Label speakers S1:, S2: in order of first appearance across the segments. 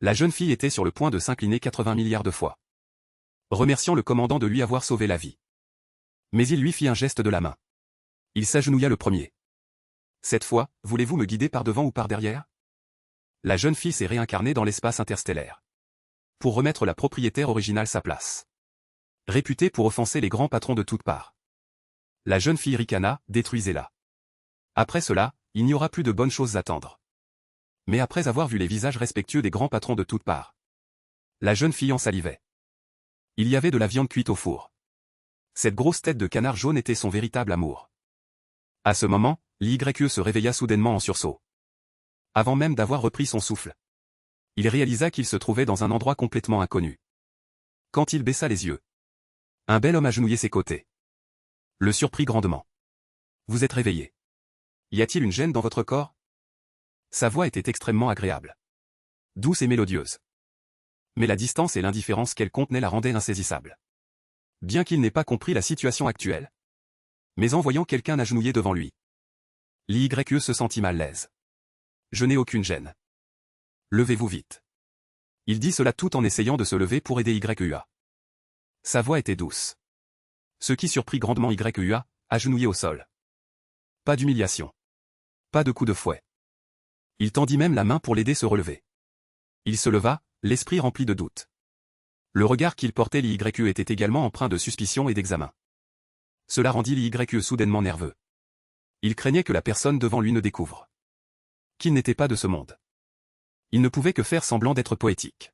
S1: La jeune fille était sur le point de s'incliner 80 milliards de fois, remerciant le commandant de lui avoir sauvé la vie. Mais il lui fit un geste de la main. Il s'agenouilla le premier. Cette fois, voulez-vous me guider par devant ou par derrière? La jeune fille s'est réincarnée dans l'espace interstellaire. Pour remettre la propriétaire originale sa place. Réputée pour offenser les grands patrons de toutes parts. La jeune fille ricana, détruisez-la. Après cela, il n'y aura plus de bonnes choses à attendre. Mais après avoir vu les visages respectueux des grands patrons de toutes parts, la jeune fille en salivait. Il y avait de la viande cuite au four. Cette grosse tête de canard jaune était son véritable amour. À ce moment, l'YE se réveilla soudainement en sursaut. Avant même d'avoir repris son souffle, il réalisa qu'il se trouvait dans un endroit complètement inconnu. Quand il baissa les yeux, un bel homme agenouillait ses côtés. Le surprit grandement. Vous êtes réveillé. Y a-t-il une gêne dans votre corps? Sa voix était extrêmement agréable. Douce et mélodieuse. Mais la distance et l'indifférence qu'elle contenait la rendaient insaisissable. Bien qu'il n'ait pas compris la situation actuelle. Mais en voyant quelqu'un agenouillé devant lui, l'YE se sentit mal à l'aise. Je n'ai aucune gêne. Levez-vous vite. Il dit cela tout en essayant de se lever pour aider YEA. Sa voix était douce. Ce qui surprit grandement YEA, agenouillé au sol. Pas d'humiliation. Pas de coup de fouet. Il tendit même la main pour l'aider à se relever. Il se leva, l'esprit rempli de doute. Le regard qu'il portait l'YE était également empreint de suspicion et d'examen. Cela rendit l'YE soudainement nerveux. Il craignait que la personne devant lui ne découvre qu'il n'était pas de ce monde. Il ne pouvait que faire semblant d'être poétique.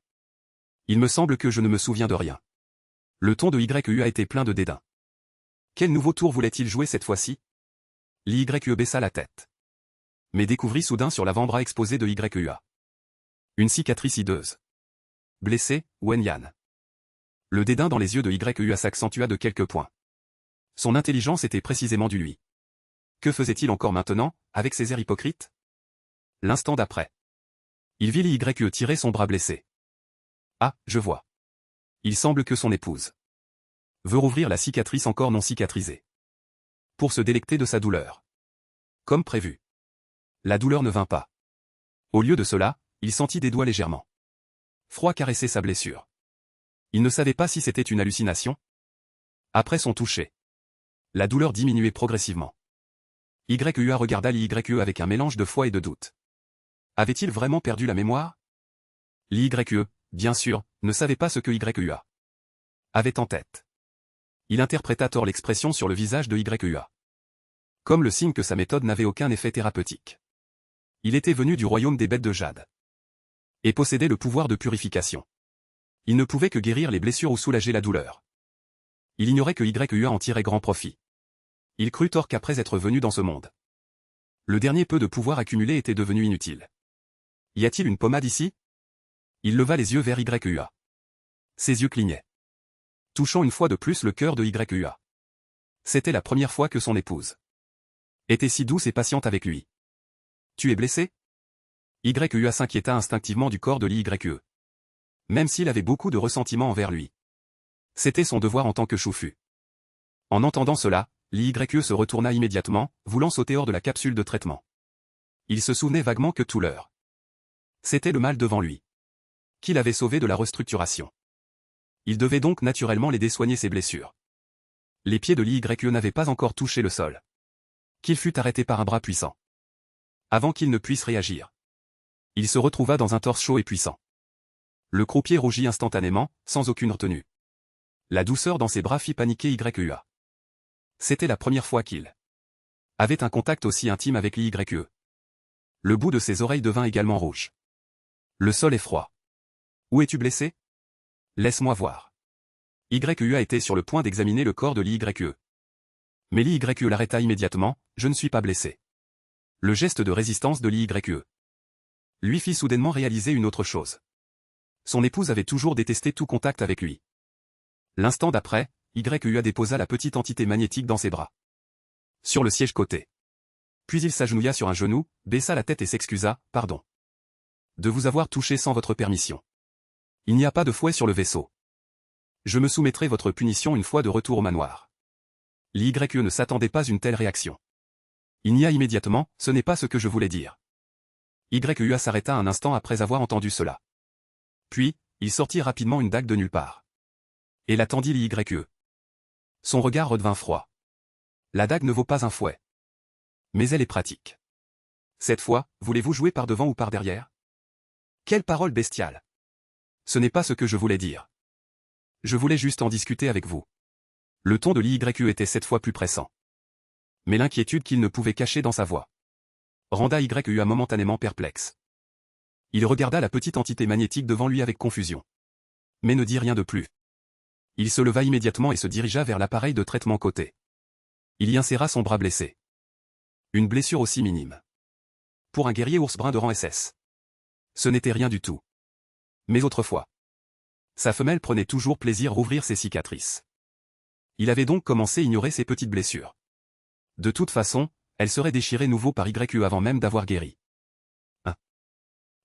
S1: Il me semble que je ne me souviens de rien. Le ton de YE a été plein de dédain. Quel nouveau tour voulait-il jouer cette fois-ci? L'YE baissa la tête. Mais découvrit soudain sur l'avant-bras exposé de YEA une cicatrice hideuse. Blessé, Wenyan. Le dédain dans les yeux de YEA s'accentua de quelques points. Son intelligence était précisément du lui. Que faisait-il encore maintenant, avec ses airs hypocrites? L'instant d'après, il vit l'YE tirer son bras blessé. Ah, je vois. Il semble que son épouse veut rouvrir la cicatrice encore non cicatrisée. Pour se délecter de sa douleur. Comme prévu. La douleur ne vint pas. Au lieu de cela, il sentit des doigts légèrement froids caresser sa blessure. Il ne savait pas si c'était une hallucination. Après son toucher, la douleur diminuait progressivement. YEA regarda l'YE avec un mélange de foi et de doute. Avait-il vraiment perdu la mémoire? L'YE, bien sûr, ne savait pas ce que YEA avait en tête. Il interpréta tort l'expression sur le visage de YEA. Comme le signe que sa méthode n'avait aucun effet thérapeutique. Il était venu du royaume des bêtes de jade. Et possédait le pouvoir de purification. Il ne pouvait que guérir les blessures ou soulager la douleur. Il ignorait que YEA en tirait grand profit. Il crut tort qu'après être venu dans ce monde, le dernier peu de pouvoir accumulé était devenu inutile. Y a-t-il une pommade ici? Il leva les yeux vers YEA. Ses yeux clignaient. Touchant une fois de plus le cœur de YEA. C'était la première fois que son épouse était si douce et patiente avec lui. Tu es blessé? YEA s'inquiéta instinctivement du corps de l'YE. Même s'il avait beaucoup de ressentiment envers lui. C'était son devoir en tant que chouffu. En entendant cela, l'YE se retourna immédiatement, voulant sauter hors de la capsule de traitement. Il se souvenait vaguement que tout l'heure. C'était le mal devant lui. Qu'il avait sauvé de la restructuration. Il devait donc naturellement l'aider soigner ses blessures. Les pieds de l'YE n'avaient pas encore touché le sol. Qu'il fut arrêté par un bras puissant. Avant qu'il ne puisse réagir. Il se retrouva dans un torse chaud et puissant. Le croupier rougit instantanément, sans aucune retenue. La douceur dans ses bras fit paniquer YEA. C'était la première fois qu'il avait un contact aussi intime avec l'YE. Le bout de ses oreilles devint également rouge. Le sol est froid. Où es-tu blessé? Laisse-moi voir. YEA était sur le point d'examiner le corps de l'YE. Mais l'YE l'arrêta immédiatement, je ne suis pas blessé. Le geste de résistance de l'YE lui fit soudainement réaliser une autre chose. Son épouse avait toujours détesté tout contact avec lui. L'instant d'après, YEA déposa la petite entité magnétique dans ses bras. Sur le siège côté. Puis il s'agenouilla sur un genou, baissa la tête et s'excusa, pardon. De vous avoir touché sans votre permission. Il n'y a pas de fouet sur le vaisseau. Je me soumettrai votre punition une fois de retour au manoir. L'YE ne s'attendait pas à une telle réaction. Il nia immédiatement, ce n'est pas ce que je voulais dire. YEA s'arrêta un instant après avoir entendu cela. Puis, il sortit rapidement une dague de nulle part. Et la tendit l'YE. Son regard redevint froid. La dague ne vaut pas un fouet. Mais elle est pratique. Cette fois, voulez-vous jouer par devant ou par derrière? Quelle parole bestiale! Ce n'est pas ce que je voulais dire. Je voulais juste en discuter avec vous. Le ton de l'YE était cette fois plus pressant. Mais l'inquiétude qu'il ne pouvait cacher dans sa voix renda YEA momentanément perplexe. Il regarda la petite entité magnétique devant lui avec confusion. Mais ne dit rien de plus. Il se leva immédiatement et se dirigea vers l'appareil de traitement côté. Il y inséra son bras blessé. Une blessure aussi minime. Pour un guerrier ours brun de rang SS. Ce n'était rien du tout. Mais autrefois. Sa femelle prenait toujours plaisir à rouvrir ses cicatrices. Il avait donc commencé à ignorer ses petites blessures. De toute façon, elles seraient déchirées nouveau par YE avant même d'avoir guéri.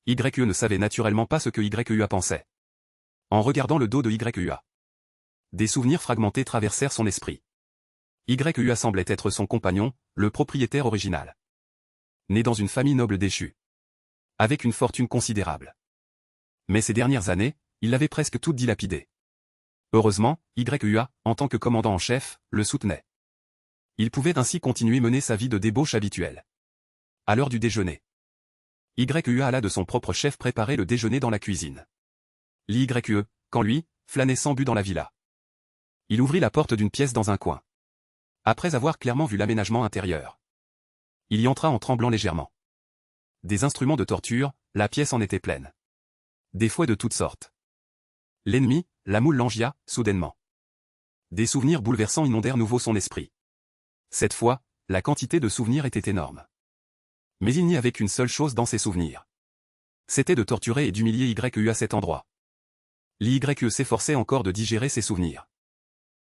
S1: YE ne savait naturellement pas ce que YEA pensait. En regardant le dos de YEA, des souvenirs fragmentés traversèrent son esprit. YEA semblait être son compagnon, le propriétaire original. Né dans une famille noble déchue. Avec une fortune considérable. Mais ces dernières années, il l'avait presque toute dilapidée. Heureusement, YEA, en tant que commandant en chef, le soutenait. Il pouvait ainsi continuer mener sa vie de débauche habituelle. À l'heure du déjeuner, YEA alla de son propre chef préparer le déjeuner dans la cuisine. L'YE, quant lui, flânait sans but dans la villa. Il ouvrit la porte d'une pièce dans un coin. Après avoir clairement vu l'aménagement intérieur, il y entra en tremblant légèrement. Des instruments de torture, la pièce en était pleine. Des fouets de toutes sortes. L'ennemi, la moule langia, soudainement. Des souvenirs bouleversants inondèrent nouveau son esprit. Cette fois, la quantité de souvenirs était énorme. Mais il n'y avait qu'une seule chose dans ces souvenirs. C'était de torturer et d'humilier YE à cet endroit. L'YE s'efforçait encore de digérer ses souvenirs.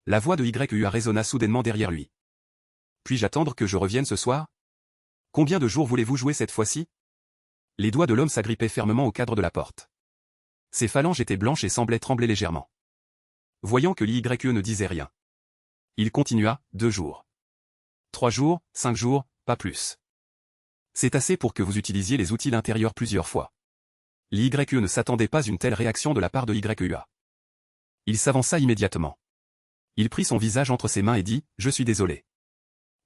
S1: La voix de YE résonna soudainement derrière lui. Puis-je attendre que je revienne ce soir? Combien de jours voulez-vous jouer cette fois-ci? Les doigts de l'homme s'agrippaient fermement au cadre de la porte. Ses phalanges étaient blanches et semblaient trembler légèrement. Voyant que l'YE ne disait rien, il continua, 2 jours. 3 jours, 5 jours, pas plus. C'est assez pour que vous utilisiez les outils intérieurs plusieurs fois. L'YE ne s'attendait pas à une telle réaction de la part de YEA. Il s'avança immédiatement. Il prit son visage entre ses mains et dit, « Je suis désolé.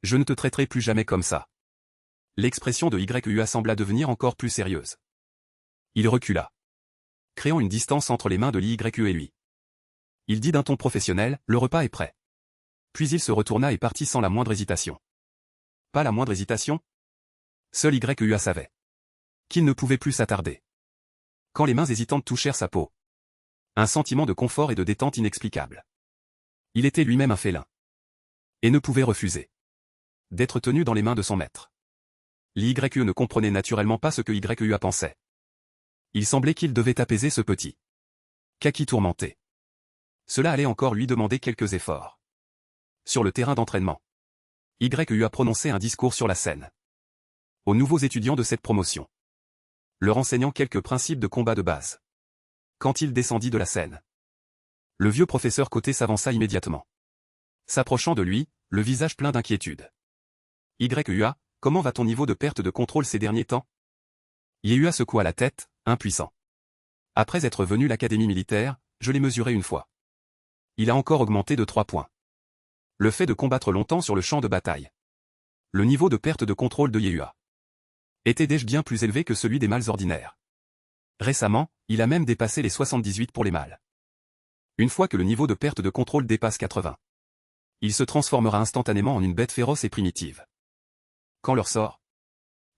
S1: Je ne te traiterai plus jamais comme ça. » L'expression de YEA sembla devenir encore plus sérieuse. Il recula, créant une distance entre les mains de l'YE et lui. Il dit d'un ton professionnel, « Le repas est prêt. » Puis il se retourna et partit sans la moindre hésitation. Pas la moindre hésitation? Seul YEA savait qu'il ne pouvait plus s'attarder. Quand les mains hésitantes touchèrent sa peau, un sentiment de confort et de détente inexplicable. Il était lui-même un félin. Et ne pouvait refuser d'être tenu dans les mains de son maître. L'YE ne comprenait naturellement pas ce que YEA pensait. Il semblait qu'il devait apaiser ce petit kaki tourmenté. Cela allait encore lui demander quelques efforts. Sur le terrain d'entraînement, YEA prononçait un discours sur la scène aux nouveaux étudiants de cette promotion, leur enseignant quelques principes de combat de base. Quand il descendit de la scène, le vieux professeur Côté s'avança immédiatement. S'approchant de lui, le visage plein d'inquiétude. YEA, comment va ton niveau de perte de contrôle ces derniers temps? YEA secoua la tête, impuissant. Après être venu à l'académie militaire, je l'ai mesuré une fois. Il a encore augmenté de 3 points. Le fait de combattre longtemps sur le champ de bataille. Le niveau de perte de contrôle de YEA était déjà bien plus élevé que celui des mâles ordinaires. Récemment, il a même dépassé les 78 pour les mâles. Une fois que le niveau de perte de contrôle dépasse 80, il se transformera instantanément en une bête féroce et primitive. Quand leur sort,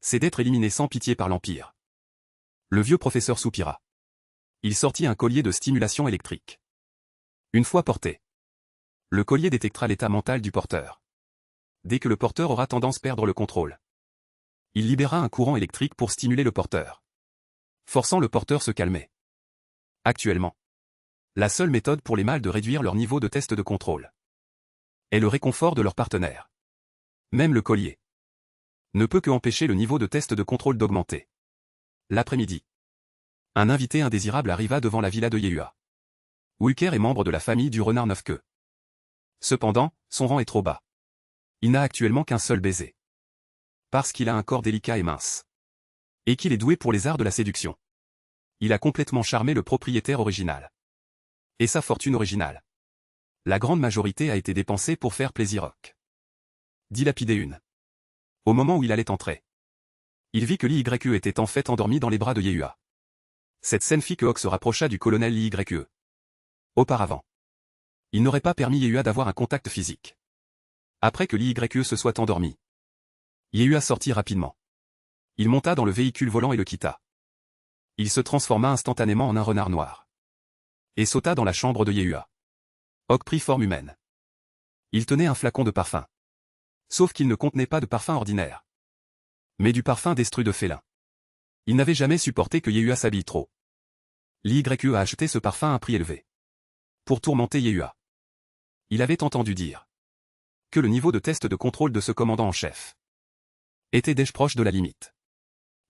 S1: c'est d'être éliminé sans pitié par l'Empire. Le vieux professeur soupira. Il sortit un collier de stimulation électrique. Une fois porté, le collier détectera l'état mental du porteur. Dès que le porteur aura tendance à perdre le contrôle, il libérera un courant électrique pour stimuler le porteur, forçant le porteur à se calmer. Actuellement, la seule méthode pour les mâles de réduire leur niveau de test de contrôle est le réconfort de leur partenaire. Même le collier ne peut que empêcher le niveau de test de contrôle d'augmenter. L'après-midi, un invité indésirable arriva devant la villa de YEA. Walker est membre de la famille du renard 9 queues. Cependant, son rang est trop bas. Il n'a actuellement qu'un seul baiser. Parce qu'il a un corps délicat et mince. Et qu'il est doué pour les arts de la séduction. il a complètement charmé le propriétaire original. Et sa fortune originale. La grande majorité a été dépensée pour faire plaisir Hawk. Dilapidé une. Au moment où il allait entrer, il vit que l'IYE était en fait endormi dans les bras de Yehua. Cette scène fit que Hawk se rapprocha du colonel l'IYE. Auparavant, il n'aurait pas permis Yehua d'avoir un contact physique. Après que l'IYE se soit endormi, Yehua sortit rapidement. Il monta dans le véhicule volant et le quitta. Il se transforma instantanément en un renard noir. Et sauta dans la chambre de Yehua. Hawk prit forme humaine. Il tenait un flacon de parfum. Sauf qu'il ne contenait pas de parfum ordinaire, mais du parfum d'estru de félin. Il n'avait jamais supporté que Yehua s'habille trop. L'IYE a acheté ce parfum à un prix élevé. Pour tourmenter Yehua. Il avait entendu dire que le niveau de test de contrôle de ce commandant en chef était déjà proche de la limite.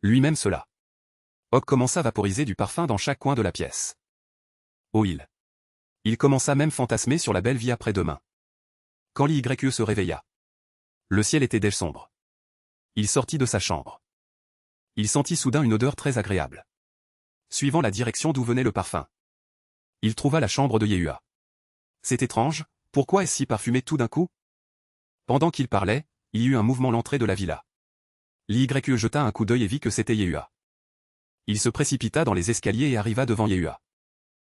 S1: Lui-même cela. Hawk commença à vaporiser du parfum dans chaque coin de la pièce. Oh il commença même fantasmer sur la belle vie après-demain. Quand l'IYE se réveilla, le ciel était déjà sombre. Il sortit de sa chambre. Il sentit soudain une odeur très agréable. Suivant la direction d'où venait le parfum, il trouva la chambre de Yehua. C'est étrange, pourquoi est-ce si parfumé tout d'un coup? Pendant qu'il parlait, il y eut un mouvement à l'entrée de la villa. L'IYE jeta un coup d'œil et vit que c'était Yehua. Il se précipita dans les escaliers et arriva devant Yehua.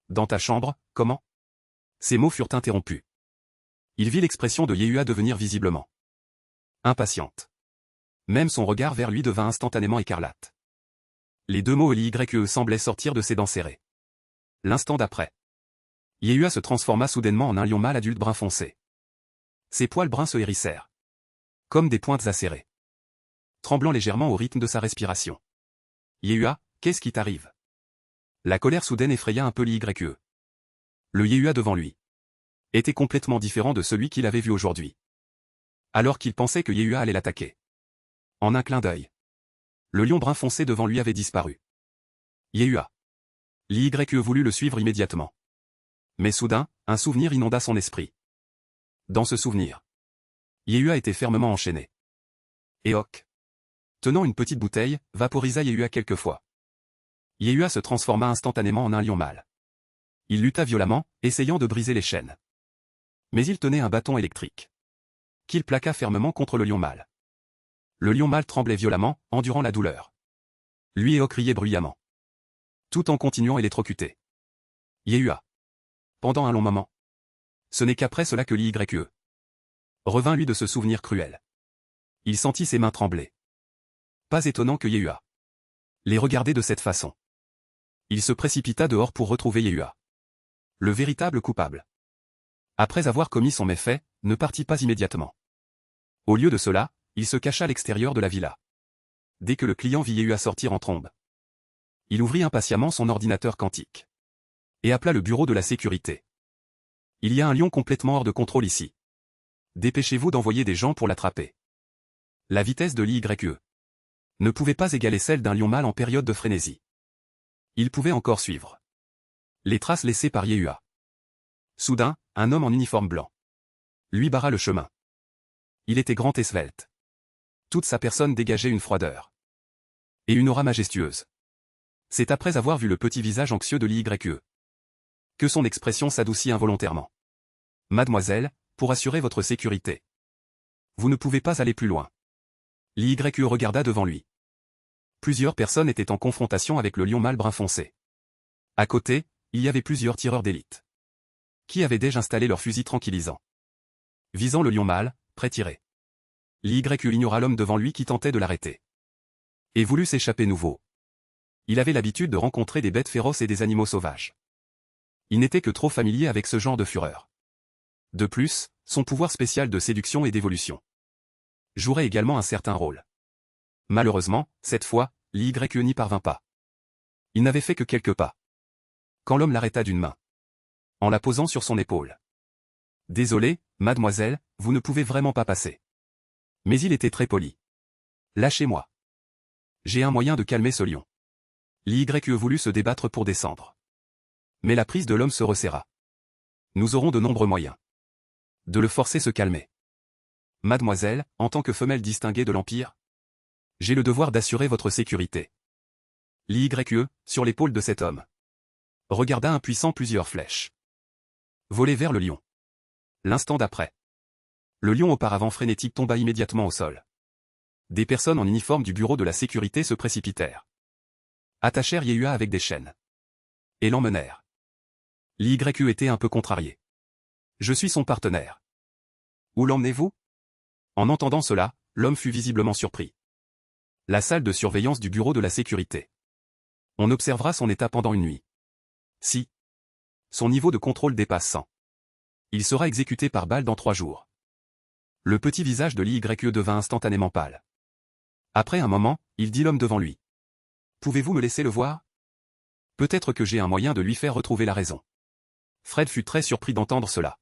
S1: Dans ta chambre, comment? Ces mots furent interrompus. Il vit l'expression de Yehua devenir visiblement impatiente. Même son regard vers lui devint instantanément écarlate. Les deux mots l'IYE semblaient sortir de ses dents serrées. L'instant d'après, Yehua se transforma soudainement en un lion mâle adulte brun foncé. Ses poils bruns se hérissèrent, comme des pointes acérées, tremblant légèrement au rythme de sa respiration. Yehua, qu'est-ce qui t'arrive? La colère soudaine effraya un peu l'IYE. Le Yehua devant lui était complètement différent de celui qu'il avait vu aujourd'hui. Alors qu'il pensait que Yehua allait l'attaquer. En un clin d'œil, le lion brun foncé devant lui avait disparu. Yehua. L'IYE voulut le suivre immédiatement. Mais soudain, un souvenir inonda son esprit. Dans ce souvenir, Yehua était fermement enchaîné. Et Hawk, tenant une petite bouteille, vaporisa Yehua quelquefois. Yehua se transforma instantanément en un lion mâle. Il lutta violemment, essayant de briser les chaînes. Mais il tenait un bâton électrique, qu'il plaqua fermement contre le lion mâle. Le lion mâle tremblait violemment, endurant la douleur. Lui et Hawk riaient bruyamment, tout en continuant à électrocuter Yehua. Pendant un long moment. Ce n'est qu'après cela que l'IYE revint lui de ce souvenir cruel. Il sentit ses mains trembler. Pas étonnant que Yehua les regardait de cette façon. Il se précipita dehors pour retrouver Yehua, le véritable coupable. Après avoir commis son méfait, ne partit pas immédiatement. Au lieu de cela, il se cacha à l'extérieur de la villa. Dès que le client vit Yehua sortir en trombe, il ouvrit impatiemment son ordinateur quantique et appela le bureau de la sécurité. Il y a un lion complètement hors de contrôle ici. Dépêchez-vous d'envoyer des gens pour l'attraper. La vitesse de l'IYE ne pouvait pas égaler celle d'un lion mâle en période de frénésie. Il pouvait encore suivre les traces laissées par Yehua. Soudain, un homme en uniforme blanc lui barra le chemin. Il était grand et svelte. Toute sa personne dégageait une froideur et une aura majestueuse. C'est après avoir vu le petit visage anxieux de l'IYE que son expression s'adoucit involontairement. Mademoiselle, pour assurer votre sécurité, vous ne pouvez pas aller plus loin. L'IYE regarda devant lui. Plusieurs personnes étaient en confrontation avec le lion mâle brun foncé. À côté, il y avait plusieurs tireurs d'élite qui avaient déjà installé leurs fusils tranquillisants, visant le lion mâle, pré-tiré. L'IYE ignora l'homme devant lui qui tentait de l'arrêter et voulut s'échapper nouveau. Il avait l'habitude de rencontrer des bêtes féroces et des animaux sauvages. Il n'était que trop familier avec ce genre de fureur. De plus, son pouvoir spécial de séduction et d'évolution jouerait également un certain rôle. Malheureusement, cette fois, l'IYE n'y parvint pas. Il n'avait fait que quelques pas, quand l'homme l'arrêta d'une main, en la posant sur son épaule. Désolé, mademoiselle, vous ne pouvez vraiment pas passer. Mais il était très poli. Lâchez-moi. J'ai un moyen de calmer ce lion. L'IYE voulut se débattre pour descendre. Mais la prise de l'homme se resserra. Nous aurons de nombreux moyens de le forcer se calmer. Mademoiselle, en tant que femelle distinguée de l'Empire, j'ai le devoir d'assurer votre sécurité. L'YE, sur l'épaule de cet homme, regarda impuissant plusieurs flèches voler vers le lion. L'instant d'après, le lion auparavant frénétique tomba immédiatement au sol. Des personnes en uniforme du bureau de la sécurité se précipitèrent, attachèrent Yehua avec des chaînes et l'emmenèrent. L'YE était un peu contrarié. Je suis son partenaire. Où l'emmenez-vous? En entendant cela, l'homme fut visiblement surpris. La salle de surveillance du bureau de la sécurité. On observera son état pendant une nuit. Si son niveau de contrôle dépasse 100, il sera exécuté par balle dans 3 jours. Le petit visage de l'YE devint instantanément pâle. Après un moment, il dit l'homme devant lui. Pouvez-vous me laisser le voir? Peut-être que j'ai un moyen de lui faire retrouver la raison. Fred fut très surpris d'entendre cela.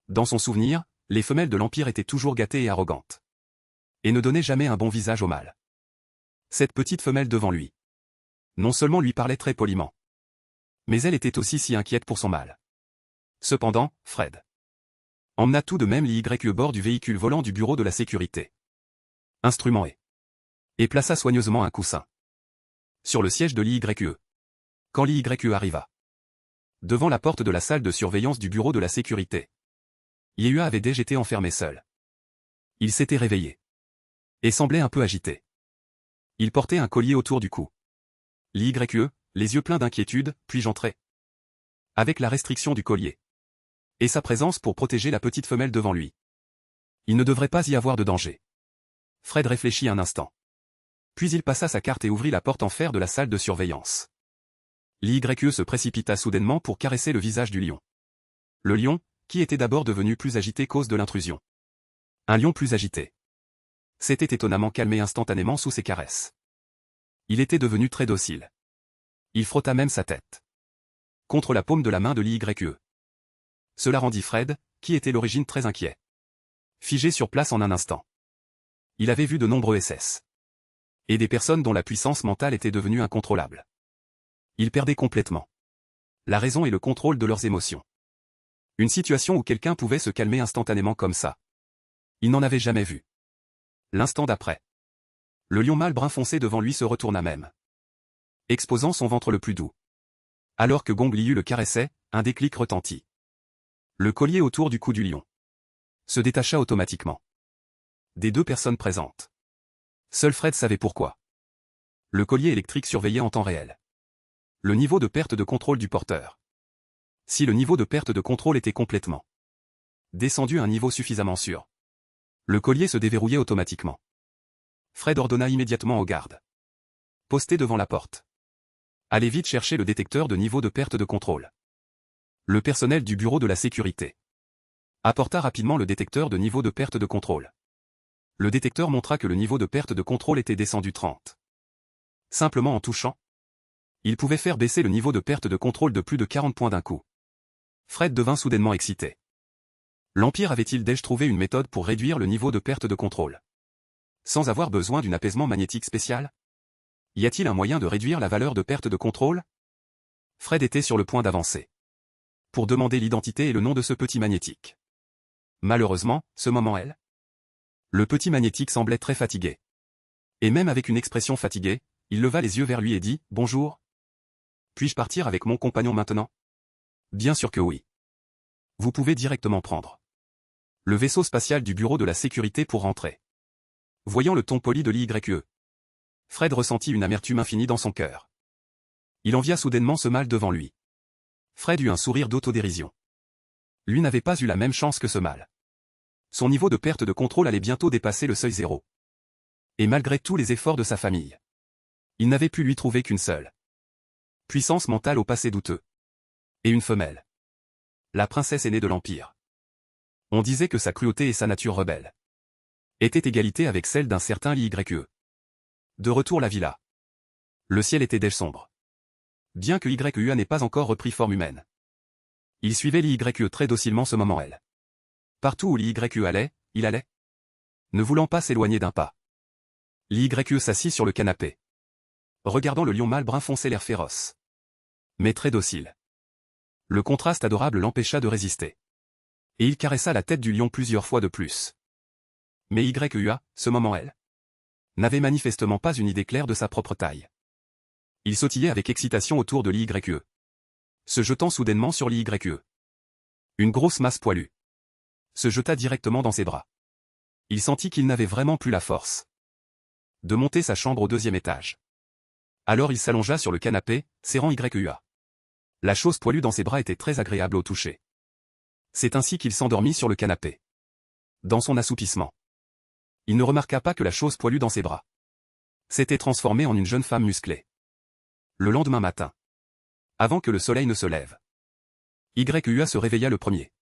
S1: Dans son souvenir, les femelles de l'Empire étaient toujours gâtées et arrogantes. Et ne donnaient jamais un bon visage au mâle. Cette petite femelle devant lui, non seulement lui parlait très poliment, mais elle était aussi si inquiète pour son mâle. Cependant, Fred emmena tout de même l'YE au bord du véhicule volant du bureau de la sécurité. Instrument et plaça soigneusement un coussin sur le siège de l'YE. Quand l'YE arriva devant la porte de la salle de surveillance du bureau de la sécurité, Yehua avait déjà été enfermé seul. Il s'était réveillé et semblait un peu agité. Il portait un collier autour du cou. L'YE, les yeux pleins d'inquiétude, puis-je entrer? Avec la restriction du collier et sa présence pour protéger la petite femelle devant lui, il ne devrait pas y avoir de danger. Fred réfléchit un instant. Puis il passa sa carte et ouvrit la porte en fer de la salle de surveillance. L'YE se précipita soudainement pour caresser le visage du lion. Le lion, qui était d'abord devenu plus agité cause de l'intrusion. Un lion plus agité s'était étonnamment calmé instantanément sous ses caresses. Il était devenu très docile. Il frotta même sa tête contre la paume de la main de l'YE. Cela rendit Fred, qui était l'origine très inquiet, figé sur place en un instant. Il avait vu de nombreux SS. Et des personnes dont la puissance mentale était devenue incontrôlable. Ils perdaient complètement la raison et le contrôle de leurs émotions. Une situation où quelqu'un pouvait se calmer instantanément comme ça. Il n'en avait jamais vu. L'instant d'après, le lion mâle brun foncé devant lui se retourna même, exposant son ventre le plus doux. Alors que Gong Liu le caressait, un déclic retentit. Le collier autour du cou du lion se détacha automatiquement des 2 personnes présentes. Seul Fred savait pourquoi. Le collier électrique surveillait en temps réel le niveau de perte de contrôle du porteur. Si le niveau de perte de contrôle était complètement descendu à un niveau suffisamment sûr, le collier se déverrouillait automatiquement. Fred ordonna immédiatement aux gardes postés devant la porte: allez vite chercher le détecteur de niveau de perte de contrôle. Le personnel du bureau de la sécurité apporta rapidement le détecteur de niveau de perte de contrôle. Le détecteur montra que le niveau de perte de contrôle était descendu 30. Simplement en touchant, il pouvait faire baisser le niveau de perte de contrôle de plus de 40 points d'un coup. Fred devint soudainement excité. L'Empire avait-il déjà trouvé une méthode pour réduire le niveau de perte de contrôle sans avoir besoin d'un apaisement magnétique spécial? Y a-t-il un moyen de réduire la valeur de perte de contrôle? Fred était sur le point d'avancer pour demander l'identité et le nom de ce petit magnétique. Malheureusement, ce moment le petit magnétique semblait très fatigué. Et même avec une expression fatiguée, il leva les yeux vers lui et dit « Bonjour. Puis-je partir avec mon compagnon maintenant ?»« Bien sûr que oui. Vous pouvez directement prendre le vaisseau spatial du bureau de la sécurité pour rentrer. » Voyant le ton poli de l'YE, Fred ressentit une amertume infinie dans son cœur. Il envia soudainement ce mâle devant lui. Fred eut un sourire d'autodérision. Lui n'avait pas eu la même chance que ce mâle. Son niveau de perte de contrôle allait bientôt dépasser le seuil 0. Et malgré tous les efforts de sa famille, il n'avait pu lui trouver qu'une seule puissance mentale au passé douteux. Et une femelle. La princesse aînée de l'Empire. On disait que sa cruauté et sa nature rebelle étaient égalité avec celle d'un certain l'YE. De retour la villa. Le ciel était déjà sombre. Bien que YUA n'ait pas encore repris forme humaine. Il suivait l'YE très docilement ce moment. Partout où l'YE allait, il allait, ne voulant pas s'éloigner d'un pas. L'YE s'assit sur le canapé, regardant le lion mâle brun foncer l'air féroce, mais très docile. Le contraste adorable l'empêcha de résister. Et il caressa la tête du lion plusieurs fois de plus. Mais YUA, ce moment n'avait manifestement pas une idée claire de sa propre taille. Il sautillait avec excitation autour de l'YE, se jetant soudainement sur l'YE. Une grosse masse poilue se jeta directement dans ses bras. Il sentit qu'il n'avait vraiment plus la force de monter sa chambre au 2e étage. Alors il s'allongea sur le canapé, serrant YEA. La chose poilue dans ses bras était très agréable au toucher. C'est ainsi qu'il s'endormit sur le canapé. Dans son assoupissement, il ne remarqua pas que la chose poilue dans ses bras s'était transformée en une jeune femme musclée. Le lendemain matin, avant que le soleil ne se lève, YEA se réveilla le premier.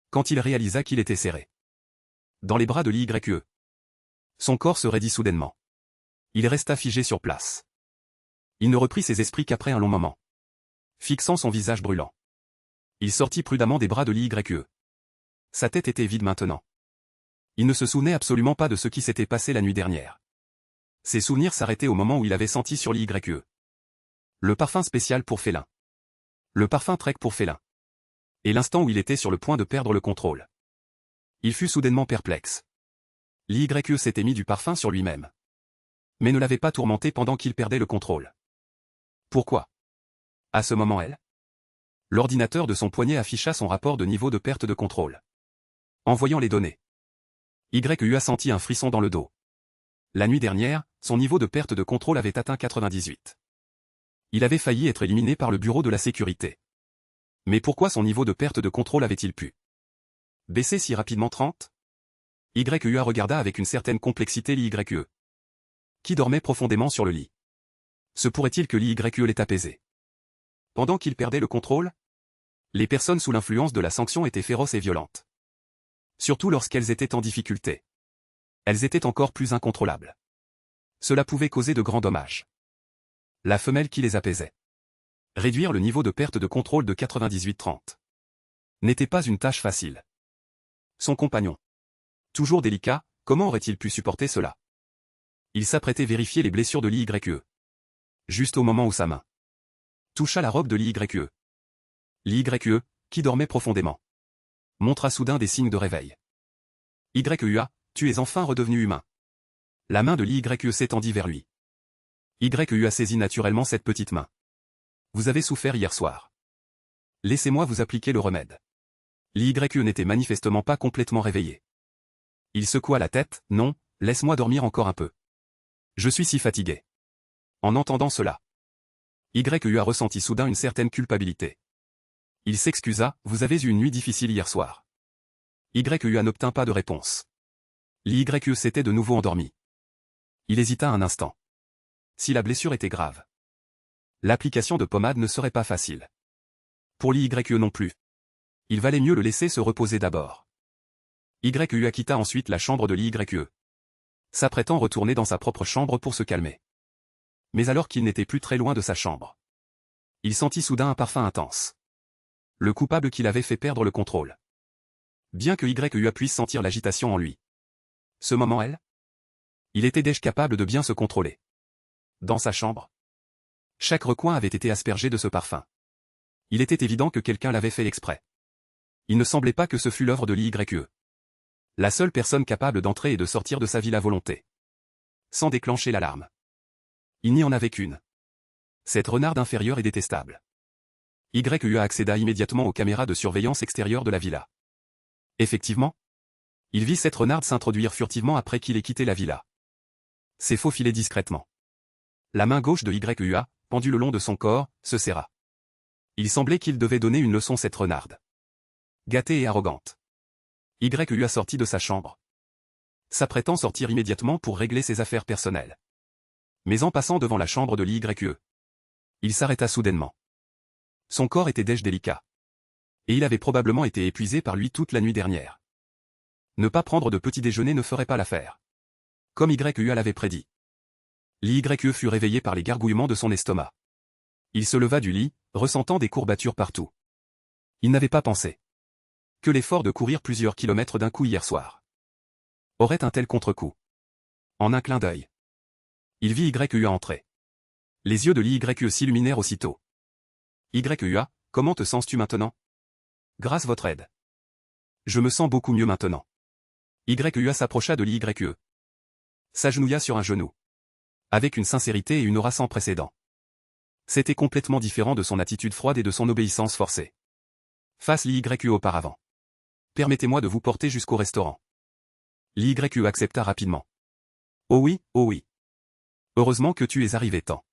S1: Quand il réalisa qu'il était serré dans les bras de l'YE, son corps se raidit soudainement. Il resta figé sur place. Il ne reprit ses esprits qu'après un long moment, fixant son visage brûlant. Il sortit prudemment des bras de l'YE. Sa tête était vide maintenant. Il ne se souvenait absolument pas de ce qui s'était passé la nuit dernière. Ses souvenirs s'arrêtaient au moment où il avait senti sur l'YE le parfum spécial pour félin. Le parfum Trek pour félin. Et l'instant où il était sur le point de perdre le contrôle. Il fut soudainement perplexe. L'YE s'était mis du parfum sur lui-même, mais ne l'avait pas tourmenté pendant qu'il perdait le contrôle. Pourquoi? À ce moment l'ordinateur de son poignet afficha son rapport de niveau de perte de contrôle. En voyant les données, YEA sentit un frisson dans le dos. La nuit dernière, son niveau de perte de contrôle avait atteint 98. Il avait failli être éliminé par le bureau de la sécurité. Mais pourquoi son niveau de perte de contrôle avait-il pu baisser si rapidement 30? YEA regarda avec une certaine complexité l'YE, qui dormait profondément sur le lit. Se pourrait-il que l'YE l'ait apaisé? Pendant qu'il perdait le contrôle, les personnes sous l'influence de la sanction étaient féroces et violentes. Surtout lorsqu'elles étaient en difficulté. Elles étaient encore plus incontrôlables. Cela pouvait causer de grands dommages. La femelle qui les apaisait. Réduire le niveau de perte de contrôle de 98-30 n'était pas une tâche facile. Son compagnon, toujours délicat, comment aurait-il pu supporter cela? Il s'apprêtait vérifier les blessures de l'YE. Juste au moment où sa main toucha la robe de l'YE. L'YE, qui dormait profondément, montra soudain des signes de réveil. YEA, tu es enfin redevenu humain. La main de l'YE s'étendit vers lui. YEA saisit naturellement cette petite main. Vous avez souffert hier soir. Laissez-moi vous appliquer le remède. L'YE n'était manifestement pas complètement réveillé. Il secoua la tête, non, laisse-moi dormir encore un peu. Je suis si fatigué. En entendant cela, YEA ressentit soudain une certaine culpabilité. Il s'excusa, vous avez eu une nuit difficile hier soir. YEA n'obtint pas de réponse. L'YE s'était de nouveau endormi. Il hésita un instant. Si la blessure était grave, l'application de pommade ne serait pas facile. Pour l'YE non plus. Il valait mieux le laisser se reposer d'abord. YEA quitta ensuite la chambre de l'YE, s'apprêtant à retourner dans sa propre chambre pour se calmer. Mais alors qu'il n'était plus très loin de sa chambre, il sentit soudain un parfum intense. Le coupable qui l'avait fait perdre le contrôle. Bien que YEA puisse sentir l'agitation en lui. Ce moment il était déjà capable de bien se contrôler. Dans sa chambre, chaque recoin avait été aspergé de ce parfum. Il était évident que quelqu'un l'avait fait exprès. Il ne semblait pas que ce fût l'œuvre de l'YE. La seule personne capable d'entrer et de sortir de sa ville à volonté, sans déclencher l'alarme. Il n'y en avait qu'une. Cette renarde inférieure et détestable. YEA accéda immédiatement aux caméras de surveillance extérieure de la villa. Effectivement, il vit cette renarde s'introduire furtivement après qu'il ait quitté la villa. S'est faufilé discrètement. La main gauche de YEA, pendue le long de son corps, se serra. Il semblait qu'il devait donner une leçon à cette renarde. Gâtée et arrogante. YEA sortit de sa chambre, s'apprêtant sortir immédiatement pour régler ses affaires personnelles. Mais en passant devant la chambre de l'YE, il s'arrêta soudainement. Son corps était déjà délicat. Et il avait probablement été épuisé par lui toute la nuit dernière. Ne pas prendre de petit déjeuner ne ferait pas l'affaire. Comme YEA l'avait prédit. L'YE fut réveillé par les gargouillements de son estomac. Il se leva du lit, ressentant des courbatures partout. Il n'avait pas pensé que l'effort de courir plusieurs kilomètres d'un coup hier soir aurait un tel contre-coup. En un clin d'œil, il vit YEA entrer. Les yeux de l'YE s'illuminèrent aussitôt. YEA, comment te sens-tu maintenant? Grâce votre aide. Je me sens beaucoup mieux maintenant. YEA s'approcha de l'YE. S'agenouilla sur un genou. Avec une sincérité et une aura sans précédent. C'était complètement différent de son attitude froide et de son obéissance forcée. Face l'IYE auparavant. Permettez-moi de vous porter jusqu'au restaurant. L'IYE accepta rapidement. Oh oui, oh oui. Heureusement que tu es arrivé tant.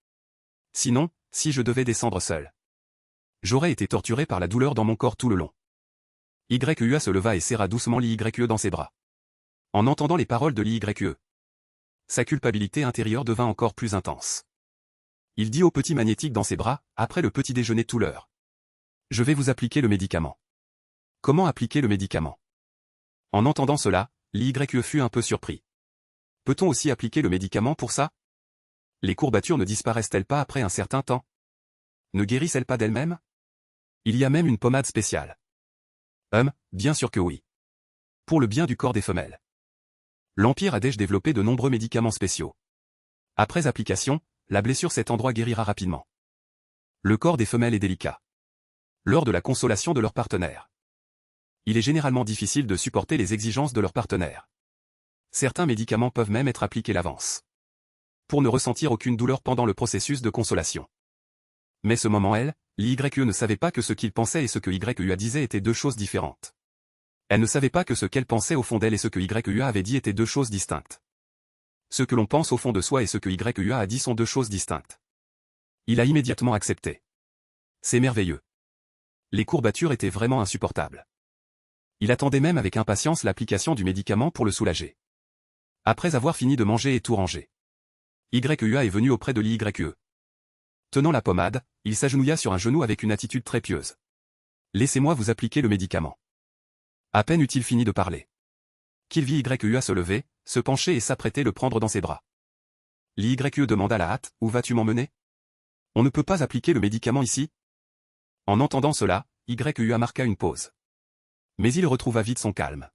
S1: Sinon, si je devais descendre seul, j'aurais été torturé par la douleur dans mon corps tout le long. YUA se leva et serra doucement l'IYE dans ses bras. En entendant les paroles de l'IYE, sa culpabilité intérieure devint encore plus intense. Il dit au petit magnétique dans ses bras, après le petit déjeuner tout l'heure. Je vais vous appliquer le médicament. Comment appliquer le médicament? En entendant cela, l'IYE fut un peu surpris. Peut-on aussi appliquer le médicament pour ça? Les courbatures ne disparaissent-elles pas après un certain temps? Ne guérissent-elles pas d'elles-mêmes? Il y a même une pommade spéciale. Bien sûr que oui. Pour le bien du corps des femelles. L'Empire a déjà développé de nombreux médicaments spéciaux. Après application, la blessure cet endroit guérira rapidement. Le corps des femelles est délicat. Lors de la consolation de leur partenaire, il est généralement difficile de supporter les exigences de leur partenaire. Certains médicaments peuvent même être appliqués l'avance, pour ne ressentir aucune douleur pendant le processus de consolation. Mais ce moment l'IYE ne savait pas que ce qu'il pensait et ce que YUA disait étaient deux choses différentes. Elle ne savait pas que ce qu'elle pensait au fond d'elle et ce que YUA avait dit étaient deux choses distinctes. Ce que l'on pense au fond de soi et ce que YUA a dit sont deux choses distinctes. Il a immédiatement accepté. C'est merveilleux. Les courbatures étaient vraiment insupportables. Il attendait même avec impatience l'application du médicament pour le soulager. Après avoir fini de manger et tout rangé, YUA est venu auprès de l'IYE. Tenant la pommade, il s'agenouilla sur un genou avec une attitude très pieuse. Laissez-moi vous appliquer le médicament. À peine eut-il fini de parler qu'il vit YUA se lever, se pencher et s'apprêter le prendre dans ses bras. L'IYE demanda la hâte, où vas-tu m'emmener? On ne peut pas appliquer le médicament ici? En entendant cela, YUA marqua une pause. Mais il retrouva vite son calme.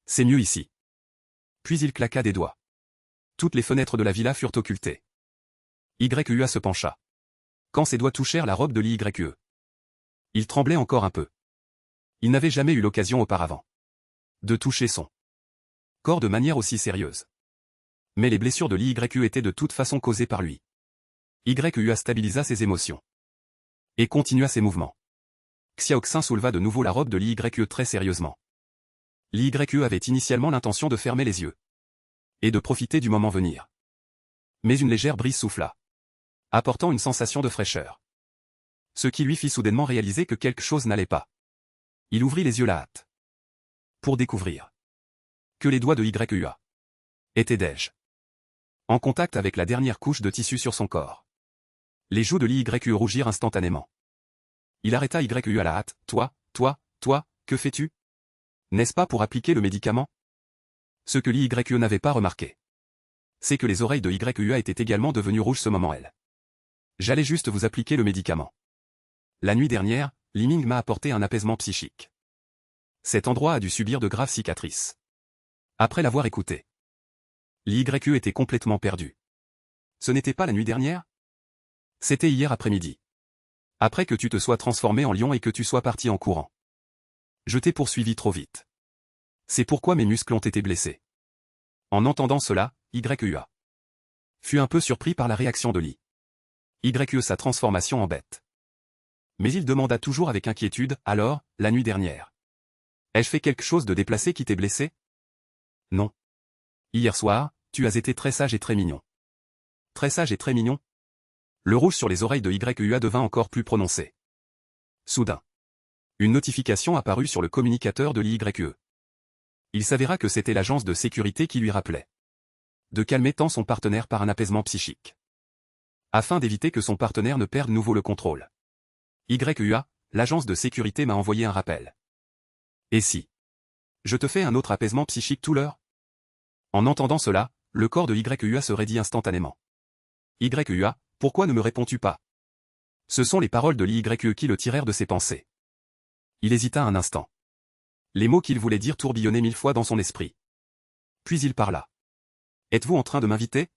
S1: C'est mieux ici. Puis il claqua des doigts. Toutes les fenêtres de la villa furent occultées. YUA se pencha. Quand ses doigts touchèrent la robe de l'IYE, il tremblait encore un peu. Il n'avait jamais eu l'occasion auparavant de toucher son corps de manière aussi sérieuse. Mais les blessures de l'IYE étaient de toute façon causées par lui. YUA stabilisa ses émotions et continua ses mouvements. Xiaoxin souleva de nouveau la robe de l'IYE très sérieusement. L'IYE avait initialement l'intention de fermer les yeux et de profiter du moment venir. Mais une légère brise souffla, apportant une sensation de fraîcheur. Ce qui lui fit soudainement réaliser que quelque chose n'allait pas. Il ouvrit les yeux la hâte, pour découvrir que les doigts de YUA étaient déjà en contact avec la dernière couche de tissu sur son corps. Les joues de l'IYE rougirent instantanément. Il arrêta YUA la hâte. Toi, que fais-tu? N'est-ce pas pour appliquer le médicament? Ce que l'IYE n'avait pas remarqué, c'est que les oreilles de YUA étaient également devenues rouges ce moment. J'allais juste vous appliquer le médicament. La nuit dernière, Liming m'a apporté un apaisement psychique. Cet endroit a dû subir de graves cicatrices. Après l'avoir écouté, l'IYE était complètement perdu. Ce n'était pas la nuit dernière? C'était hier après-midi. Après que tu te sois transformé en lion et que tu sois parti en courant. Je t'ai poursuivi trop vite. C'est pourquoi mes muscles ont été blessés. En entendant cela, YUA fut un peu surpris par la réaction de l'IYE sa transformation en bête. Mais il demanda toujours avec inquiétude, alors, la nuit dernière. Ai-je fait quelque chose de déplacé qui t'ait blessé? Non. Hier soir, tu as été très sage et très mignon. Très sage et très mignon? Le rouge sur les oreilles de YUA devint encore plus prononcé. Soudain, une notification apparut sur le communicateur de l'IYE. Il s'avéra que c'était l'agence de sécurité qui lui rappelait de calmer tant son partenaire par un apaisement psychique, afin d'éviter que son partenaire ne perde nouveau le contrôle. YUA, l'agence de sécurité m'a envoyé un rappel. Et si je te fais un autre apaisement psychique tout l'heure? En entendant cela, le corps de YUA se raidit instantanément. YUA, pourquoi ne me réponds-tu pas? Ce sont les paroles de l'IYE qui le tirèrent de ses pensées. Il hésita un instant. Les mots qu'il voulait dire tourbillonnaient 1000 fois dans son esprit. Puis il parla. Êtes-vous en train de m'inviter?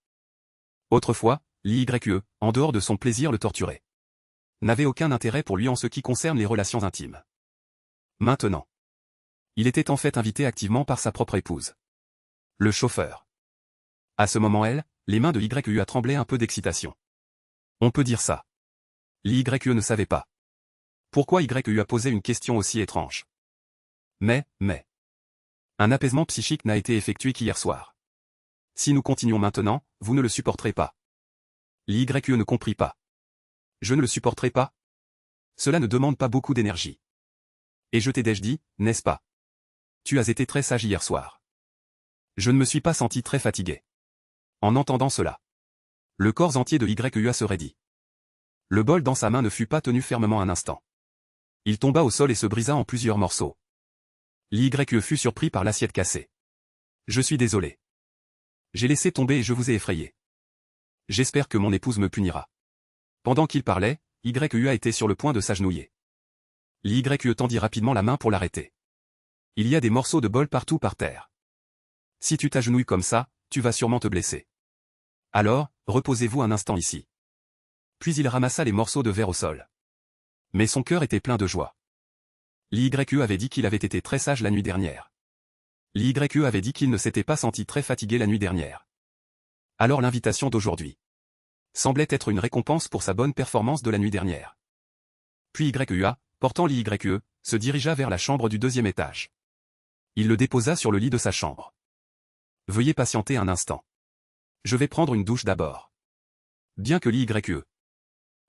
S1: Autrefois, l'IYE, en dehors de son plaisir le torturer, n'avait aucun intérêt pour lui en ce qui concerne les relations intimes. Maintenant, il était en fait invité activement par sa propre épouse, le chauffeur. À ce moment les mains de YUA tremblaient un peu d'excitation. On peut dire ça. L'YE ne savait pas. Pourquoi YU a posé une question aussi étrange? Mais. Un apaisement psychique n'a été effectué qu'hier soir. Si nous continuons maintenant, vous ne le supporterez pas. L'YE ne comprit pas. Je ne le supporterai pas? Cela ne demande pas beaucoup d'énergie. Et je t'ai déjà dit, n'est-ce pas? Tu as été très sage hier soir. Je ne me suis pas senti très fatigué. En entendant cela, le corps entier de YUA se raidit. Le bol dans sa main ne fut pas tenu fermement un instant. Il tomba au sol et se brisa en plusieurs morceaux. L'YE fut surpris par l'assiette cassée. Je suis désolé. J'ai laissé tomber et je vous ai effrayé. J'espère que mon épouse me punira. Pendant qu'il parlait, YUA était sur le point de s'agenouiller. L'YE tendit rapidement la main pour l'arrêter. Il y a des morceaux de bol partout par terre. Si tu t'agenouilles comme ça, tu vas sûrement te blesser. Alors, reposez-vous un instant ici. Puis il ramassa les morceaux de verre au sol. Mais son cœur était plein de joie. L'YE avait dit qu'il avait été très sage la nuit dernière. L'YE avait dit qu'il ne s'était pas senti très fatigué la nuit dernière. Alors l'invitation d'aujourd'hui semblait être une récompense pour sa bonne performance de la nuit dernière. Puis YUA, portant l'YE, se dirigea vers la chambre du deuxième étage. Il le déposa sur le lit de sa chambre. Veuillez patienter un instant. Je vais prendre une douche d'abord. Bien que l'YE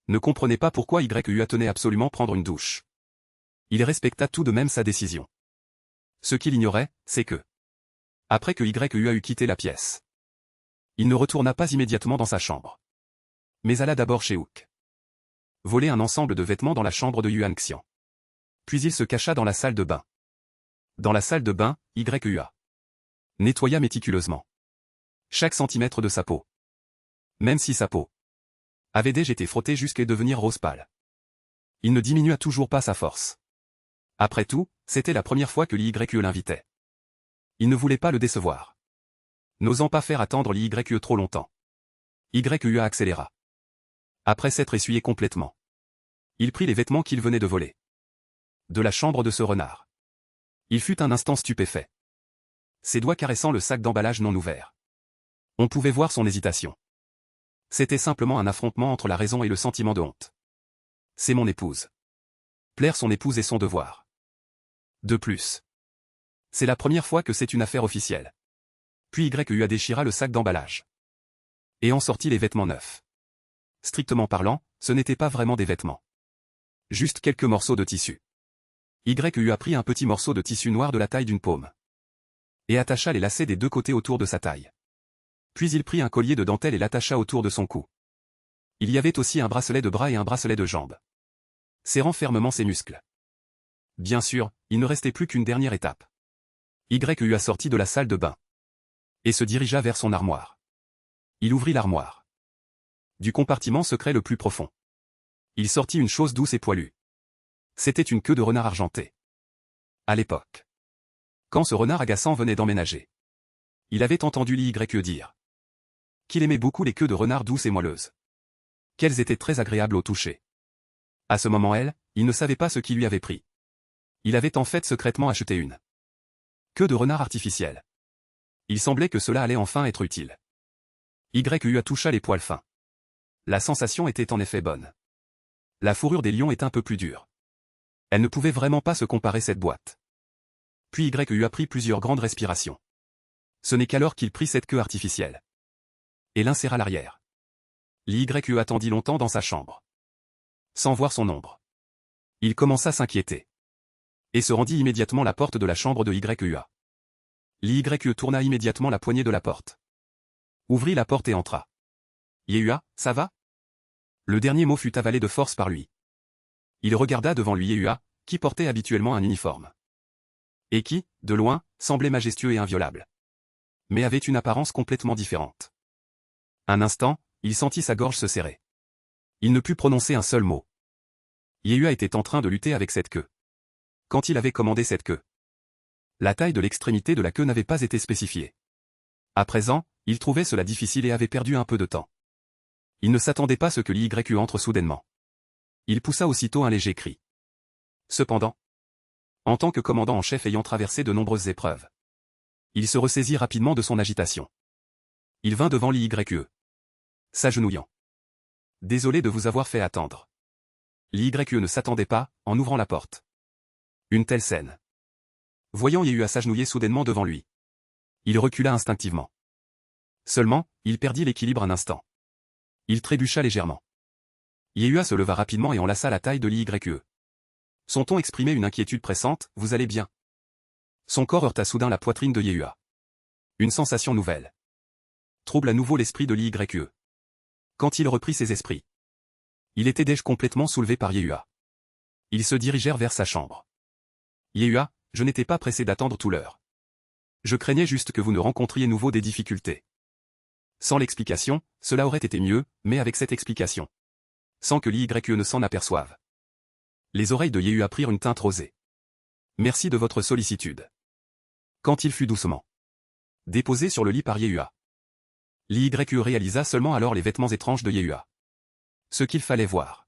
S1: ne comprenait pas pourquoi YUA tenait absolument prendre une douche. Il respecta tout de même sa décision. Ce qu'il ignorait, c'est que, après que YUA eut quitté la pièce, il ne retourna pas immédiatement dans sa chambre, mais alla d'abord chez Hook. Voler un ensemble de vêtements dans la chambre de Yuan Xian. Puis il se cacha dans la salle de bain. Dans la salle de bain, YUA nettoya méticuleusement chaque centimètre de sa peau. Même si sa peau avait déjà été frottée jusqu'à devenir rose pâle. Il ne diminua toujours pas sa force. Après tout, c'était la première fois que l'YE l'invitait. Il ne voulait pas le décevoir. N'osant pas faire attendre l'YE trop longtemps, YE accéléra. Après s'être essuyé complètement, il prit les vêtements qu'il venait de voler de la chambre de ce renard. Il fut un instant stupéfait, ses doigts caressant le sac d'emballage non ouvert. On pouvait voir son hésitation. C'était simplement un affrontement entre la raison et le sentiment de honte. C'est mon épouse. Plaire son épouse est son devoir. De plus, c'est la première fois que c'est une affaire officielle. Puis YUA déchira le sac d'emballage et en sortit les vêtements neufs. Strictement parlant, ce n'étaient pas vraiment des vêtements. Juste quelques morceaux de tissu. YUA prit un petit morceau de tissu noir de la taille d'une paume et attacha les lacets des deux côtés autour de sa taille. Puis il prit un collier de dentelle et l'attacha autour de son cou. Il y avait aussi un bracelet de bras et un bracelet de jambes, serrant fermement ses muscles. Bien sûr, il ne restait plus qu'une dernière étape. YUA sortit de la salle de bain et se dirigea vers son armoire. Il ouvrit l'armoire. Du compartiment secret le plus profond, il sortit une chose douce et poilue. C'était une queue de renard argentée. À l'époque, quand ce renard agaçant venait d'emménager, il avait entendu l'YE dire qu'il aimait beaucoup les queues de renard douces et moelleuses. Qu'elles étaient très agréables au toucher. À ce moment il ne savait pas ce qui lui avait pris. Il avait en fait secrètement acheté une queue de renard artificielle. Il semblait que cela allait enfin être utile. YUA toucha les poils fins. La sensation était en effet bonne. La fourrure des lions est un peu plus dure. Elle ne pouvait vraiment pas se comparer cette boîte. Puis YUA prit plusieurs grandes respirations. Ce n'est qu'alors qu'il prit cette queue artificielle et l'inséra à l'arrière. L'YE attendit longtemps dans sa chambre, sans voir son ombre. Il commença à s'inquiéter et se rendit immédiatement à la porte de la chambre de YUA. L'YE tourna immédiatement la poignée de la porte, ouvrit la porte et entra. YUA, ça va? Le dernier mot fut avalé de force par lui. Il regarda devant lui YUA, qui portait habituellement un uniforme. Et qui, de loin, semblait majestueux et inviolable. Mais avait une apparence complètement différente. Un instant, il sentit sa gorge se serrer. Il ne put prononcer un seul mot. YUA était en train de lutter avec cette queue. Quand il avait commandé cette queue, la taille de l'extrémité de la queue n'avait pas été spécifiée. À présent, il trouvait cela difficile et avait perdu un peu de temps. Il ne s'attendait pas à ce que l'YE entre soudainement. Il poussa aussitôt un léger cri. Cependant, en tant que commandant en chef ayant traversé de nombreuses épreuves, il se ressaisit rapidement de son agitation. Il vint devant l'YE, s'agenouillant. Désolé de vous avoir fait attendre. L'YE ne s'attendait pas, en ouvrant la porte. Une telle scène. Voyant Yehua s'agenouiller soudainement devant lui. Il recula instinctivement. Seulement, il perdit l'équilibre un instant. Il trébucha légèrement. Yehua se leva rapidement et enlaça la taille de l'YE. Son ton exprimait une inquiétude pressante, « Vous allez bien ?» Son corps heurta soudain la poitrine de Yehua. Une sensation nouvelle. Trouble à nouveau l'esprit de l'YE. Quand il reprit ses esprits. Il était déjà complètement soulevé par Yehua. Ils se dirigèrent vers sa chambre. Yehua, je n'étais pas pressé d'attendre tout l'heure. Je craignais juste que vous ne rencontriez nouveau des difficultés. Sans l'explication, cela aurait été mieux, mais avec cette explication. Sans que l'YE ne s'en aperçoive. Les oreilles de Yehua prirent une teinte rosée. Merci de votre sollicitude. Quand il fut doucement déposé sur le lit par Yehua. L'YE réalisa seulement alors les vêtements étranges de Yehua. Ce qu'il fallait voir.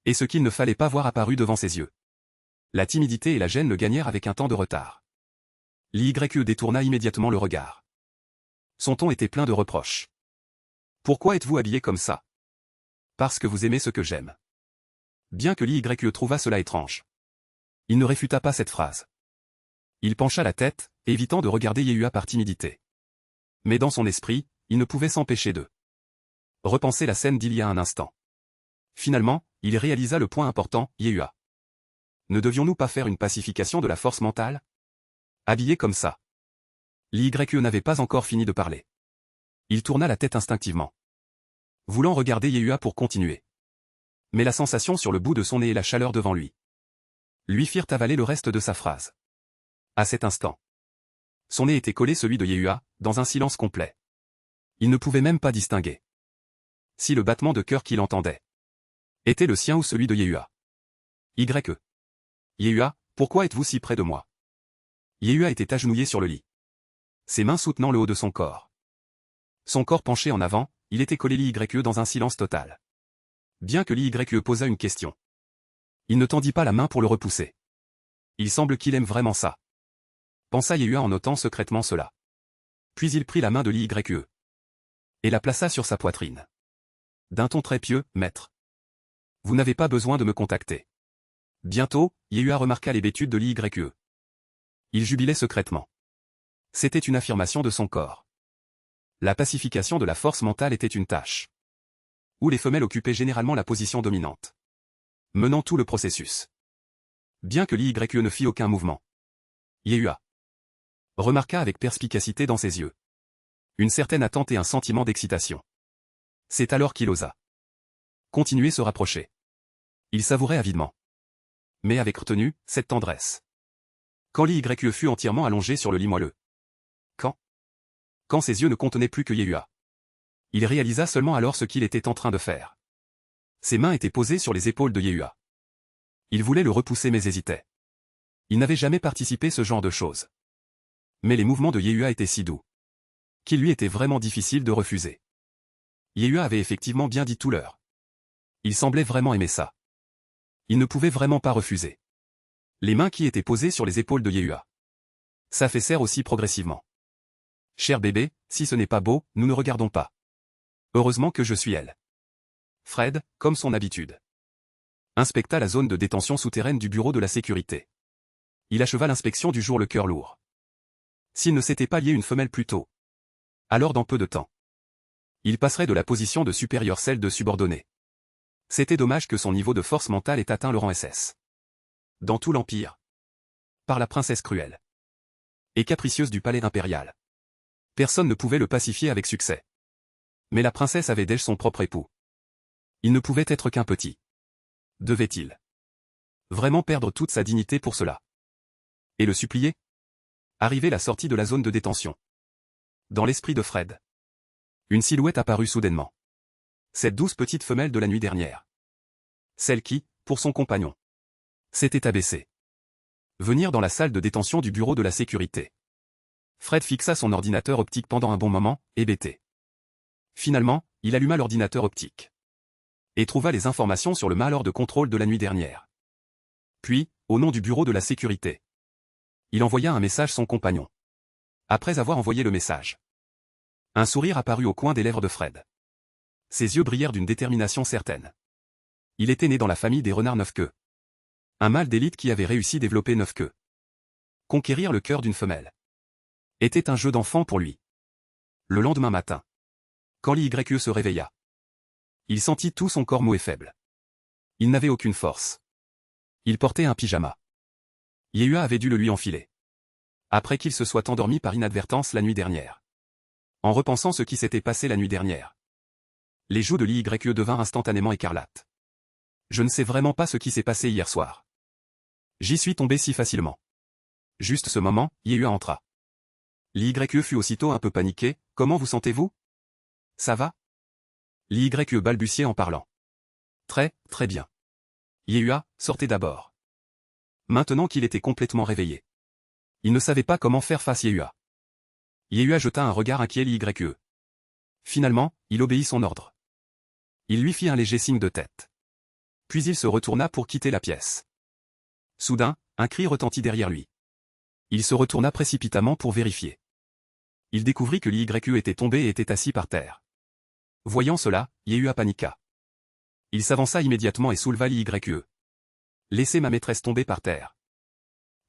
S1: Et ce qu'il ne fallait pas voir apparut devant ses yeux. La timidité et la gêne le gagnèrent avec un temps de retard. L'YE détourna immédiatement le regard. Son ton était plein de reproches. Pourquoi êtes-vous habillé comme ça? Parce que vous aimez ce que j'aime. Bien que l'YE trouvât cela étrange. Il ne réfuta pas cette phrase. Il pencha la tête, évitant de regarder Yehua par timidité. Mais dans son esprit, il ne pouvait s'empêcher de repenser la scène d'il y a un instant. Finalement, il réalisa le point important, Yehua. Ne devions-nous pas faire une pacification de la force mentale? Habillé comme ça. L'YE n'avait pas encore fini de parler. Il tourna la tête instinctivement. Voulant regarder Yehua pour continuer. Mais la sensation sur le bout de son nez et la chaleur devant lui firent avaler le reste de sa phrase. À cet instant. Son nez était collé celui de Yehua, dans un silence complet. Il ne pouvait même pas distinguer si le battement de cœur qu'il entendait était le sien ou celui de Yehua. YE. Yehua, pourquoi êtes-vous si près de moi? Yehua était agenouillé sur le lit. Ses mains soutenant le haut de son corps. Son corps penché en avant, il était collé l'YE dans un silence total. Bien que l'YE posa une question. Il ne tendit pas la main pour le repousser. Il semble qu'il aime vraiment ça. Pensa Yehua en notant secrètement cela. Puis il prit la main de l'YE. Et la plaça sur sa poitrine. D'un ton très pieux, maître. Vous n'avez pas besoin de me contacter. Bientôt, Yehua remarqua l'hébétude de l'YE. Il jubilait secrètement. C'était une affirmation de son corps. La pacification de la force mentale était une tâche où les femelles occupaient généralement la position dominante, menant tout le processus. Bien que l'YE ne fit aucun mouvement. Yehua remarqua avec perspicacité dans ses yeux une certaine attente et un sentiment d'excitation. C'est alors qu'il osa continuer se rapprocher. Il savourait avidement, mais avec retenue, cette tendresse. Quand l'YE fut entièrement allongé sur le lit moelleux. Quand ses yeux ne contenaient plus que Yehua. Il réalisa seulement alors ce qu'il était en train de faire. Ses mains étaient posées sur les épaules de Yehua. Il voulait le repousser mais hésitait. Il n'avait jamais participé ce genre de choses. Mais les mouvements de Yehua étaient si doux qu'il lui était vraiment difficile de refuser. Yehua avait effectivement bien dit tout l'heure. Il semblait vraiment aimer ça. Il ne pouvait vraiment pas refuser. Les mains qui étaient posées sur les épaules de Yehua s'affaissèrent aussi progressivement. Cher bébé, si ce n'est pas beau, nous ne regardons pas. Heureusement que je suis elle. Fred, comme son habitude, inspecta la zone de détention souterraine du bureau de la sécurité. Il acheva l'inspection du jour le cœur lourd. S'il ne s'était pas lié une femelle plus tôt, alors dans peu de temps, il passerait de la position de supérieur celle de subordonné. C'était dommage que son niveau de force mentale ait atteint le rang SS. Dans tout l'Empire. Par la princesse cruelle et capricieuse du palais impérial. Personne ne pouvait le pacifier avec succès. Mais la princesse avait déjà son propre époux. Il ne pouvait être qu'un petit. Devait-il vraiment perdre toute sa dignité pour cela? Et le supplier? Arrivait la sortie de la zone de détention. Dans l'esprit de Fred, une silhouette apparut soudainement. Cette douce petite femelle de la nuit dernière. Celle qui, pour son compagnon, s'était abaissée. Venir dans la salle de détention du bureau de la sécurité. Fred fixa son ordinateur optique pendant un bon moment, hébété. Finalement, il alluma l'ordinateur optique. Et trouva les informations sur le malheur de contrôle de la nuit dernière. Puis, au nom du bureau de la sécurité, il envoya un message à son compagnon. Après avoir envoyé le message, un sourire apparut au coin des lèvres de Fred. Ses yeux brillèrent d'une détermination certaine. Il était né dans la famille des renards 9 queues. Un mâle d'élite qui avait réussi à développer 9 queues. Conquérir le cœur d'une femelle était un jeu d'enfant pour lui. Le lendemain matin, quand l'YE se réveilla, il sentit tout son corps mou et faible. Il n'avait aucune force. Il portait un pyjama. Yehua avait dû le lui enfiler. Après qu'il se soit endormi par inadvertance la nuit dernière. En repensant ce qui s'était passé la nuit dernière, les joues de l'YE devinrent instantanément écarlates. Je ne sais vraiment pas ce qui s'est passé hier soir. J'y suis tombé si facilement. Juste ce moment, Yehua entra. L'YE fut aussitôt un peu paniqué. Comment vous sentez-vous? Ça va? L'YE balbutiait en parlant. Très bien. Yehua, sortez d'abord. Maintenant qu'il était complètement réveillé. Il ne savait pas comment faire face à Yehua. Yehua jeta un regard inquiet l'YE. Finalement, il obéit son ordre. Il lui fit un léger signe de tête. Puis il se retourna pour quitter la pièce. Soudain, un cri retentit derrière lui. Il se retourna précipitamment pour vérifier. Il découvrit que l'YE était tombé et était assis par terre. Voyant cela, Yehua paniqua. Il s'avança immédiatement et souleva l'YE. Laissez ma maîtresse tomber par terre.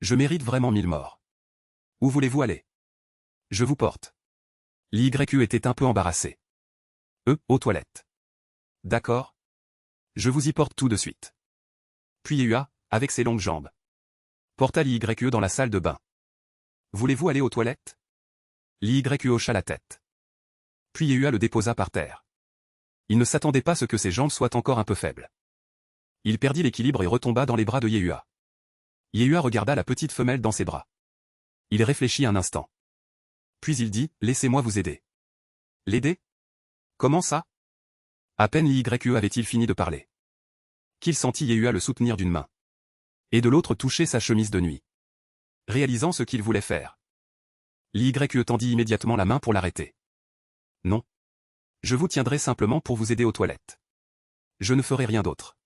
S1: Je mérite vraiment 1000 morts. Où voulez-vous aller? Je vous porte. L'YE était un peu embarrassé. Aux toilettes. D'accord. Je vous y porte tout de suite. Puis Yehua, avec ses longues jambes, porta l'YE dans la salle de bain. Voulez-vous aller aux toilettes? L'YE hocha la tête. Puis Yehua le déposa par terre. Il ne s'attendait pas à ce que ses jambes soient encore un peu faibles. Il perdit l'équilibre et retomba dans les bras de Yehua. Yehua regarda la petite femelle dans ses bras. Il réfléchit un instant. Puis il dit, laissez-moi vous aider. L'aider? Comment ça? À peine l'YE avait-il fini de parler, qu'il sentit Yehua le soutenir d'une main. Et de l'autre toucher sa chemise de nuit. Réalisant ce qu'il voulait faire, l'YE tendit immédiatement la main pour l'arrêter. Non. Je vous tiendrai simplement pour vous aider aux toilettes. Je ne ferai rien d'autre.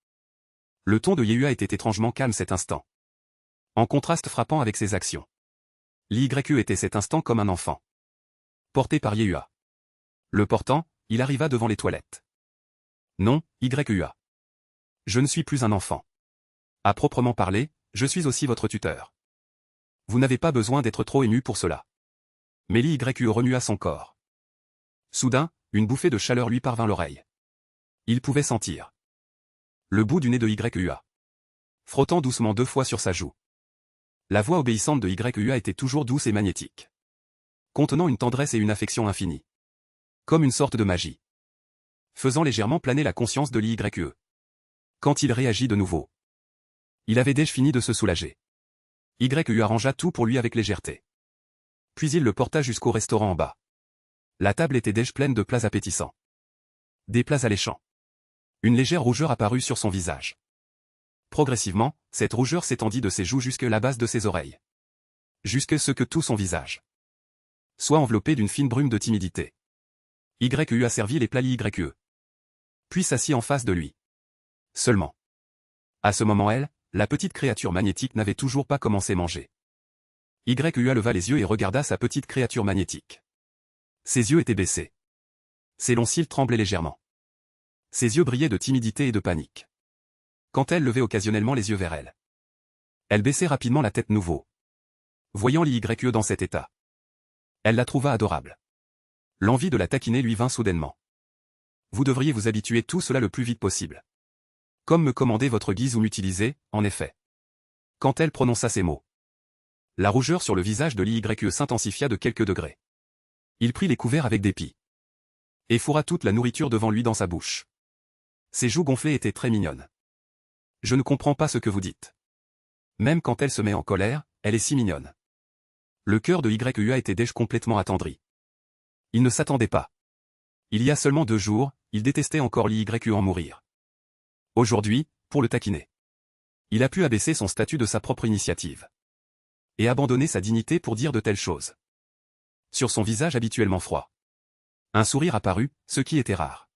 S1: Le ton de Yehua était étrangement calme cet instant. En contraste frappant avec ses actions. L'YE était cet instant comme un enfant. Porté par Yehua. Le portant, il arriva devant les toilettes. Non, YEA. Je ne suis plus un enfant. À proprement parler, je suis aussi votre tuteur. Vous n'avez pas besoin d'être trop ému pour cela. Mais l'YE remua son corps. Soudain, une bouffée de chaleur lui parvint l'oreille. Il pouvait sentir le bout du nez de YEA. Frottant doucement 2 fois sur sa joue. La voix obéissante de YEA était toujours douce et magnétique. Contenant une tendresse et une affection infinie. Comme une sorte de magie. Faisant légèrement planer la conscience de l'YE. Quand il réagit de nouveau. Il avait déjà fini de se soulager. YEA arrangea tout pour lui avec légèreté. Puis il le porta jusqu'au restaurant en bas. La table était déjà pleine de plats appétissants. Des plats alléchants. Une légère rougeur apparut sur son visage. Progressivement, cette rougeur s'étendit de ses joues jusqu'à la base de ses oreilles. Jusqu'à ce que tout son visage soit enveloppé d'une fine brume de timidité. YEA servit les plats l'YE. Puis s'assit en face de lui. Seulement. À ce moment la petite créature magnétique n'avait toujours pas commencé à manger. YEA leva les yeux et regarda sa petite créature magnétique. Ses yeux étaient baissés. Ses longs cils tremblaient légèrement. Ses yeux brillaient de timidité et de panique. Quand elle levait occasionnellement les yeux vers elle. Elle baissait rapidement la tête nouveau. Voyant l'YE dans cet état. Elle la trouva adorable. L'envie de la taquiner lui vint soudainement. Vous devriez vous habituer tout cela le plus vite possible. Comme me commandait votre guise ou m'utiliser, en effet. Quand elle prononça ces mots. La rougeur sur le visage de l'YE s'intensifia de quelques degrés. Il prit les couverts avec dépit. Et fourra toute la nourriture devant lui dans sa bouche. Ses joues gonflées étaient très mignonnes. Je ne comprends pas ce que vous dites. Même quand elle se met en colère, elle est si mignonne. Le cœur de YEA était déjà complètement attendri. Il ne s'attendait pas. Il y a seulement 2 jours, il détestait encore l'YE en mourir. Aujourd'hui, pour le taquiner. Il a pu abaisser son statut de sa propre initiative. Et abandonner sa dignité pour dire de telles choses. Sur son visage habituellement froid. Un sourire apparut, ce qui était rare.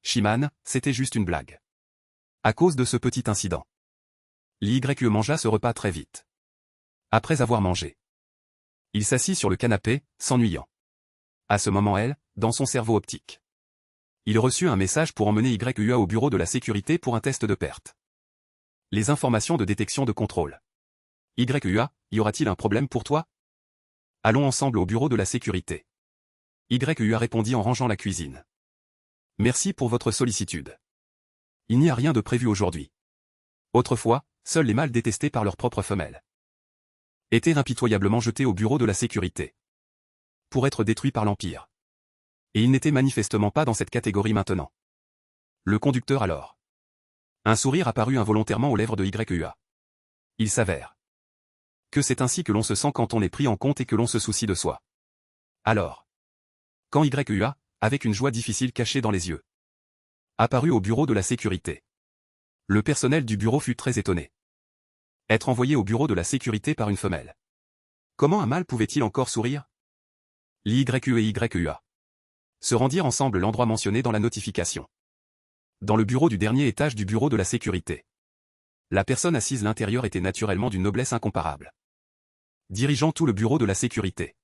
S1: Shiman, c'était juste une blague. À cause de ce petit incident. L'YE mangea ce repas très vite. Après avoir mangé. Il s'assit sur le canapé, s'ennuyant. À ce moment dans son cerveau optique. Il reçut un message pour emmener YUA au bureau de la sécurité pour un test de perte. Les informations de détection de contrôle. YUA, y aura-t-il un problème pour toi? Allons ensemble au bureau de la sécurité. YUA répondit en rangeant la cuisine. Merci pour votre sollicitude. Il n'y a rien de prévu aujourd'hui. Autrefois, seuls les mâles détestés par leurs propres femelles étaient impitoyablement jetés au bureau de la sécurité pour être détruits par l'Empire. Et ils n'étaient manifestement pas dans cette catégorie maintenant. Le conducteur alors. Un sourire apparut involontairement aux lèvres de YUA. Il s'avère que c'est ainsi que l'on se sent quand on est pris en compte et que l'on se soucie de soi. Alors, quand YUA, avec une joie difficile cachée dans les yeux, apparut au bureau de la sécurité, le personnel du bureau fut très étonné. Être envoyé au bureau de la sécurité par une femelle. Comment un mâle pouvait-il encore sourire? L'YE et YUA se rendirent ensemble l'endroit mentionné dans la notification. Dans le bureau du dernier étage du bureau de la sécurité. La personne assise à l'intérieur était naturellement d'une noblesse incomparable. Dirigeant tout le bureau de la sécurité.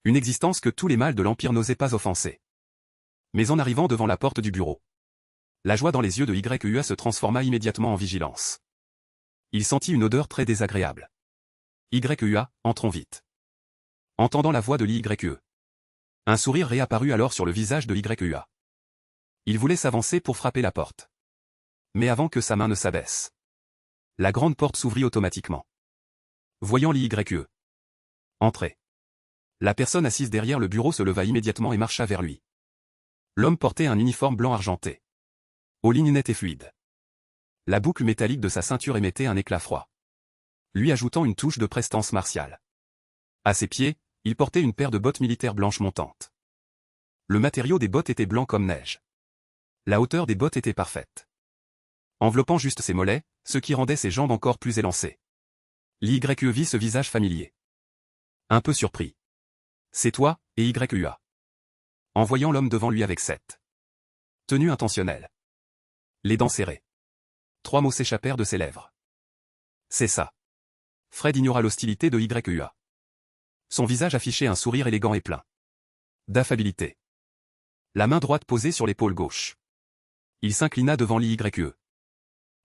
S1: Une existence que tous les mâles de l'Empire n'osaient pas offenser. Mais en arrivant devant la porte du bureau, la joie dans les yeux de YUA se transforma immédiatement en vigilance. Il sentit une odeur très désagréable. YUA, entrons vite. Entendant la voix de l'YE. Un sourire réapparut alors sur le visage de YUA. Il voulait s'avancer pour frapper la porte. Mais avant que sa main ne s'abaisse, la grande porte s'ouvrit automatiquement. Voyant l'YE entrer. La personne assise derrière le bureau se leva immédiatement et marcha vers lui. L'homme portait un uniforme blanc argenté, aux lignes nettes et fluides. La boucle métallique de sa ceinture émettait un éclat froid, lui ajoutant une touche de prestance martiale. À ses pieds, il portait une paire de bottes militaires blanches montantes. Le matériau des bottes était blanc comme neige. La hauteur des bottes était parfaite, enveloppant juste ses mollets, ce qui rendait ses jambes encore plus élancées. L'YE vit ce visage familier. Un peu surpris. C'est toi, et YUA. En voyant l'homme devant lui avec cette tenue intentionnelle, les dents serrées, 3 mots s'échappèrent de ses lèvres. C'est ça. Fred ignora l'hostilité de YUA. Son visage affichait un sourire élégant et plein d'affabilité. La main droite posée sur l'épaule gauche. Il s'inclina devant l'YE.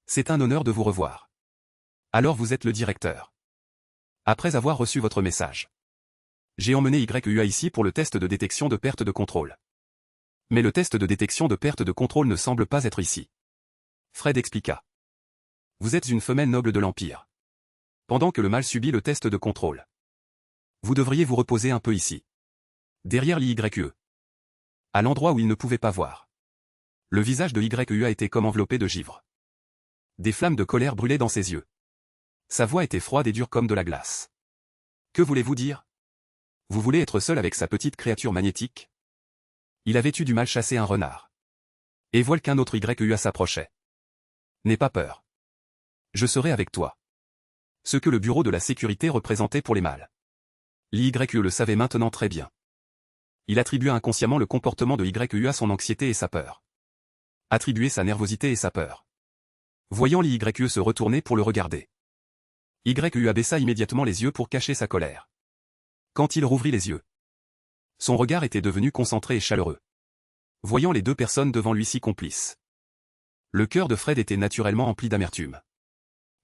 S1: C'est un honneur de vous revoir. Alors vous êtes le directeur. Après avoir reçu votre message, j'ai emmené YUA ici pour le test de détection de perte de contrôle. Mais le test de détection de perte de contrôle ne semble pas être ici. Fred expliqua. Vous êtes une femelle noble de l'Empire. Pendant que le mâle subit le test de contrôle, vous devriez vous reposer un peu ici. Derrière l'YE. À l'endroit où il ne pouvait pas voir. Le visage de YUA était comme enveloppé de givre. Des flammes de colère brûlaient dans ses yeux. Sa voix était froide et dure comme de la glace. Que voulez-vous dire? Vous voulez être seul avec sa petite créature magnétique? Il avait eu du mal chasser un renard. Et voilà qu'un autre YUA s'approchait. N'aie pas peur. Je serai avec toi. Ce que le bureau de la sécurité représentait pour les mâles. L'YE le savait maintenant très bien. Il attribua inconsciemment le comportement de YE à son anxiété et sa peur. Attribuer sa nervosité et sa peur. Voyant l'YE se retourner pour le regarder. YE abaissa immédiatement les yeux pour cacher sa colère. Quand il rouvrit les yeux, son regard était devenu concentré et chaleureux. Voyant les deux personnes devant lui si complices. Le cœur de Fred était naturellement empli d'amertume.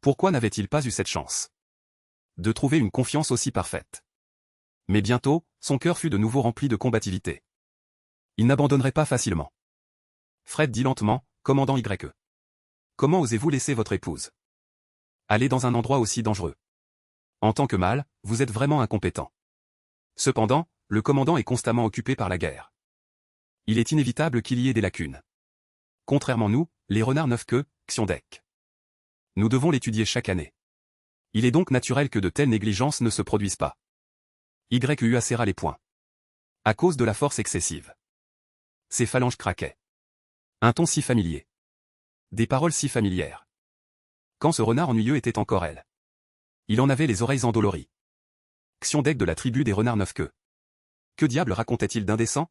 S1: Pourquoi n'avait-il pas eu cette chance de trouver une confiance aussi parfaite? Mais bientôt, son cœur fut de nouveau rempli de combativité. Il n'abandonnerait pas facilement. Fred dit lentement, commandant YE. Comment osez-vous laisser votre épouse aller dans un endroit aussi dangereux? En tant que mâle, vous êtes vraiment incompétent. Cependant, le commandant est constamment occupé par la guerre. Il est inévitable qu'il y ait des lacunes. Contrairement nous, les renards 9 queues, Xiondek. Nous devons l'étudier chaque année. Il est donc naturel que de telles négligences ne se produisent pas. YE serra les poings. À cause de la force excessive. Ses phalanges craquaient. Un ton si familier. Des paroles si familières. Quand ce renard ennuyeux était encore elle. Il en avait les oreilles endolories. Xiondek de la tribu des renards 9 queues. Que diable racontait-il d'indécent?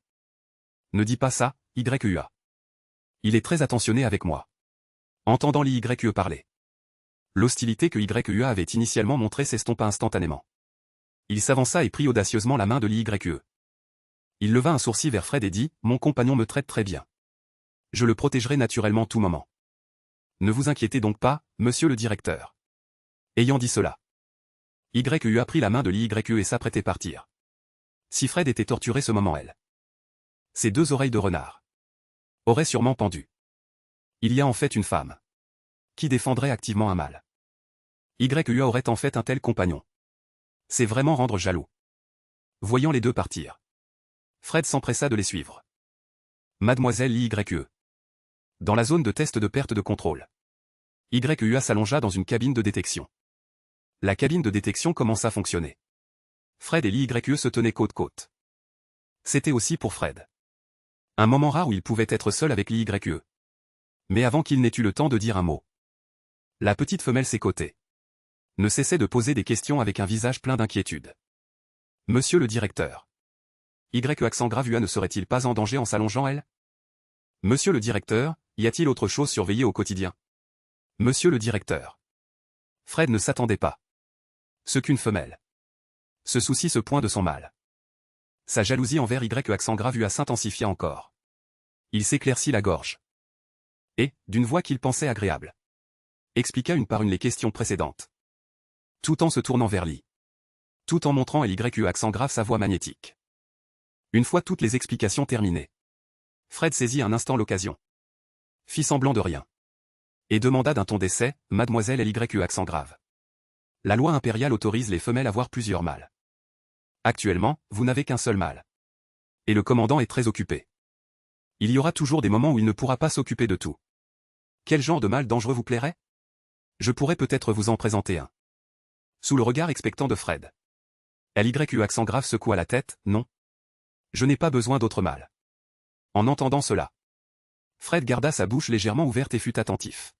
S1: Ne dis pas ça, YE. Il est très attentionné avec moi. Entendant l'YE parler. L'hostilité que YE avait initialement montrée s'estompa instantanément. Il s'avança et prit audacieusement la main de l'YE. Il leva un sourcil vers Fred et dit, mon compagnon me traite très bien. Je le protégerai naturellement tout moment. Ne vous inquiétez donc pas, monsieur le directeur. Ayant dit cela, YU a pris la main de l'YE et s'apprêtait à partir. Si Fred était torturé ce moment, elle. Ses deux oreilles de renard auraient sûrement pendu. Il y a en fait une femme qui défendrait activement un mâle. YU aurait en fait un tel compagnon. C'est vraiment rendre jaloux. Voyant les deux partir, Fred s'empressa de les suivre. Mademoiselle YE. Dans la zone de test de perte de contrôle, YUA s'allongea dans une cabine de détection. La cabine de détection commença à fonctionner. Fred et l'YE se tenaient côte-côte. C'était aussi pour Fred un moment rare où il pouvait être seul avec l'YE. Mais avant qu'il n'ait eu le temps de dire un mot, la petite femelle s'écoutait. Ne cessait de poser des questions avec un visage plein d'inquiétude. Monsieur le directeur. YE accent grave UA ne serait-il pas en danger en s'allongeant elle? Monsieur le directeur, y a-t-il autre chose surveillée au quotidien? Monsieur le directeur. Fred ne s'attendait pas. Ce qu'une femelle se soucie ce point de son mâle. Sa jalousie envers YE accent grave UA s'intensifia encore. Il s'éclaircit la gorge. Et, d'une voix qu'il pensait agréable, expliqua une par une les questions précédentes. Tout en se tournant vers Lee. Tout en montrant à l'YE accent grave sa voix magnétique. Une fois toutes les explications terminées, Fred saisit un instant l'occasion. Fit semblant de rien. Et demanda d'un ton d'essai, Mademoiselle LYE accent grave. La loi impériale autorise les femelles à avoir plusieurs mâles. Actuellement, vous n'avez qu'un seul mâle. Et le commandant est très occupé. Il y aura toujours des moments où il ne pourra pas s'occuper de tout. Quel genre de mâle dangereux vous plairait? Je pourrais peut-être vous en présenter un. Sous le regard expectant de Fred. LYE accent grave secoua la tête, non. Je n'ai pas besoin d'autre mâle. En entendant cela, Fred garda sa bouche légèrement ouverte et fut attentif.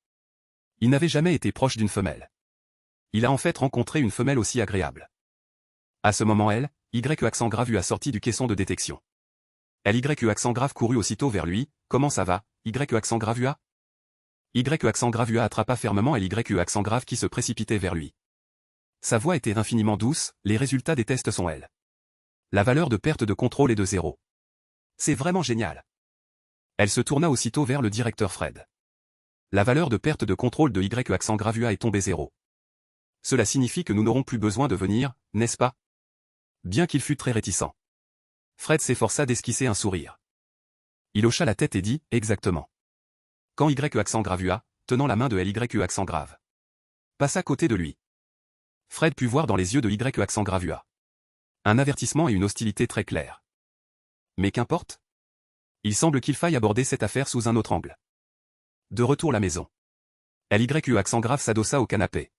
S1: Il n'avait jamais été proche d'une femelle. Il a en fait rencontré une femelle aussi agréable. À ce moment elle, YE accent grave a sorti du caisson de détection. LYE accent grave courut aussitôt vers lui, comment ça va, YE accent grave UA? YE accent grave UA attrapa fermement LYE accent grave qui se précipitait vers lui. Sa voix était infiniment douce, les résultats des tests sont L. La valeur de perte de contrôle est de 0. C'est vraiment génial. Elle se tourna aussitôt vers le directeur Fred. La valeur de perte de contrôle de YE accent grave UA est tombée 0. Cela signifie que nous n'aurons plus besoin de venir, n'est-ce pas? Bien qu'il fût très réticent. Fred s'efforça d'esquisser un sourire. Il hocha la tête et dit, exactement. Quand YE accent grave UA, tenant la main de LYE accent grave, passa à côté de lui. Fred put voir dans les yeux de YE accent grave UA un avertissement et une hostilité très clairs. Mais qu'importe? Il semble qu'il faille aborder cette affaire sous un autre angle. De retour à la maison. LYE accent grave s'adossa au canapé.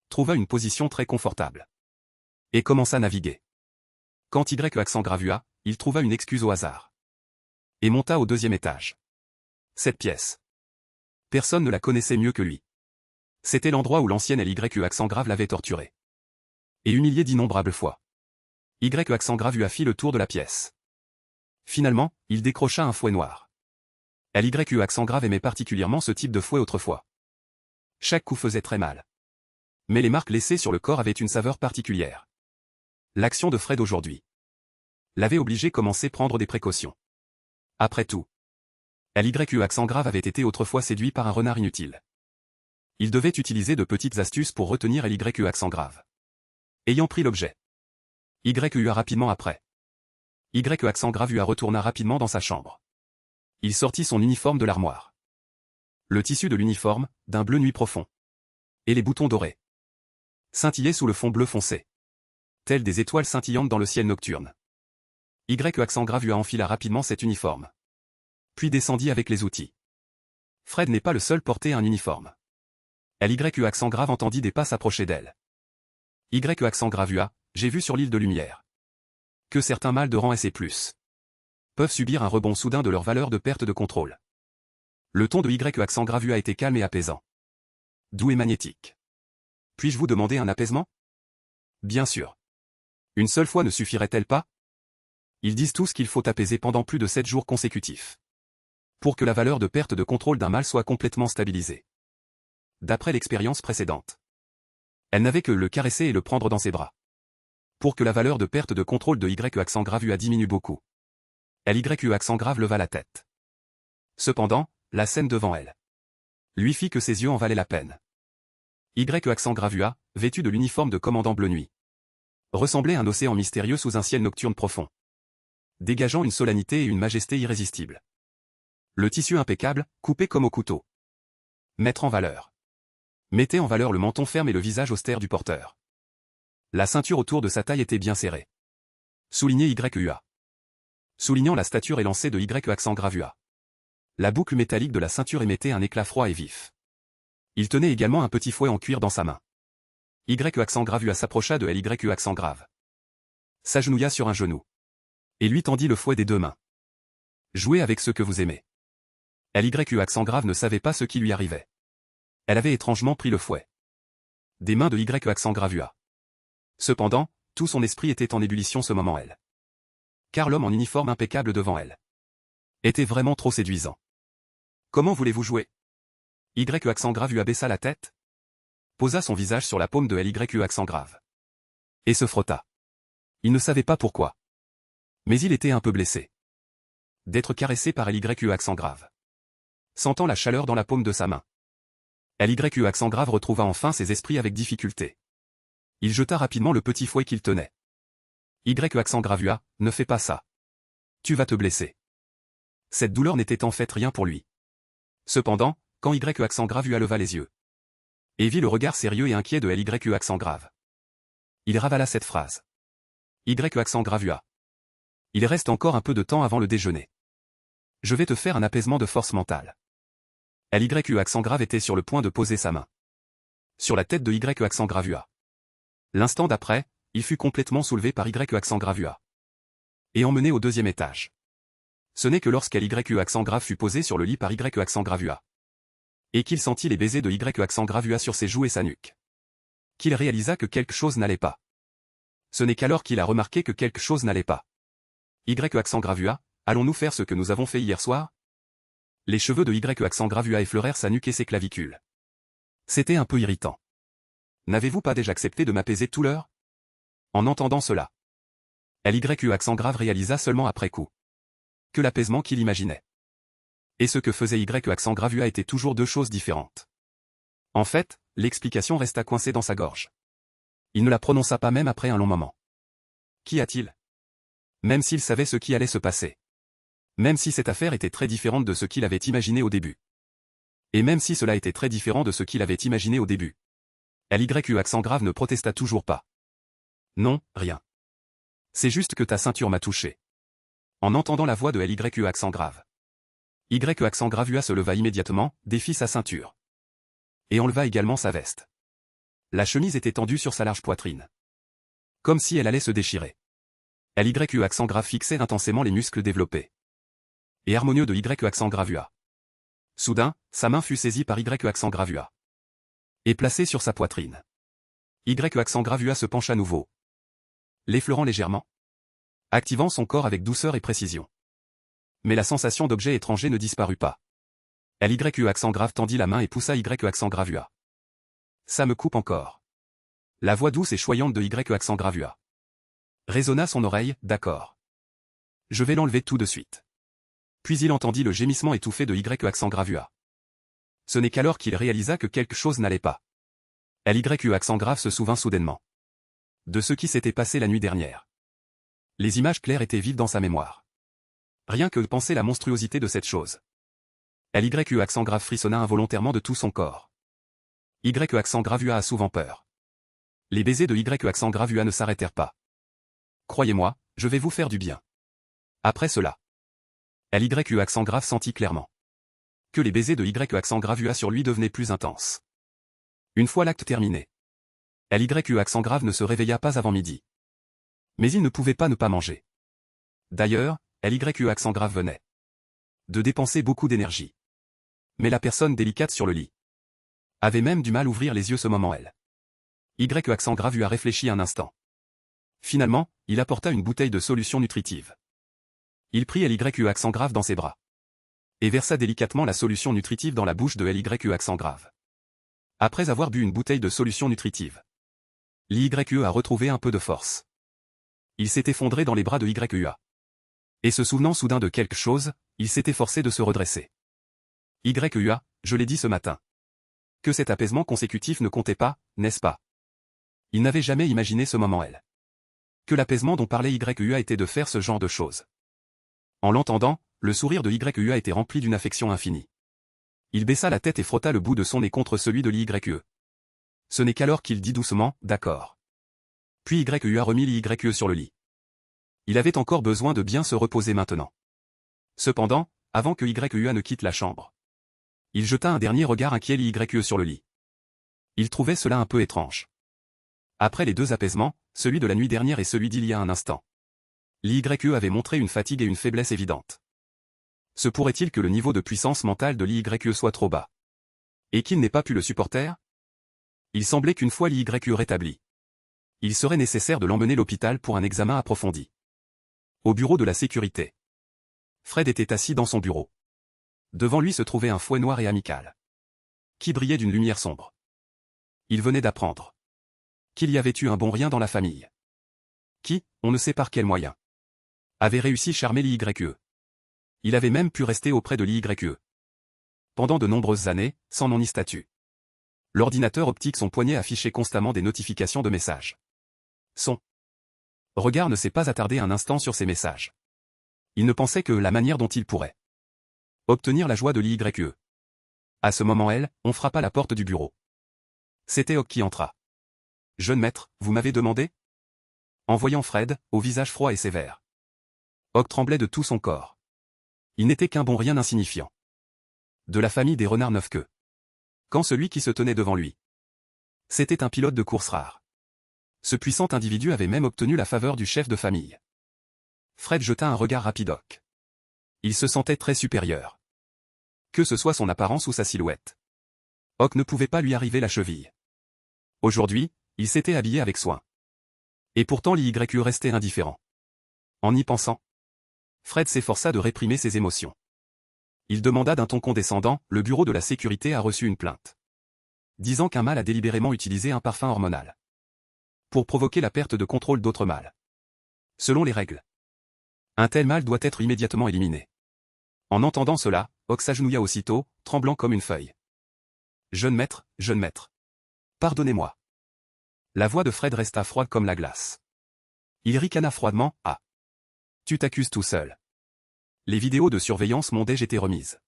S1: Trouva une position très confortable. Et commença à naviguer. Quand YE accent grave UA, il trouva une excuse au hasard. Et monta au 2e étage. Cette pièce. Personne ne la connaissait mieux que lui. C'était l'endroit où l'ancienne LYE accent grave l'avait torturé. Et humilié d'innombrables fois. YE accent grave UA fit le tour de la pièce. Finalement, il décrocha un fouet noir. LYE accent grave aimait particulièrement ce type de fouet autrefois. Chaque coup faisait très mal. Mais les marques laissées sur le corps avaient une saveur particulière. L'action de Fred aujourd'hui l'avait obligé à commencer à prendre des précautions. Après tout, LYE accent grave avait été autrefois séduit par un renard inutile. Il devait utiliser de petites astuces pour retenir LYE accent grave. Ayant pris l'objet, YE rapidement après. YE accent grave UA retourna rapidement dans sa chambre. Il sortit son uniforme de l'armoire. Le tissu de l'uniforme, d'un bleu nuit profond. Et les boutons dorés scintillaient sous le fond bleu foncé. Telles des étoiles scintillantes dans le ciel nocturne. YE accent grave UA enfila rapidement cet uniforme. Puis descendit avec les outils. Fred n'est pas le seul porté un uniforme. LYE accent grave entendit des pas s'approcher d'elle. YE accent grave UA, j'ai vu sur l'île de lumière que certains mâles de rang S et plus peuvent subir un rebond soudain de leur valeur de perte de contrôle. Le ton de YE accent grave UA était calme et apaisant. Doux et magnétique. Puis-je vous demander un apaisement? Bien sûr. Une seule fois ne suffirait-elle pas? Ils disent tous qu'il faut apaiser pendant plus de 7 jours consécutifs. Pour que la valeur de perte de contrôle d'un mâle soit complètement stabilisée. D'après l'expérience précédente. Elle n'avait que le caresser et le prendre dans ses bras. Pour que la valeur de perte de contrôle de YE accent grave UA diminue beaucoup. LYE accent grave leva la tête. Cependant, la scène devant elle lui fit que ses yeux en valaient la peine. Y accent gravua, vêtu de l'uniforme de commandant bleu nuit, ressemblait à un océan mystérieux sous un ciel nocturne profond, dégageant une solennité et une majesté irrésistibles. Le tissu impeccable, coupé comme au couteau. Mettre en valeur. Mettait en valeur le menton ferme et le visage austère du porteur. La ceinture autour de sa taille était bien serrée. Souligné YUA. Soulignant la stature élancée de Y accent gravua. La boucle métallique de la ceinture émettait un éclat froid et vif. Il tenait également un petit fouet en cuir dans sa main. Y accent gravua s'approcha de LY accent grave. S'agenouilla sur un genou. Et lui tendit le fouet des deux mains. Jouez avec ce que vous aimez. LY accent grave ne savait pas ce qui lui arrivait. Elle avait étrangement pris le fouet des mains de Y accent gravua. Cependant, tout son esprit était en ébullition ce moment elle. Car l'homme en uniforme impeccable devant elle était vraiment trop séduisant. Comment voulez-vous jouer? Y accent gravua baissa la tête, posa son visage sur la paume de LY accent grave. Et se frotta. Il ne savait pas pourquoi. Mais il était un peu blessé d'être caressé par LY accent grave. Sentant la chaleur dans la paume de sa main. LY accent grave retrouva enfin ses esprits avec difficulté. Il jeta rapidement le petit fouet qu'il tenait. Y accent gravua, ne fais pas ça. Tu vas te blesser. Cette douleur n'était en fait rien pour lui. Cependant, quand Y accent gravua leva les yeux et vit le regard sérieux et inquiet de LY accent grave, il ravala cette phrase. Y accent gravua. Il reste encore un peu de temps avant le déjeuner. Je vais te faire un apaisement de force mentale. LY accent grave était sur le point de poser sa main sur la tête de Y accent gravua. L'instant d'après, il fut complètement soulevé par Y accent gravua et emmené au deuxième étage. Ce n'est que lorsqu'LY accent grave fut posé sur le lit par Y accent gravua et qu'il sentit les baisers de Y accent gravua sur ses joues et sa nuque, qu'il réalisa que quelque chose n'allait pas. Ce n'est qu'alors qu'il a remarqué que quelque chose n'allait pas. Y accent gravua, allons-nous faire ce que nous avons fait hier soir? Les cheveux de Y accent gravua effleurèrent sa nuque et ses clavicules. C'était un peu irritant. N'avez-vous pas déjà accepté de m'apaiser tout l'heure? En entendant cela, LY accent grave réalisa seulement après coup que l'apaisement qu'il imaginait et ce que faisait Y accent gravua étaient toujours deux choses différentes. En fait, l'explication resta coincée dans sa gorge. Il ne la prononça pas même après un long moment. Qu'y a-t-il? Même s'il savait ce qui allait se passer. Même si cette affaire était très différente de ce qu'il avait imaginé au début. Et même si cela était très différent de ce qu'il avait imaginé au début. LY accent grave ne protesta toujours pas. Non, rien. C'est juste que ta ceinture m'a touché. En entendant la voix de LY accent grave. Y accent gravua se leva immédiatement, défit sa ceinture. Et enleva également sa veste. La chemise était tendue sur sa large poitrine. Comme si elle allait se déchirer. LY accent grave fixait intensément les muscles développés et harmonieux de Y accent gravua. Soudain, sa main fut saisie par Y accent gravua et placée sur sa poitrine. Y accent gravua se pencha à nouveau, l'effleurant légèrement, activant son corps avec douceur et précision. Mais la sensation d'objet étranger ne disparut pas. LY accent grave tendit la main et poussa Y accent gravua. Ça me coupe encore. La voix douce et choyante de Y accent gravua résonna son oreille, d'accord. Je vais l'enlever tout de suite. Puis il entendit le gémissement étouffé de Y accent gravua. Ce n'est qu'alors qu'il réalisa que quelque chose n'allait pas. LY accent grave se souvint soudainement de ce qui s'était passé la nuit dernière. Les images claires étaient vives dans sa mémoire. Rien que de penser la monstruosité de cette chose. LY accent grave frissonna involontairement de tout son corps. Y accent gravua a souvent peur. Les baisers de Y accent gravua ne s'arrêtèrent pas. Croyez-moi, je vais vous faire du bien. Après cela, LY accent grave sentit clairement que les baisers de Y accent gravua sur lui devenaient plus intenses. Une fois l'acte terminé, LY accent grave ne se réveilla pas avant midi. Mais il ne pouvait pas ne pas manger. D'ailleurs, LY accent grave venait de dépenser beaucoup d'énergie. Mais la personne délicate sur le lit avait même du mal à ouvrir les yeux ce moment elle. Y accent grave a réfléchi un instant. Finalement, il apporta une bouteille de solution nutritive. Il prit LY accent grave dans ses bras et versa délicatement la solution nutritive dans la bouche de LY accent grave. Après avoir bu une bouteille de solution nutritive, l'YE a retrouvé un peu de force. Il s'est effondré dans les bras de YUA. Et se souvenant soudain de quelque chose, il s'était forcé de se redresser. YEA, je l'ai dit ce matin. Que cet apaisement consécutif ne comptait pas, n'est-ce pas? Il n'avait jamais imaginé ce moment elle. Que l'apaisement dont parlait YEA était de faire ce genre de choses. En l'entendant, le sourire de YEA était rempli d'une affection infinie. Il baissa la tête et frotta le bout de son nez contre celui de l'YE. Ce n'est qu'alors qu'il dit doucement, d'accord. Puis YEA remit l'YE sur le lit. Il avait encore besoin de bien se reposer maintenant. Cependant, avant que YEA ne quitte la chambre, il jeta un dernier regard inquiet l'YE sur le lit. Il trouvait cela un peu étrange. Après les deux apaisements, celui de la nuit dernière et celui d'il y a un instant, l'YE avait montré une fatigue et une faiblesse évidentes. Se pourrait-il que le niveau de puissance mentale de l'YE soit trop bas? Et qu'il n'ait pas pu le supporter? Il semblait qu'une fois l'YE rétabli, il serait nécessaire de l'emmener à l'hôpital pour un examen approfondi. Au bureau de la sécurité, Fred était assis dans son bureau. Devant lui se trouvait un fouet noir et amical, qui brillait d'une lumière sombre. Il venait d'apprendre qu'il y avait eu un bon rien dans la famille, qui, on ne sait par quel moyen, avait réussi à charmer l'YE. Il avait même pu rester auprès de l'YE pendant de nombreuses années, sans nom ni statut. L'ordinateur optique son poignet affichait constamment des notifications de messages. Son regard ne s'est pas attardé un instant sur ces messages. Il ne pensait que la manière dont il pourrait obtenir la joie de l'YE. À ce moment on frappa à la porte du bureau. C'était Hawk qui entra. « Jeune maître, vous m'avez demandé ?» En voyant Fred, au visage froid et sévère, Hawk tremblait de tout son corps. Il n'était qu'un bon rien insignifiant. De la famille des renards neuf-queues. Quand celui qui se tenait devant lui, c'était un pilote de course rare. Ce puissant individu avait même obtenu la faveur du chef de famille. Fred jeta un regard rapide Hawk. Il se sentait très supérieur. Que ce soit son apparence ou sa silhouette, Hawk ne pouvait pas lui arriver la cheville. Aujourd'hui, il s'était habillé avec soin. Et pourtant l'YE restait indifférent. En y pensant, Fred s'efforça de réprimer ses émotions. Il demanda d'un ton condescendant, le bureau de la sécurité a reçu une plainte, disant qu'un mâle a délibérément utilisé un parfum hormonal pour provoquer la perte de contrôle d'autres mâles. Selon les règles, un tel mâle doit être immédiatement éliminé. En entendant cela, Hawk s'agenouilla aussitôt, tremblant comme une feuille. « Jeune maître, pardonnez-moi. » La voix de Fred resta froide comme la glace. Il ricana froidement, « Ah. Tu t'accuses tout seul. Les vidéos de surveillance m'ont déjà été remises.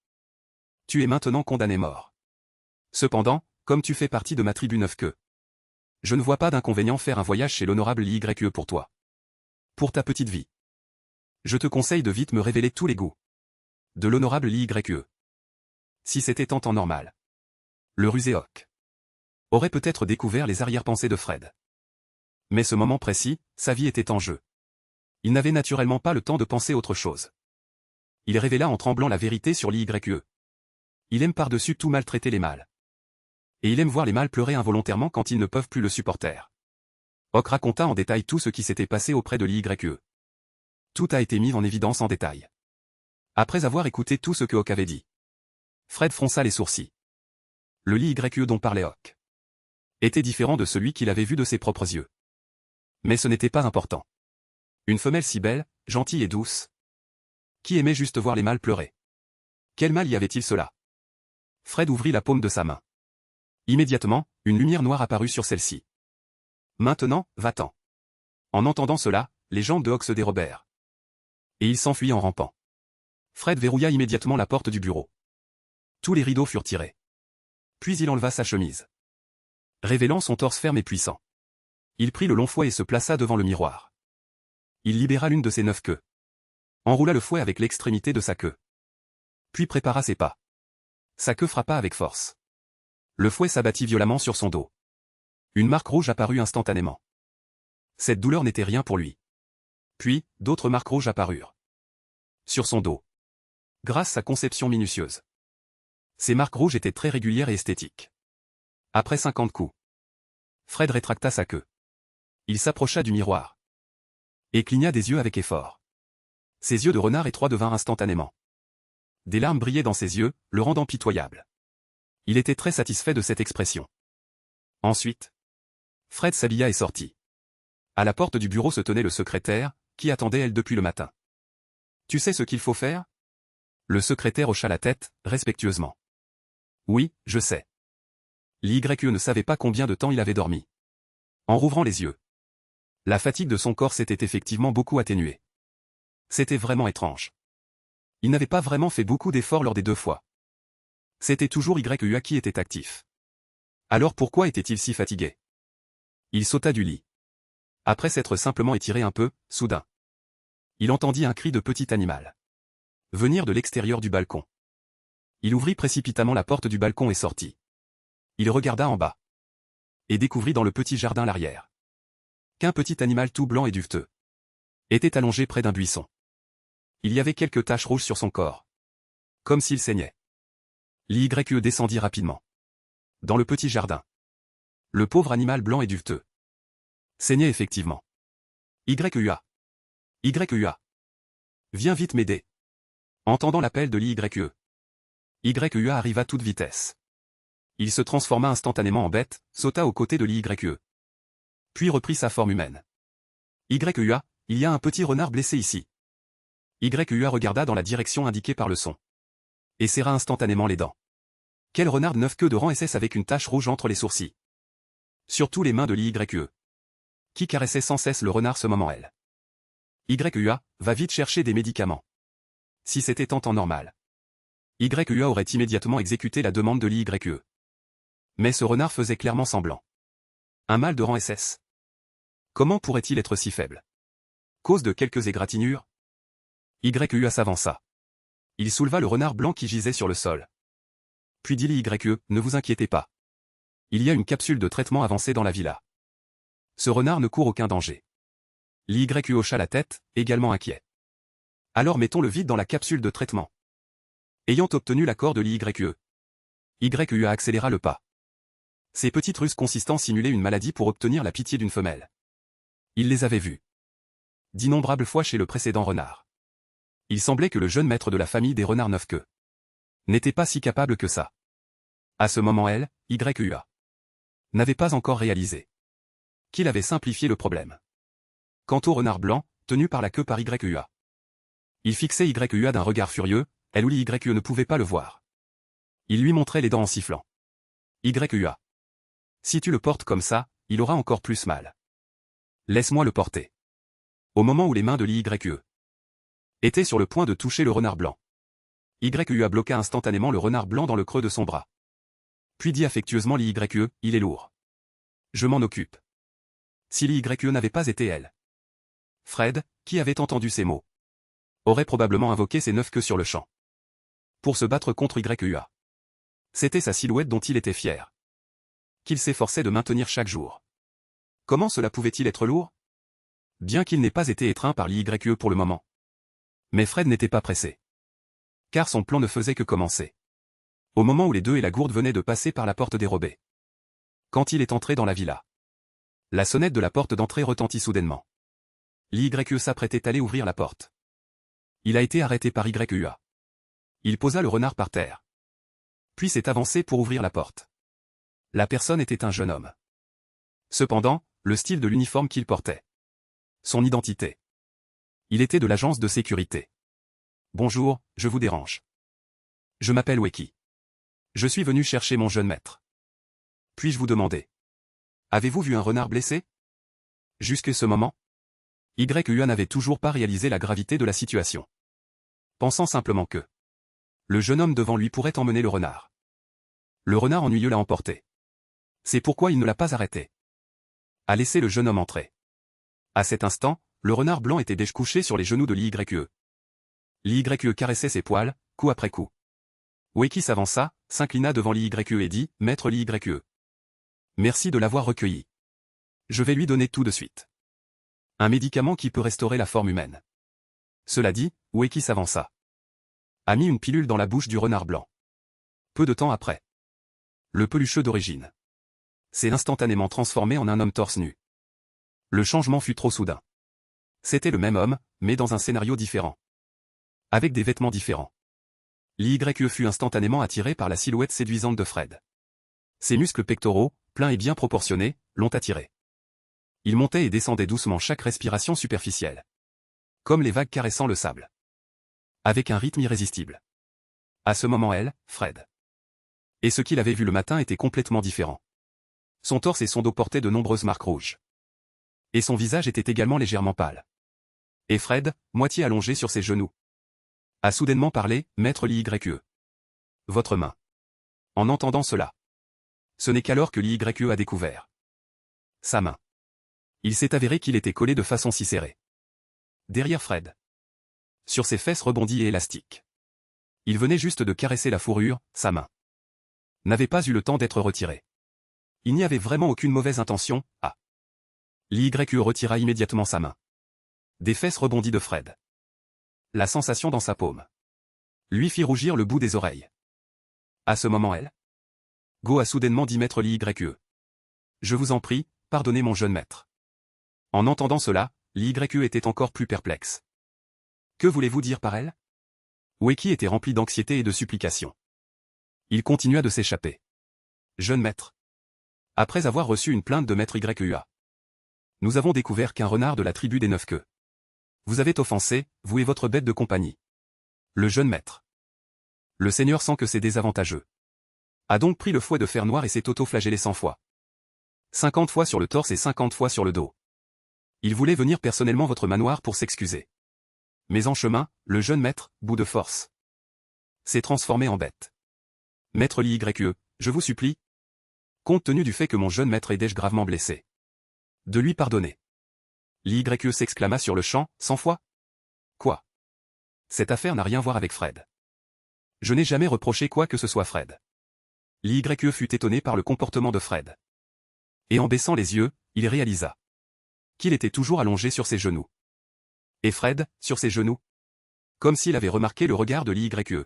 S1: Tu es maintenant condamné mort. Cependant, comme tu fais partie de ma tribu neuf-queues, je ne vois pas d'inconvénient faire un voyage chez l'honorable l'YE pour toi. Pour ta petite vie. Je te conseille de vite me révéler tous les goûts de l'honorable l'YE. Si c'était en temps normal, le rusé Hawk aurait peut-être découvert les arrière-pensées de Fred. Mais ce moment précis, sa vie était en jeu. Il n'avait naturellement pas le temps de penser autre chose. Il révéla en tremblant la vérité sur l'YE. Il aime par-dessus tout maltraiter les mâles. Et il aime voir les mâles pleurer involontairement quand ils ne peuvent plus le supporter. Hawk raconta en détail tout ce qui s'était passé auprès de l'YE. Tout a été mis en évidence en détail. Après avoir écouté tout ce que Hawk avait dit, Fred fronça les sourcils. Le l'YE dont parlait Hawk était différent de celui qu'il avait vu de ses propres yeux. Mais ce n'était pas important. Une femelle si belle, gentille et douce, qui aimait juste voir les mâles pleurer. Quel mal y avait-il cela? Fred ouvrit la paume de sa main. Immédiatement, une lumière noire apparut sur celle-ci. Maintenant, va-t'en. En entendant cela, les jambes de Hawk se dérobèrent. Et il s'enfuit en rampant. Fred verrouilla immédiatement la porte du bureau. Tous les rideaux furent tirés. Puis il enleva sa chemise, révélant son torse ferme et puissant. Il prit le long fouet et se plaça devant le miroir. Il libéra l'une de ses 9 queues. Enroula le fouet avec l'extrémité de sa queue. Puis prépara ses pas. Sa queue frappa avec force. Le fouet s'abattit violemment sur son dos. Une marque rouge apparut instantanément. Cette douleur n'était rien pour lui. Puis, d'autres marques rouges apparurent sur son dos, grâce à sa conception minutieuse. Ces marques rouges étaient très régulières et esthétiques. Après 50 coups, Fred rétracta sa queue. Il s'approcha du miroir et cligna des yeux avec effort. Ses yeux de renard étroits devinrent instantanément. Des larmes brillaient dans ses yeux, le rendant pitoyable. Il était très satisfait de cette expression. Ensuite, Fred s'habilla et sortit. À la porte du bureau se tenait le secrétaire, qui attendait elle depuis le matin. « Tu sais ce qu'il faut faire ?» Le secrétaire hocha la tête, respectueusement. Oui, je sais. L'YE ne savait pas combien de temps il avait dormi. En rouvrant les yeux, la fatigue de son corps s'était effectivement beaucoup atténuée. C'était vraiment étrange. Il n'avait pas vraiment fait beaucoup d'efforts lors des 2 fois. C'était toujours YEA qui était actif. Alors pourquoi était-il si fatigué? Il sauta du lit. Après s'être simplement étiré un peu, soudain, il entendit un cri de petit animal venir de l'extérieur du balcon. Il ouvrit précipitamment la porte du balcon et sortit. Il regarda en bas et découvrit dans le petit jardin l'arrière qu'un petit animal tout blanc et duveteux était allongé près d'un buisson. Il y avait quelques taches rouges sur son corps, comme s'il saignait. L'YE descendit rapidement dans le petit jardin. Le pauvre animal blanc et duveteux saignait effectivement. YEA. YEA. Viens vite m'aider. Entendant l'appel de l'YE, YEA arriva à toute vitesse. Il se transforma instantanément en bête, sauta aux côtés de l'YE. Puis reprit sa forme humaine. YEA, il y a un petit renard blessé ici. YEA regarda dans la direction indiquée par le son. Et serra instantanément les dents. Quel renard 9 queues de rang SS avec une tache rouge entre les sourcils. Surtout les mains de l'YE, qui caressait sans cesse le renard ce moment elle. YEA, va vite chercher des médicaments. Si c'était en temps normal, YEA aurait immédiatement exécuté la demande de l'YE. Mais ce renard faisait clairement semblant. Un mâle de rang SS. Comment pourrait-il être si faible? Cause de quelques égratignures? YEA s'avança. Il souleva le renard blanc qui gisait sur le sol. Puis dit l'YE, ne vous inquiétez pas. Il y a une capsule de traitement avancée dans la villa. Ce renard ne court aucun danger. L'YE hocha la tête, également inquiet. Alors mettons-le vite dans la capsule de traitement. Ayant obtenu l'accord de l'YE, YEA accéléra le pas. Ces petites ruses consistant simulaient une maladie pour obtenir la pitié d'une femelle. Il les avait vues d'innombrables fois chez le précédent renard. Il semblait que le jeune maître de la famille des renards 9 queues n'était pas si capable que ça. À ce moment elle, YEA, n'avait pas encore réalisé qu'il avait simplifié le problème. Quant au renard blanc, tenu par la queue par YEA, il fixait YEA d'un regard furieux, elle ou l'YE ne pouvait pas le voir. Il lui montrait les dents en sifflant. YEA. Si tu le portes comme ça, il aura encore plus mal. Laisse-moi le porter. Au moment où les mains de l'YE étaient sur le point de toucher le renard blanc, YEA bloqua instantanément le renard blanc dans le creux de son bras. Puis dit affectueusement l'YE, il est lourd. Je m'en occupe. Si l'YE n'avait pas été elle, Fred, qui avait entendu ces mots, aurait probablement invoqué ses 9 queues sur le champ pour se battre contre YEA. C'était sa silhouette dont il était fier, qu'il s'efforçait de maintenir chaque jour. Comment cela pouvait-il être lourd? Bien qu'il n'ait pas été étreint par l'YE pour le moment. Mais Fred n'était pas pressé. Car son plan ne faisait que commencer. Au moment où les deux et la gourde venaient de passer par la porte dérobée. Quand il est entré dans la villa, la sonnette de la porte d'entrée retentit soudainement. L'YE s'apprêtait à aller ouvrir la porte. Il a été arrêté par YEA. Il posa le renard par terre. Puis s'est avancé pour ouvrir la porte. La personne était un jeune homme. Cependant, le style de l'uniforme qu'il portait. Son identité. Il était de l'agence de sécurité. Bonjour, je vous dérange. Je m'appelle Weki. Je suis venu chercher mon jeune maître. Puis-je vous demander? Avez-vous vu un renard blessé? Jusqu'à ce moment, YEA n'avait toujours pas réalisé la gravité de la situation. Pensant simplement que le jeune homme devant lui pourrait emmener le renard. Le renard ennuyeux l'a emporté. C'est pourquoi il ne l'a pas arrêté. A laissé le jeune homme entrer. À cet instant, le renard blanc était déjà couché sur les genoux de l'YE. L'YE caressait ses poils, coup après coup. Weki s'avança, s'inclina devant l'YE et dit, « Maître l'YE. Merci de l'avoir recueilli. Je vais lui donner tout de suite un médicament qui peut restaurer la forme humaine. » Cela dit, Weki s'avança. A mis une pilule dans la bouche du renard blanc. Peu de temps après, le pelucheux d'origine s'est instantanément transformé en un homme torse nu. Le changement fut trop soudain. C'était le même homme, mais dans un scénario différent. Avec des vêtements différents. L'YE fut instantanément attiré par la silhouette séduisante de Fred. Ses muscles pectoraux, pleins et bien proportionnés, l'ont attiré. Il montait et descendait doucement chaque respiration superficielle. Comme les vagues caressant le sable. Avec un rythme irrésistible. À ce moment elle, Fred, Et ce qu'il avait vu le matin était complètement différent. Son torse et son dos portaient de nombreuses marques rouges. Et son visage était également légèrement pâle. Et Fred, moitié allongé sur ses genoux, a soudainement parlé, Maître L'YE. Votre main. En entendant cela. Ce n'est qu'alors que L'YE a découvert sa main. Il s'est avéré qu'il était collé de façon si serrée derrière Fred. Sur ses fesses rebondies et élastiques. Il venait juste de caresser la fourrure, sa main n'avait pas eu le temps d'être retirée. Il n'y avait vraiment aucune mauvaise intention, L'YE retira immédiatement sa main des fesses rebondies de Fred. La sensation dans sa paume lui fit rougir le bout des oreilles. À ce moment Go a soudainement dit Maître L'YE. Je vous en prie, pardonnez mon jeune maître. En entendant cela, L'YE était encore plus perplexe. Que voulez-vous dire par elle? Weki était rempli d'anxiété et de supplication. Il continua de s'échapper. Jeune maître. Après avoir reçu une plainte de Maître YEA. Nous avons découvert qu'un renard de la tribu des 9 queues vous avez offensé, vous et votre bête de compagnie. Le jeune maître. Le seigneur sent que c'est désavantageux. A donc pris le fouet de fer noir et s'est auto-flagellé 100 fois. 50 fois sur le torse et 50 fois sur le dos. Il voulait venir personnellement votre manoir pour s'excuser. Mais en chemin, le jeune maître, bout de force, s'est transformé en bête. Maître L'YE, je vous supplie, compte tenu du fait que mon jeune maître est déjà gravement blessé, de lui pardonner. L'YE s'exclama sur le champ, 100 fois. Quoi? Cette affaire n'a rien à voir avec Fred. Je n'ai jamais reproché quoi que ce soit Fred. L'YE fut étonné par le comportement de Fred. Et en baissant les yeux, il réalisa qu'il était toujours allongé sur ses genoux. Et Fred, sur ses genoux, comme s'il avait remarqué le regard de l'YE,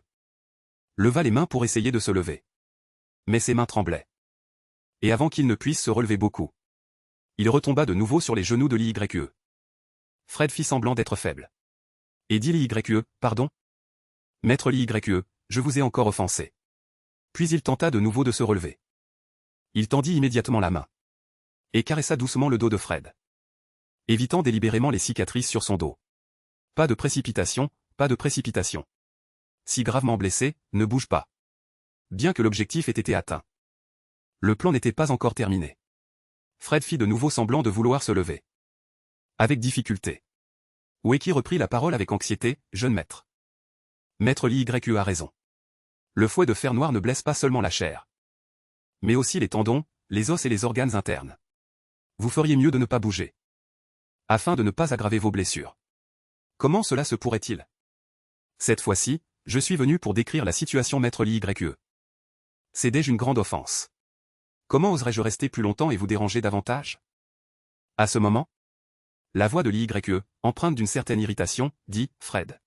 S1: leva les mains pour essayer de se lever. Mais ses mains tremblaient. Et avant qu'il ne puisse se relever beaucoup, il retomba de nouveau sur les genoux de l'YE. Fred fit semblant d'être faible. Et dit l'YE, pardon? Maître l'YE, je vous ai encore offensé. Puis il tenta de nouveau de se relever. Il tendit immédiatement la main. Et caressa doucement le dos de Fred. Évitant délibérément les cicatrices sur son dos. Pas de précipitation, pas de précipitation. Si gravement blessé, ne bouge pas. Bien que l'objectif ait été atteint. Le plan n'était pas encore terminé. Fred fit de nouveau semblant de vouloir se lever. Avec difficulté. Weki reprit la parole avec anxiété, jeune maître. Maître l'YE a raison. Le fouet de fer noir ne blesse pas seulement la chair, mais aussi les tendons, les os et les organes internes. Vous feriez mieux de ne pas bouger, afin de ne pas aggraver vos blessures. Comment cela se pourrait-il? Cette fois-ci, je suis venu pour décrire la situation Maître l'YE. C'est déjà une grande offense. Comment oserais-je rester plus longtemps et vous déranger davantage? À ce moment, la voix de l'YE, empreinte d'une certaine irritation, dit, Fred.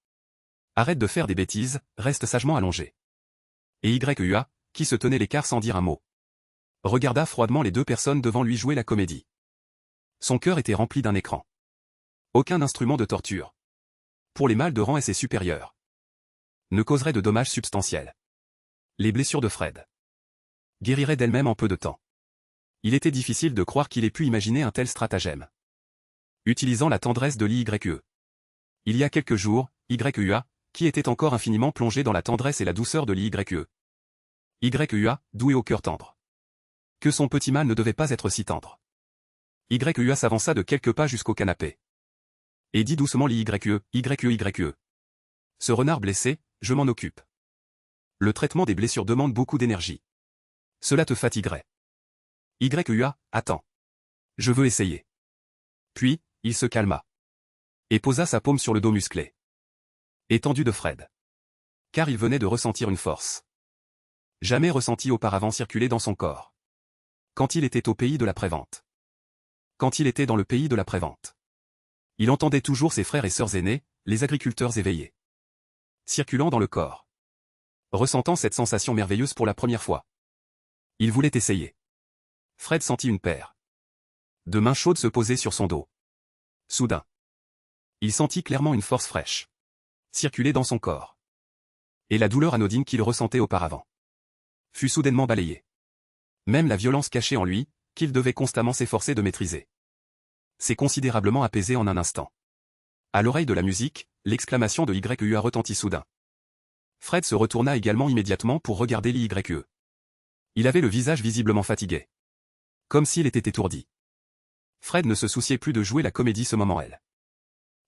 S1: Arrête de faire des bêtises, reste sagement allongé. Et YEA, qui se tenait l'écart sans dire un mot, regarda froidement les deux personnes devant lui jouer la comédie. Son cœur était rempli d'un écran. Aucun instrument de torture, pour les mâles de rang et ses supérieurs, ne causerait de dommages substantiels. Les blessures de Fred guériraient d'elles-mêmes en peu de temps. Il était difficile de croire qu'il ait pu imaginer un tel stratagème. Utilisant la tendresse de l'YE. Il y a quelques jours, YEA, qui était encore infiniment plongé dans la tendresse et la douceur de l'YE. YEA, doué au cœur tendre. Que son petit mal ne devait pas être si tendre. YEA s'avança de quelques pas jusqu'au canapé. Et dit doucement l'YE, YEE. Ce renard blessé, je m'en occupe. Le traitement des blessures demande beaucoup d'énergie. Cela te fatiguerait. YEA, attends. Je veux essayer. Puis, il se calma. Et posa sa paume sur le dos musclé. Étendu de Fred. Car il venait de ressentir une force. Jamais ressentie auparavant circuler dans son corps. Quand il était au pays de la prévente. Quand il était dans le pays de la prévente. Il entendait toujours ses frères et sœurs aînés, les agriculteurs éveillés. Circulant dans le corps. Ressentant cette sensation merveilleuse pour la première fois. Il voulait essayer. Fred sentit une paire de mains chaudes se poser sur son dos. Soudain. Il sentit clairement une force fraîche circuler dans son corps. Et la douleur anodine qu'il ressentait auparavant fut soudainement balayée. Même la violence cachée en lui, qu'il devait constamment s'efforcer de maîtriser, s'est considérablement apaisée en un instant. À l'oreille de la musique, l'exclamation de YEA retentit soudain. Fred se retourna également immédiatement pour regarder l'YE. Il avait le visage visiblement fatigué. Comme s'il était étourdi. Fred ne se souciait plus de jouer la comédie ce moment-là.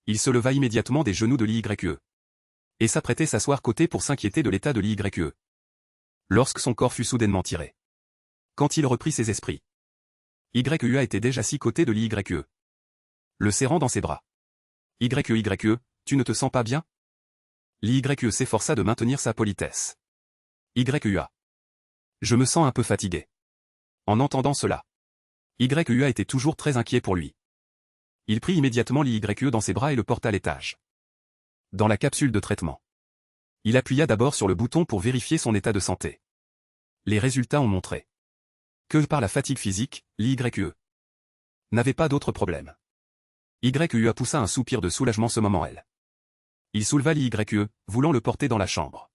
S1: Il se leva immédiatement des genoux de l'YE. Et s'apprêtait s'asseoir côté pour s'inquiéter de l'état de l'YE. Lorsque son corps fut soudainement tiré. Quand il reprit ses esprits. YE était déjà assis côté de l'YE. Le serrant dans ses bras. YE, tu ne te sens pas bien? L'YE s'efforça de maintenir sa politesse. YEA. Je me sens un peu fatigué. En entendant cela. YEA était toujours très inquiet pour lui. Il prit immédiatement l'YE dans ses bras et le porta à l'étage. Dans la capsule de traitement. Il appuya d'abord sur le bouton pour vérifier son état de santé. Les résultats ont montré que par la fatigue physique, l'YE n'avait pas d'autre problème. YEA poussa un soupir de soulagement ce moment-là. Il souleva l'YE, voulant le porter dans la chambre.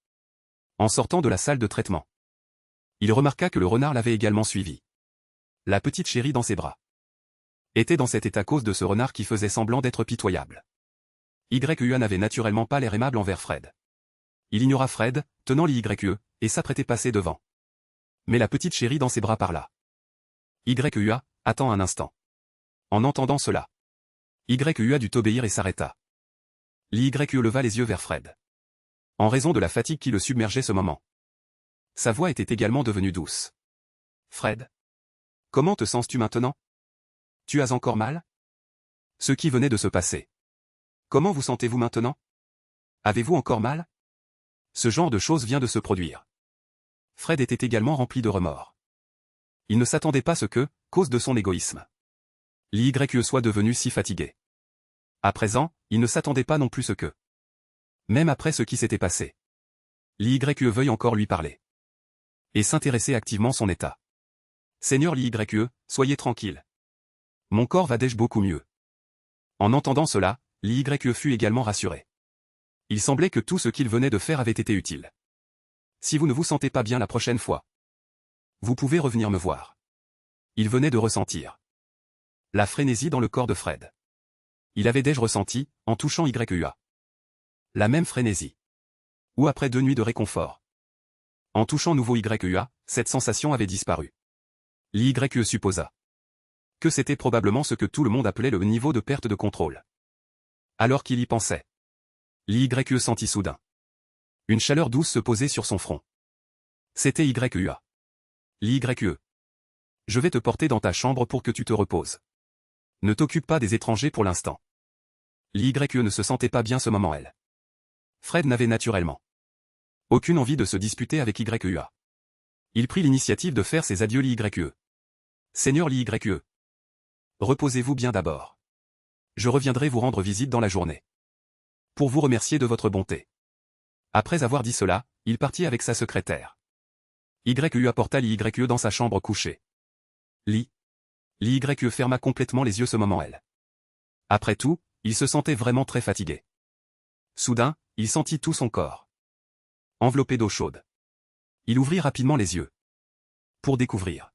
S1: En sortant de la salle de traitement. Il remarqua que le renard l'avait également suivi. La petite chérie dans ses bras. Était dans cet état à cause de ce renard qui faisait semblant d'être pitoyable. YEA n'avait naturellement pas l'air aimable envers Fred. Il ignora Fred, tenant l'YE, et s'apprêtait passer devant. Mais la petite chérie dans ses bras parla. YEA, attends un instant. En entendant cela. YEA dut obéir et s'arrêta. L'YE leva les yeux vers Fred. En raison de la fatigue qui le submergeait ce moment. Sa voix était également devenue douce. Fred. Comment te sens-tu maintenant? Tu as encore mal? Ce qui venait de se passer. Comment vous sentez-vous maintenant? Avez-vous encore mal? Ce genre de choses vient de se produire. Fred était également rempli de remords. Il ne s'attendait pas à ce que, cause de son égoïsme, l'YE soit devenu si fatigué. À présent, il ne s'attendait pas non plus ce que. Même après ce qui s'était passé. L'YE veuille encore lui parler. Et s'intéresser activement son état. Seigneur l'YE, soyez tranquille. Mon corps va déjà beaucoup mieux. En entendant cela, l'YE fut également rassuré. Il semblait que tout ce qu'il venait de faire avait été utile. Si vous ne vous sentez pas bien la prochaine fois, vous pouvez revenir me voir. Il venait de ressentir la frénésie dans le corps de Fred. Il avait déjà ressenti, en touchant YEA. La même frénésie. Ou après 2 nuits de réconfort. En touchant nouveau YEA, cette sensation avait disparu. L'YE supposa que c'était probablement ce que tout le monde appelait le niveau de perte de contrôle. Alors qu'il y pensait, l'YE sentit soudain une chaleur douce se poser sur son front. C'était YEA. L'YE. Je vais te porter dans ta chambre pour que tu te reposes. Ne t'occupe pas des étrangers pour l'instant. L'YE ne se sentait pas bien ce moment-là. Fred n'avait naturellement aucune envie de se disputer avec YEA. Il prit l'initiative de faire ses adieux l'YE. Seigneur l'YE. Reposez-vous bien d'abord. Je reviendrai vous rendre visite dans la journée. Pour vous remercier de votre bonté. Après avoir dit cela, il partit avec sa secrétaire. YEA porta l'YE dans sa chambre couchée. L'YE ferma complètement les yeux ce moment-là. Après tout, il se sentait vraiment très fatigué. Soudain, il sentit tout son corps enveloppé d'eau chaude. Il ouvrit rapidement les yeux. Pour découvrir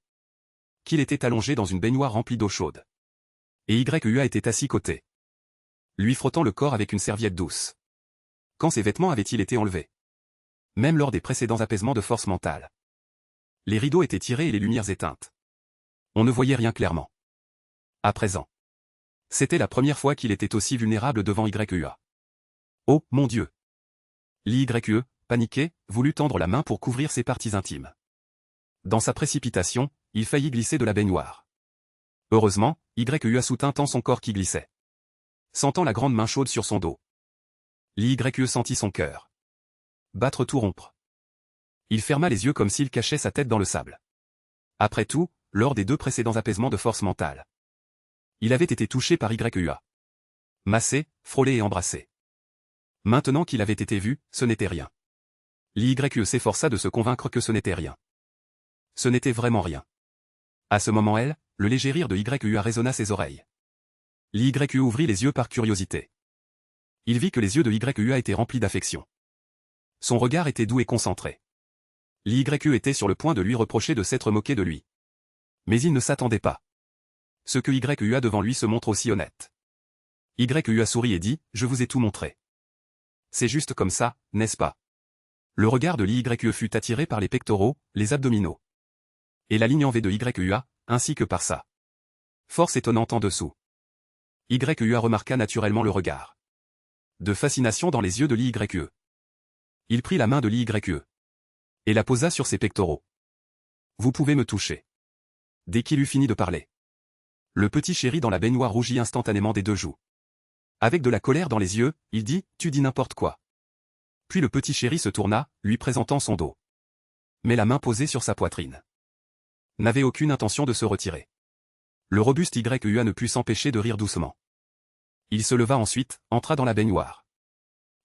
S1: qu'il était allongé dans une baignoire remplie d'eau chaude. Et YEA était assis côté lui frottant le corps avec une serviette douce. Quand ses vêtements avaient-ils été enlevés? Même lors des précédents apaisements de force mentale. Les rideaux étaient tirés et les lumières éteintes. On ne voyait rien clairement. À présent. C'était la première fois qu'il était aussi vulnérable devant YEA. Oh, mon Dieu! L'YE, paniqué, voulut tendre la main pour couvrir ses parties intimes. Dans sa précipitation, il faillit glisser de la baignoire. Heureusement, YEA soutint tant son corps qui glissait. Sentant la grande main chaude sur son dos. L'YE sentit son cœur battre tout rompre. Il ferma les yeux comme s'il cachait sa tête dans le sable. Après tout, lors des 2 précédents apaisements de force mentale, il avait été touché par YEA. Massé, frôlé et embrassé. Maintenant qu'il avait été vu, ce n'était rien. L'YE s'efforça de se convaincre que ce n'était rien. Ce n'était vraiment rien. À ce moment-là, le léger rire de YEA résonna ses oreilles. L'YE ouvrit les yeux par curiosité. Il vit que les yeux de YEA étaient remplis d'affection. Son regard était doux et concentré. L'YE était sur le point de lui reprocher de s'être moqué de lui. Mais il ne s'attendait pas. Ce que YEA devant lui se montre aussi honnête. YEA sourit et dit, je vous ai tout montré. C'est juste comme ça, n'est-ce pas? Le regard de l'YE fut attiré par les pectoraux, les abdominaux. et la ligne en V de YUA, ainsi que par sa force étonnante en dessous. YUA remarqua naturellement le regard de fascination dans les yeux de l'IYE. Il prit la main de l'IYE et la posa sur ses pectoraux. « Vous pouvez me toucher. » Dès qu'il eut fini de parler, le petit chéri dans la baignoire rougit instantanément des deux joues. Avec de la colère dans les yeux, il dit « Tu dis n'importe quoi. » Puis le petit chéri se tourna, lui présentant son dos. Mais la main posée sur sa poitrine n'avait aucune intention de se retirer. Le robuste YUA ne put s'empêcher de rire doucement. Il se leva ensuite, entra dans la baignoire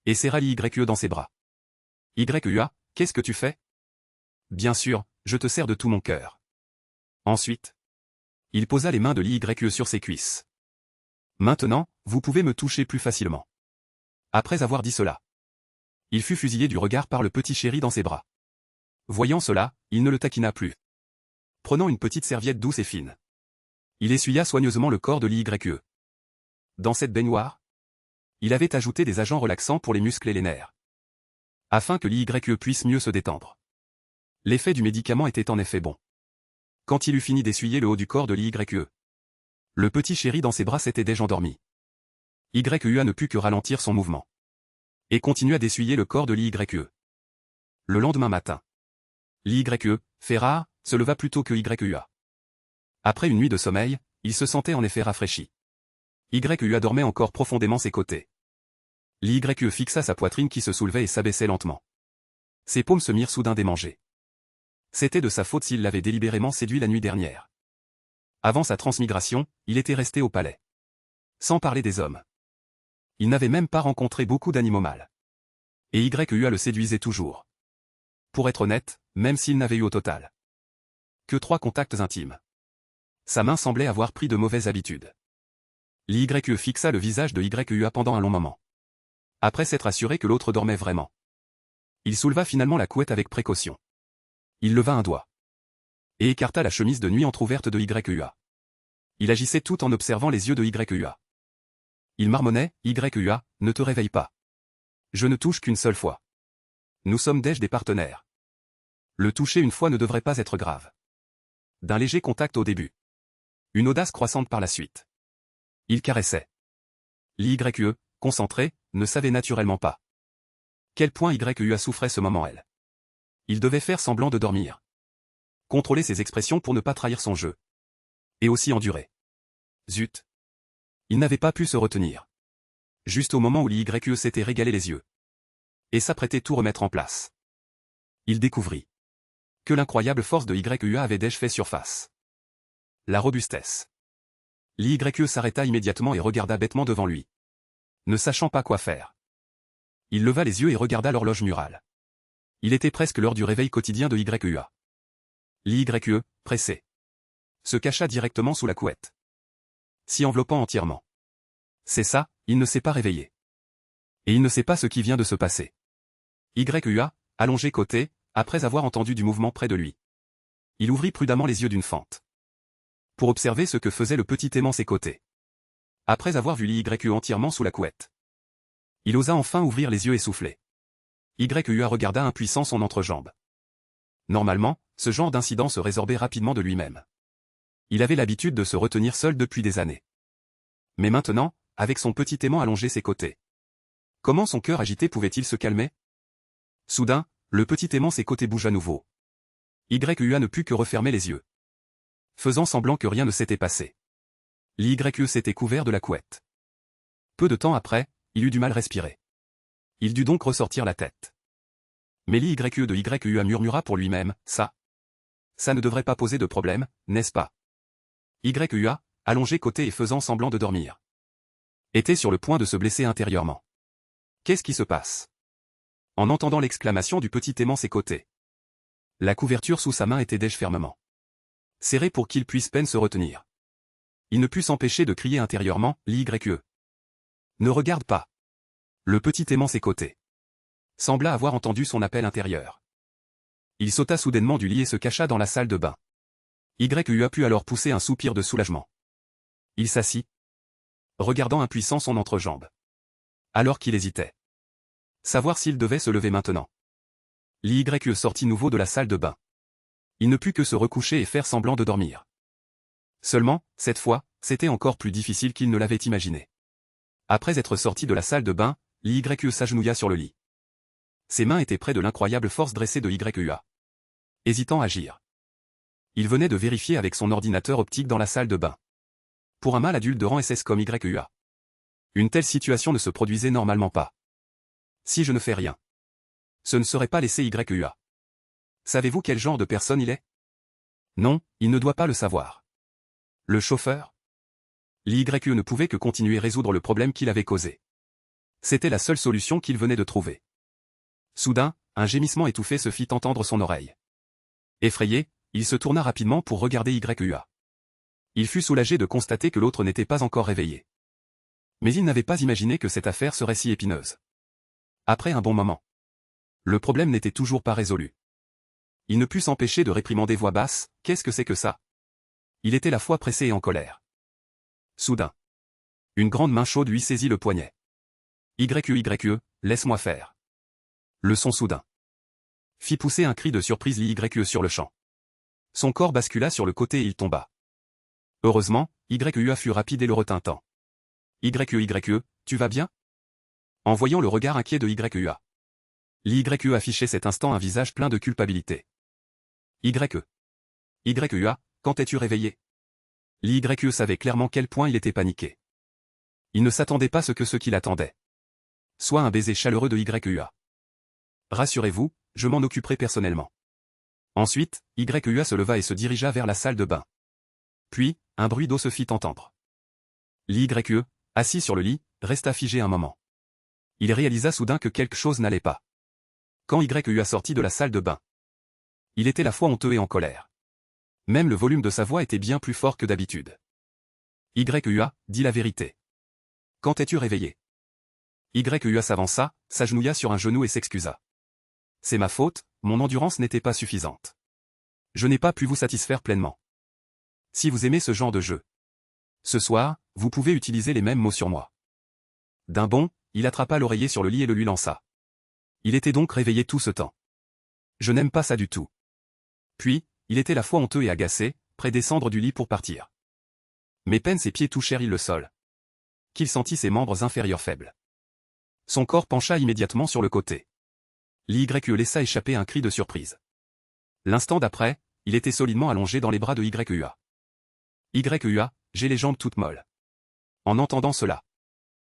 S1: et serra l'YE dans ses bras. « YUA, qu'est-ce que tu fais ? » ?»« Bien sûr, je te sers de tout mon cœur. » Ensuite, il posa les mains de l'YE sur ses cuisses. « Maintenant, vous pouvez me toucher plus facilement. » Après avoir dit cela, il fut fusillé du regard par le petit chéri dans ses bras. Voyant cela, il ne le taquina plus. Prenant une petite serviette douce et fine, il essuya soigneusement le corps de l'YE. Dans cette baignoire, il avait ajouté des agents relaxants pour les muscles et les nerfs, afin que l'YE puisse mieux se détendre. L'effet du médicament était en effet bon. Quand il eut fini d'essuyer le haut du corps de l'YE, le petit chéri dans ses bras s'était déjà endormi. YUA ne put que ralentir son mouvement et continua d'essuyer le corps de l'YE. Le lendemain matin, l'YE, fait rare, se leva plus tôt que YUA. Après une nuit de sommeil, il se sentait en effet rafraîchi. YUA dormait encore profondément ses côtés. L'YE fixa sa poitrine qui se soulevait et s'abaissait lentement. Ses paumes se mirent soudain démangées. C'était de sa faute s'il l'avait délibérément séduit la nuit dernière. Avant sa transmigration, il était resté au palais. Sans parler des hommes. Il n'avait même pas rencontré beaucoup d'animaux mâles. Et YUA le séduisait toujours. Pour être honnête, même s'il n'avait eu au total que 3 contacts intimes. Sa main semblait avoir pris de mauvaises habitudes. L'YE fixa le visage de YUA pendant un long moment. Après s'être assuré que l'autre dormait vraiment, il souleva finalement la couette avec précaution. Il leva un doigt et écarta la chemise de nuit entr'ouverte de YUA. Il agissait tout en observant les yeux de YUA. Il marmonnait, « YUA, ne te réveille pas. Je ne touche qu'une seule fois. Nous sommes déjà des partenaires. Le toucher une fois ne devrait pas être grave. » D'un léger contact au début. Une audace croissante par la suite. Il caressait. L'YE, concentré, ne savait naturellement pas quel point YUA souffrait ce moment elle. Il devait faire semblant de dormir. Contrôler ses expressions pour ne pas trahir son jeu. Et aussi endurer. Zut. Il n'avait pas pu se retenir. Juste au moment où l'YE s'était régalé les yeux. Et s'apprêtait tout remettre en place. Il découvrit que l'incroyable force de YUA avait déjà fait surface. La robustesse. L'YE s'arrêta immédiatement et regarda bêtement devant lui. Ne sachant pas quoi faire. Il leva les yeux et regarda l'horloge murale. Il était presque l'heure du réveil quotidien de YUA. L'YE, pressé, se cacha directement sous la couette, s'y enveloppant entièrement. C'est ça, il ne s'est pas réveillé. Et il ne sait pas ce qui vient de se passer. YUA, allongé côté, après avoir entendu du mouvement près de lui. Il ouvrit prudemment les yeux d'une fente pour observer ce que faisait le petit aimant ses côtés. Après avoir vu l'YE entièrement sous la couette, il osa enfin ouvrir les yeux et souffler. YUA regarda impuissant son entrejambe. Normalement, ce genre d'incident se résorbait rapidement de lui-même. Il avait l'habitude de se retenir seul depuis des années. Mais maintenant, avec son petit aimant allongé ses côtés, comment son cœur agité pouvait-il se calmer? Soudain, le petit aimant ses côtés bouge à nouveau. YUA ne put que refermer les yeux, faisant semblant que rien ne s'était passé. L'YE s'était couvert de la couette. Peu de temps après, il eut du mal à respirer. Il dut donc ressortir la tête. Mais l'YE de YUA murmura pour lui-même, « Ça ne devrait pas poser de problème, n'est-ce pas ?» YUA, allongé côté et faisant semblant de dormir, était sur le point de se blesser intérieurement. Qu'est-ce qui se passe? En entendant l'exclamation du petit aimant ses côtés, la couverture sous sa main était déjà fermement serrée pour qu'il puisse peine se retenir. Il ne put s'empêcher de crier intérieurement, l'YE. Ne regarde pas. Le petit aimant ses côtés sembla avoir entendu son appel intérieur. Il sauta soudainement du lit et se cacha dans la salle de bain. YUA put alors pousser un soupir de soulagement. Il s'assit, regardant impuissant son entrejambe. Alors qu'il hésitait. Savoir s'il devait se lever maintenant. L'YE sortit nouveau de la salle de bain. Il ne put que se recoucher et faire semblant de dormir. Seulement, cette fois, c'était encore plus difficile qu'il ne l'avait imaginé. Après être sorti de la salle de bain, l'YE s'agenouilla sur le lit. Ses mains étaient près de l'incroyable force dressée de YEA. Hésitant à agir. Il venait de vérifier avec son ordinateur optique dans la salle de bain. Pour un mâle adulte de rang SS comme YEA. Une telle situation ne se produisait normalement pas. Si je ne fais rien, ce ne serait pas laissé YEA. Savez-vous quel genre de personne il est? Non, il ne doit pas le savoir. Le chauffeur? L'YE ne pouvait que continuer à résoudre le problème qu'il avait causé. C'était la seule solution qu'il venait de trouver. Soudain, un gémissement étouffé se fit entendre son oreille. Effrayé, il se tourna rapidement pour regarder YEA. Il fut soulagé de constater que l'autre n'était pas encore réveillé. Mais il n'avait pas imaginé que cette affaire serait si épineuse. Après un bon moment, le problème n'était toujours pas résolu. Il ne put s'empêcher de réprimander voix basse, « Qu'est-ce que c'est que ça ?» Il était la fois pressé et en colère. Soudain, une grande main chaude lui saisit le poignet. YEE, laisse-moi faire. Le son soudain fit pousser un cri de surprise l'YE sur le champ. Son corps bascula sur le côté et il tomba. Heureusement, YEA fut rapide et le retintant. YEE, tu vas bien? En voyant le regard inquiet de YEA. L'YE affichait cet instant un visage plein de culpabilité. YEA, quand es-tu réveillé? L'YE savait clairement quel point il était paniqué. Il ne s'attendait pas ce qui l'attendait. Soit un baiser chaleureux de YEA. Rassurez-vous, je m'en occuperai personnellement. Ensuite, YEA se leva et se dirigea vers la salle de bain. Puis, un bruit d'eau se fit entendre. L'YE, assis sur le lit, resta figé un moment. Il réalisa soudain que quelque chose n'allait pas. Quand YEA sortit de la salle de bain, il était la fois honteux et en colère. Même le volume de sa voix était bien plus fort que d'habitude. YEA, dis la vérité. Quand es-tu réveillé? YEA s'avança, s'agenouilla sur un genou et s'excusa. C'est ma faute, mon endurance n'était pas suffisante. Je n'ai pas pu vous satisfaire pleinement. Si vous aimez ce genre de jeu, ce soir, vous pouvez utiliser les mêmes mots sur moi. D'un bond, il attrapa l'oreiller sur le lit et le lui lança. Il était donc réveillé tout ce temps. Je n'aime pas ça du tout. Puis, il était la fois honteux et agacé, prêt descendre du lit pour partir. Mais peine ses pieds touchèrent le sol. Qu'il sentit ses membres inférieurs faibles. Son corps pencha immédiatement sur le côté. L'YE laissa échapper un cri de surprise. L'instant d'après, il était solidement allongé dans les bras de YEA. YEA, j'ai les jambes toutes molles. En entendant cela,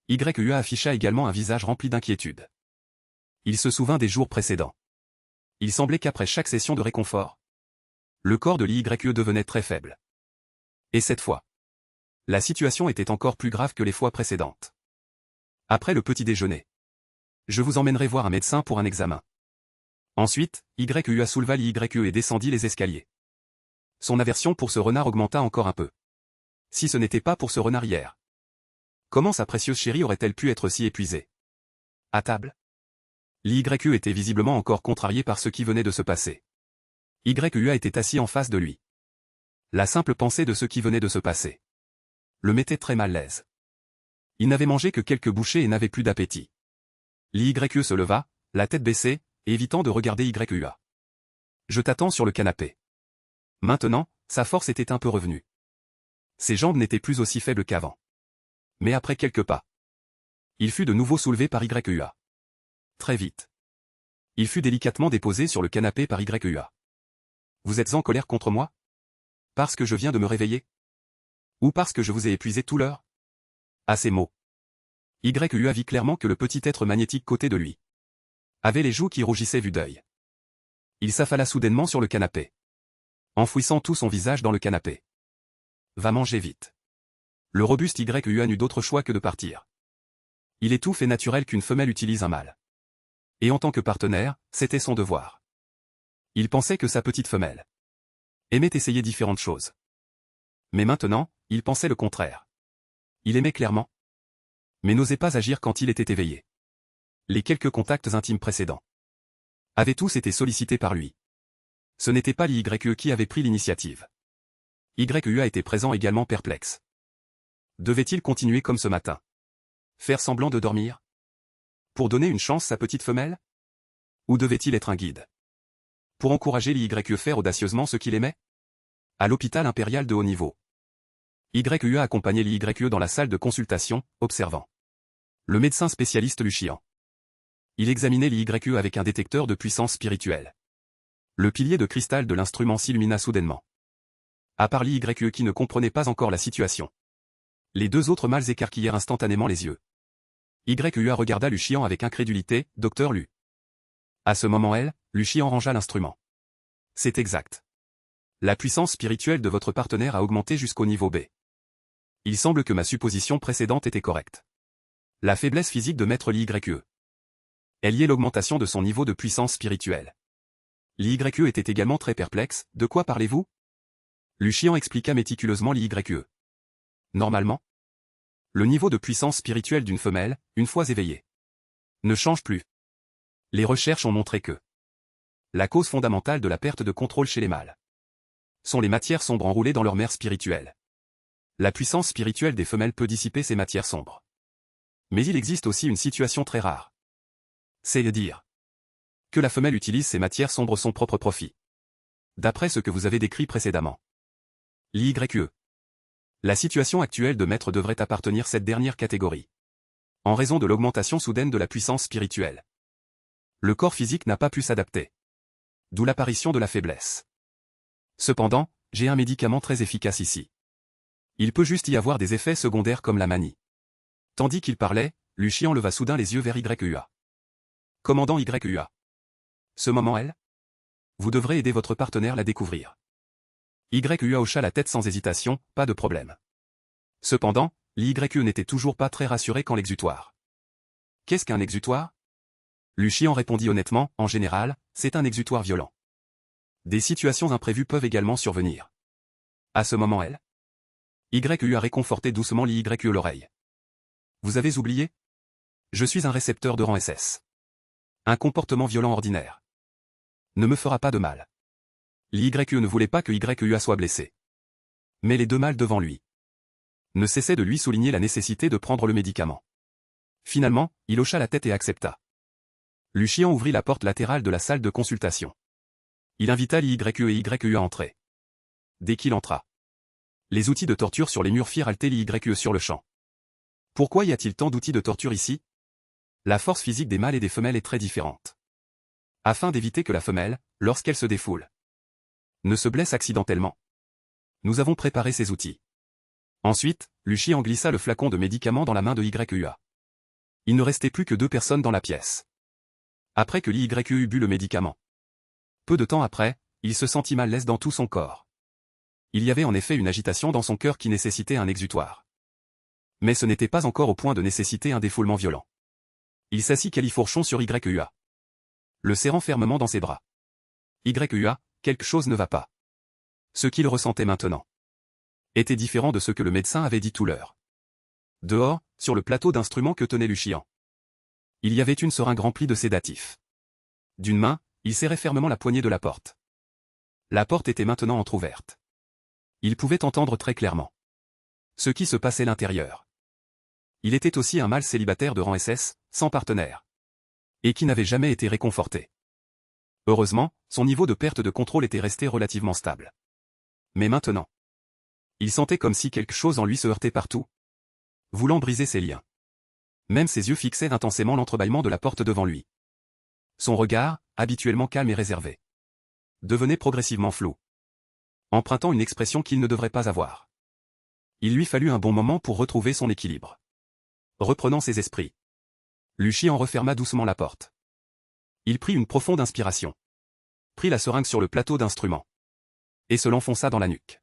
S1: YEA afficha également un visage rempli d'inquiétude. Il se souvint des jours précédents. Il semblait qu'après chaque session de réconfort, le corps de l'YE devenait très faible. Et cette fois, la situation était encore plus grave que les fois précédentes. Après le petit déjeuner, je vous emmènerai voir un médecin pour un examen. Ensuite, YEA souleva l'YE et descendit les escaliers. Son aversion pour ce renard augmenta encore un peu. Si ce n'était pas pour ce renard hier. Comment sa précieuse chérie aurait-elle pu être si épuisée? À table? L'YE était visiblement encore contrarié par ce qui venait de se passer. YEA était assis en face de lui. La simple pensée de ce qui venait de se passer le mettait très mal à l'aise. Il n'avait mangé que quelques bouchées et n'avait plus d'appétit. L'YE se leva, la tête baissée, évitant de regarder YEA. Je t'attends sur le canapé. Maintenant, sa force était un peu revenue. Ses jambes n'étaient plus aussi faibles qu'avant. Mais après quelques pas, il fut de nouveau soulevé par YEA. Très vite. Il fut délicatement déposé sur le canapé par YEA. Vous êtes en colère contre moi? Parce que je viens de me réveiller? Ou parce que je vous ai épuisé tout l'heure? À ces mots, YEA vit clairement que le petit être magnétique côté de lui avait les joues qui rougissaient vue d'œil. Il s'affala soudainement sur le canapé, enfouissant tout son visage dans le canapé. Va manger vite. Le robuste YEA n'eut d'autre choix que de partir. Il est tout fait naturel qu'une femelle utilise un mâle. Et en tant que partenaire, c'était son devoir. Il pensait que sa petite femelle aimait essayer différentes choses. Mais maintenant, il pensait le contraire. Il aimait clairement, mais n'osait pas agir quand il était éveillé. Les quelques contacts intimes précédents avaient tous été sollicités par lui. Ce n'était pas l'YE qui avait pris l'initiative. YEA était présent également perplexe. Devait-il continuer comme ce matin? Faire semblant de dormir? Pour donner une chance à sa petite femelle? Ou devait-il être un guide? Pour encourager l'YE faire audacieusement ce qu'il aimait? À l'hôpital impérial de haut niveau. YE accompagnait l'YE dans la salle de consultation, observant le médecin spécialiste Luchian. Il examinait l'YE avec un détecteur de puissance spirituelle. Le pilier de cristal de l'instrument s'illumina soudainement. À part l'YE qui ne comprenait pas encore la situation. Les deux autres mâles écarquillèrent instantanément les yeux. YEA regarda Luchian avec incrédulité, Docteur Lu. À ce moment Luchian rangea l'instrument. C'est exact. La puissance spirituelle de votre partenaire a augmenté jusqu'au niveau B. Il semble que ma supposition précédente était correcte. La faiblesse physique de maître l'YE. Elle y est l'augmentation de son niveau de puissance spirituelle. L'YE était également très perplexe, de quoi parlez-vous? Luchian expliqua méticuleusement l'YE. Normalement, le niveau de puissance spirituelle d'une femelle, une fois éveillée, ne change plus. Les recherches ont montré que la cause fondamentale de la perte de contrôle chez les mâles sont les matières sombres enroulées dans leur mère spirituelle. La puissance spirituelle des femelles peut dissiper ces matières sombres. Mais il existe aussi une situation très rare. C'est de dire que la femelle utilise ces matières sombres son propre profit. D'après ce que vous avez décrit précédemment. L'YE. La situation actuelle de maître devrait appartenir à cette dernière catégorie. En raison de l'augmentation soudaine de la puissance spirituelle. Le corps physique n'a pas pu s'adapter. D'où l'apparition de la faiblesse. Cependant, j'ai un médicament très efficace ici. Il peut juste y avoir des effets secondaires comme la manie. Tandis qu'il parlait, Luchian leva soudain les yeux vers YEA. Commandant YEA. Ce moment vous devrez aider votre partenaire à la découvrir. YEA hocha la tête sans hésitation, pas de problème. Cependant, l'YE n'était toujours pas très rassuré quand l'exutoire. Qu'est-ce qu'un exutoire? Luchian répondit honnêtement, en général, c'est un exutoire violent. Des situations imprévues peuvent également survenir. À ce moment YE a réconforté doucement l'YE l'oreille. Vous avez oublié? Je suis un récepteur de rang SS. Un comportement violent ordinaire ne me fera pas de mal. L'YE ne voulait pas que YEA soit blessé. Mais les deux mâles devant lui ne cessaient de lui souligner la nécessité de prendre le médicament. Finalement, il hocha la tête et accepta. Luchian ouvrit la porte latérale de la salle de consultation. Il invita l'YE et YE à entrer. Dès qu'il entra, les outils de torture sur les murs firent halter l'YE sur le champ. Pourquoi y a-t-il tant d'outils de torture ici? La force physique des mâles et des femelles est très différente. Afin d'éviter que la femelle, lorsqu'elle se défoule, ne se blesse accidentellement, nous avons préparé ces outils. Ensuite, Luchian glissa le flacon de médicaments dans la main de YEA. Il ne restait plus que deux personnes dans la pièce. Après que l'YE eut bu le médicament. Peu de temps après, il se sentit mal à l'aise dans tout son corps. Il y avait en effet une agitation dans son cœur qui nécessitait un exutoire. Mais ce n'était pas encore au point de nécessiter un défoulement violent. Il s'assit califourchon sur YEA. Le serrant fermement dans ses bras. YEA, quelque chose ne va pas. Ce qu'il ressentait maintenant était différent de ce que le médecin avait dit tout l'heure. Dehors, sur le plateau d'instruments que tenait Luchian, il y avait une seringue remplie de sédatifs. D'une main, il serrait fermement la poignée de la porte. La porte était maintenant entr'ouverte. Il pouvait entendre très clairement ce qui se passait à l'intérieur. Il était aussi un mâle célibataire de rang SS, sans partenaire, et qui n'avait jamais été réconforté. Heureusement, son niveau de perte de contrôle était resté relativement stable. Mais maintenant, il sentait comme si quelque chose en lui se heurtait partout, voulant briser ses liens. Même ses yeux fixaient intensément l'entrebâillement de la porte devant lui. Son regard, habituellement calme et réservé, devenait progressivement flou, empruntant une expression qu'il ne devrait pas avoir. Il lui fallut un bon moment pour retrouver son équilibre. Reprenant ses esprits, Luchian referma doucement la porte. Il prit une profonde inspiration, prit la seringue sur le plateau d'instruments, et se l'enfonça dans la nuque.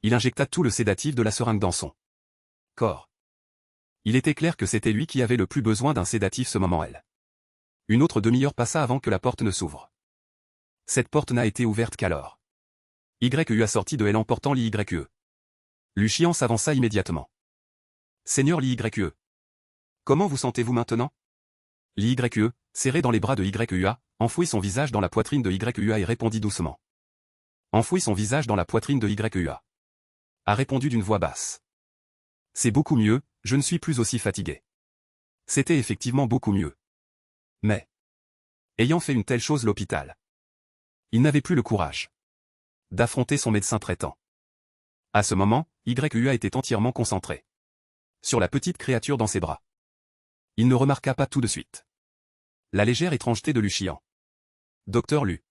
S1: Il injecta tout le sédatif de la seringue dans son corps. Il était clair que c'était lui qui avait le plus besoin d'un sédatif ce moment. Une autre demi-heure passa avant que la porte ne s'ouvre. Cette porte n'a été ouverte qu'alors. YEA sortit de elle en portant l'YE. Luchian s'avança immédiatement. Seigneur l'YE. Comment vous sentez-vous maintenant? L'YE, serré dans les bras de YEA, enfouit son visage dans la poitrine de YEA et répondit doucement. Enfouit son visage dans la poitrine de YEA. A répondu d'une voix basse. C'est beaucoup mieux, je ne suis plus aussi fatigué. C'était effectivement beaucoup mieux. Mais, ayant fait une telle chose l'hôpital Il n'avait plus le courage d'affronter son médecin traitant. À ce moment, YUA était entièrement concentré sur la petite créature dans ses bras. Il ne remarqua pas tout de suite la légère étrangeté de Luchian. Docteur Lu.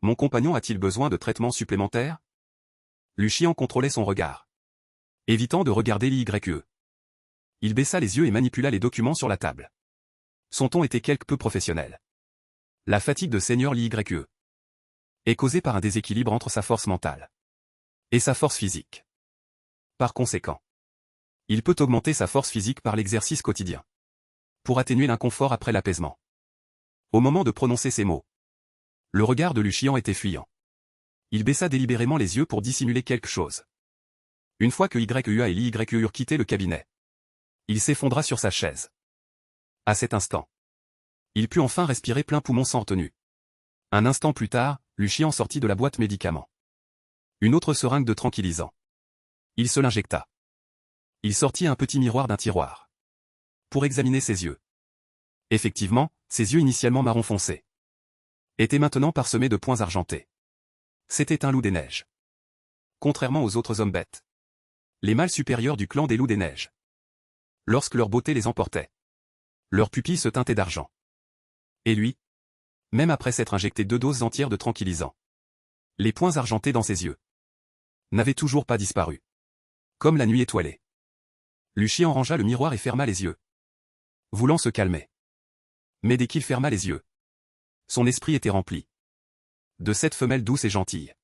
S1: Mon compagnon a-t-il besoin de traitement supplémentaire? Luchian contrôlait son regard, évitant de regarder l'YUE. Il baissa les yeux et manipula les documents sur la table. Son ton était quelque peu professionnel. La fatigue de Seigneur l'YUE est causée par un déséquilibre entre sa force mentale et sa force physique. Par conséquent, il peut augmenter sa force physique par l'exercice quotidien pour atténuer l'inconfort après l'apaisement. Au moment de prononcer ces mots, le regard de Luchian était fuyant. Il baissa délibérément les yeux pour dissimuler quelque chose. Une fois que YUA et l'YUE eurent quitté le cabinet, il s'effondra sur sa chaise. À cet instant, il put enfin respirer plein poumon sans retenue. Un instant plus tard, Luchian sortit de la boîte médicaments une autre seringue de tranquillisant. Il se l'injecta. Il sortit un petit miroir d'un tiroir pour examiner ses yeux. Effectivement, ses yeux initialement marron foncé étaient maintenant parsemés de points argentés. C'était un loup des neiges. Contrairement aux autres hommes bêtes, les mâles supérieurs du clan des loups des neiges, lorsque leur beauté les emportait, leurs pupilles se teintaient d'argent. Et lui, même après s'être injecté 2 doses entières de tranquillisant, les points argentés dans ses yeux n'avaient toujours pas disparu. Comme la nuit étoilée. Luchian rangea le miroir et ferma les yeux, voulant se calmer. Mais dès qu'il ferma les yeux, son esprit était rempli de cette femelle douce et gentille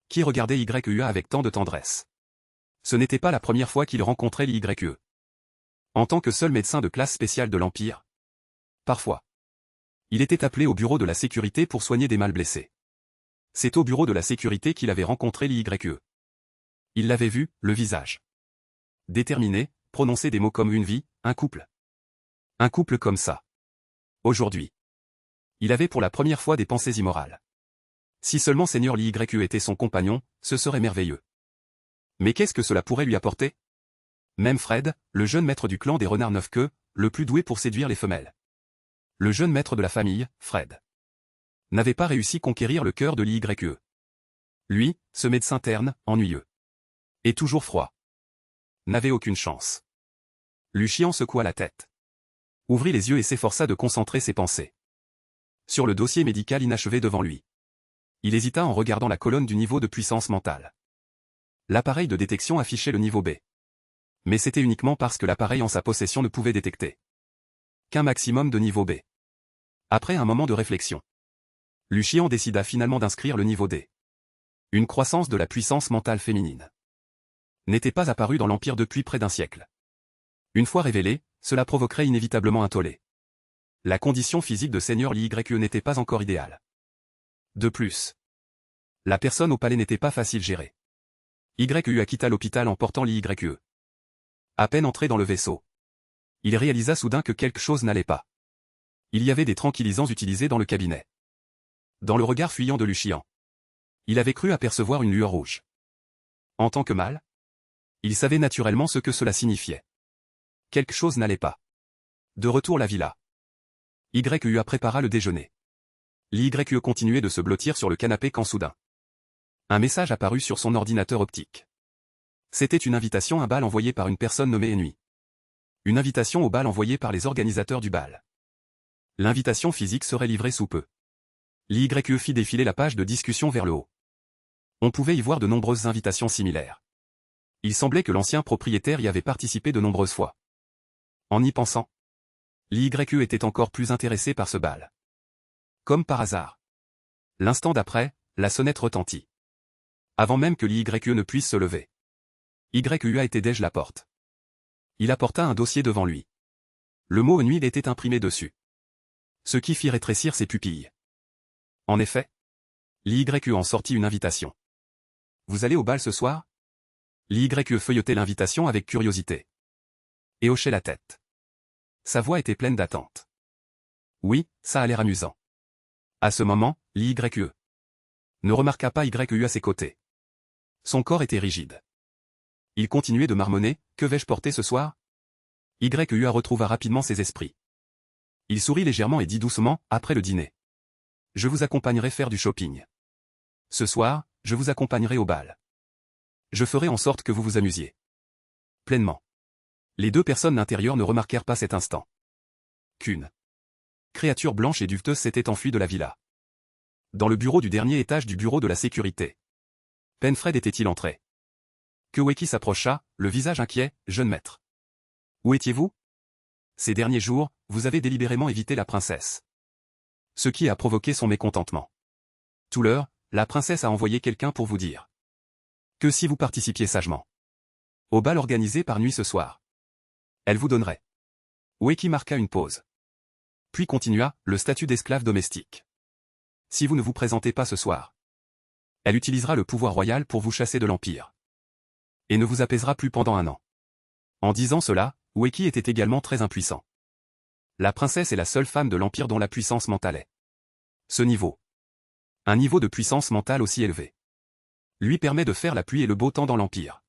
S1: qui regardait YUA avec tant de tendresse. Ce n'était pas la première fois qu'il rencontrait l'YUE. En tant que seul médecin de classe spéciale de l'Empire, parfois, il était appelé au bureau de la sécurité pour soigner des mâles blessés. C'est au bureau de la sécurité qu'il avait rencontré l'YUE. Il l'avait vu, le visage déterminé, prononcer des mots comme une vie, un couple. Un couple comme ça. Aujourd'hui, il avait pour la première fois des pensées immorales. Si seulement Seigneur l'YUE était son compagnon, ce serait merveilleux. Mais qu'est-ce que cela pourrait lui apporter? Même Fred, le jeune maître du clan des renards 9 queues, le plus doué pour séduire les femelles. Le jeune maître de la famille, Fred, n'avait pas réussi à conquérir le cœur de l'YUE. Lui, ce médecin terne, ennuyeux et toujours froid, n'avait aucune chance. Luchian secoua la tête, ouvrit les yeux et s'efforça de concentrer ses pensées sur le dossier médical inachevé devant lui. Il hésita en regardant la colonne du niveau de puissance mentale. L'appareil de détection affichait le niveau B. Mais c'était uniquement parce que l'appareil en sa possession ne pouvait détecter qu'un maximum de niveau B. Après un moment de réflexion, Luchian décida finalement d'inscrire le niveau D. Une croissance de la puissance mentale féminine n'était pas apparue dans l'Empire depuis près d'un siècle. Une fois révélée, cela provoquerait inévitablement un tollé. La condition physique de Seigneur l'YUE n'était pas encore idéale. De plus, la personne au palais n'était pas facile gérée. YUA quitta l'hôpital en portant l'YUE. À peine entré dans le vaisseau, il réalisa soudain que quelque chose n'allait pas. Il y avait des tranquillisants utilisés dans le cabinet. Dans le regard fuyant de Luchian, il avait cru apercevoir une lueur rouge. En tant que mâle, il savait naturellement ce que cela signifiait. Quelque chose n'allait pas. De retour à la villa, YUA prépara le déjeuner. L'YUE continuait de se blottir sur le canapé quand soudain, un message apparut sur son ordinateur optique. C'était une invitation à un bal envoyée par une personne nommée Ennui. Une invitation au bal envoyée par les organisateurs du bal. L'invitation physique serait livrée sous peu. L'YUE fit défiler la page de discussion vers le haut. On pouvait y voir de nombreuses invitations similaires. Il semblait que l'ancien propriétaire y avait participé de nombreuses fois. En y pensant, l'YUE était encore plus intéressé par ce bal. Comme par hasard. L'instant d'après, la sonnette retentit. Avant même que l'YUE ne puisse se lever, YUA était déjà la porte. Il apporta un dossier devant lui. Le mot Ennui était imprimé dessus, ce qui fit rétrécir ses pupilles. En effet, l'YUE en sortit une invitation. Vous allez au bal ce soir? L'YUE feuilletait l'invitation avec curiosité et hochait la tête. Sa voix était pleine d'attente. Oui, ça a l'air amusant. À ce moment, l'YUE ne remarqua pas YUE à ses côtés. Son corps était rigide. Il continuait de marmonner, que vais-je porter ce soir? YUA retrouva rapidement ses esprits. Il sourit légèrement et dit doucement, après le dîner. Je vous accompagnerai faire du shopping. Ce soir, je vous accompagnerai au bal. Je ferai en sorte que vous vous amusiez. Pleinement. Les deux personnes intérieures ne remarquèrent pas cet instant. Qu'une créature blanche et duveteuse s'était enfuie de la villa. Dans le bureau du dernier étage du bureau de la sécurité. Penfred était-il entré? Que Wakey s'approcha, le visage inquiet. Jeune maître. Où étiez-vous? Ces derniers jours, vous avez délibérément évité la princesse. Ce qui a provoqué son mécontentement. Tout l'heure, la princesse a envoyé quelqu'un pour vous dire que si vous participiez sagement au bal organisé par nuit ce soir, elle vous donnerait. Wakey marqua une pause. Puis continua, le statut d'esclave domestique. Si vous ne vous présentez pas ce soir, elle utilisera le pouvoir royal pour vous chasser de l'Empire. Et ne vous apaisera plus pendant 1 an. En disant cela, Wakey était également très impuissant. La princesse est la seule femme de l'Empire dont la puissance mentale est. Ce niveau. Un niveau de puissance mentale aussi élevé. Lui permet de faire la pluie et le beau temps dans l'Empire.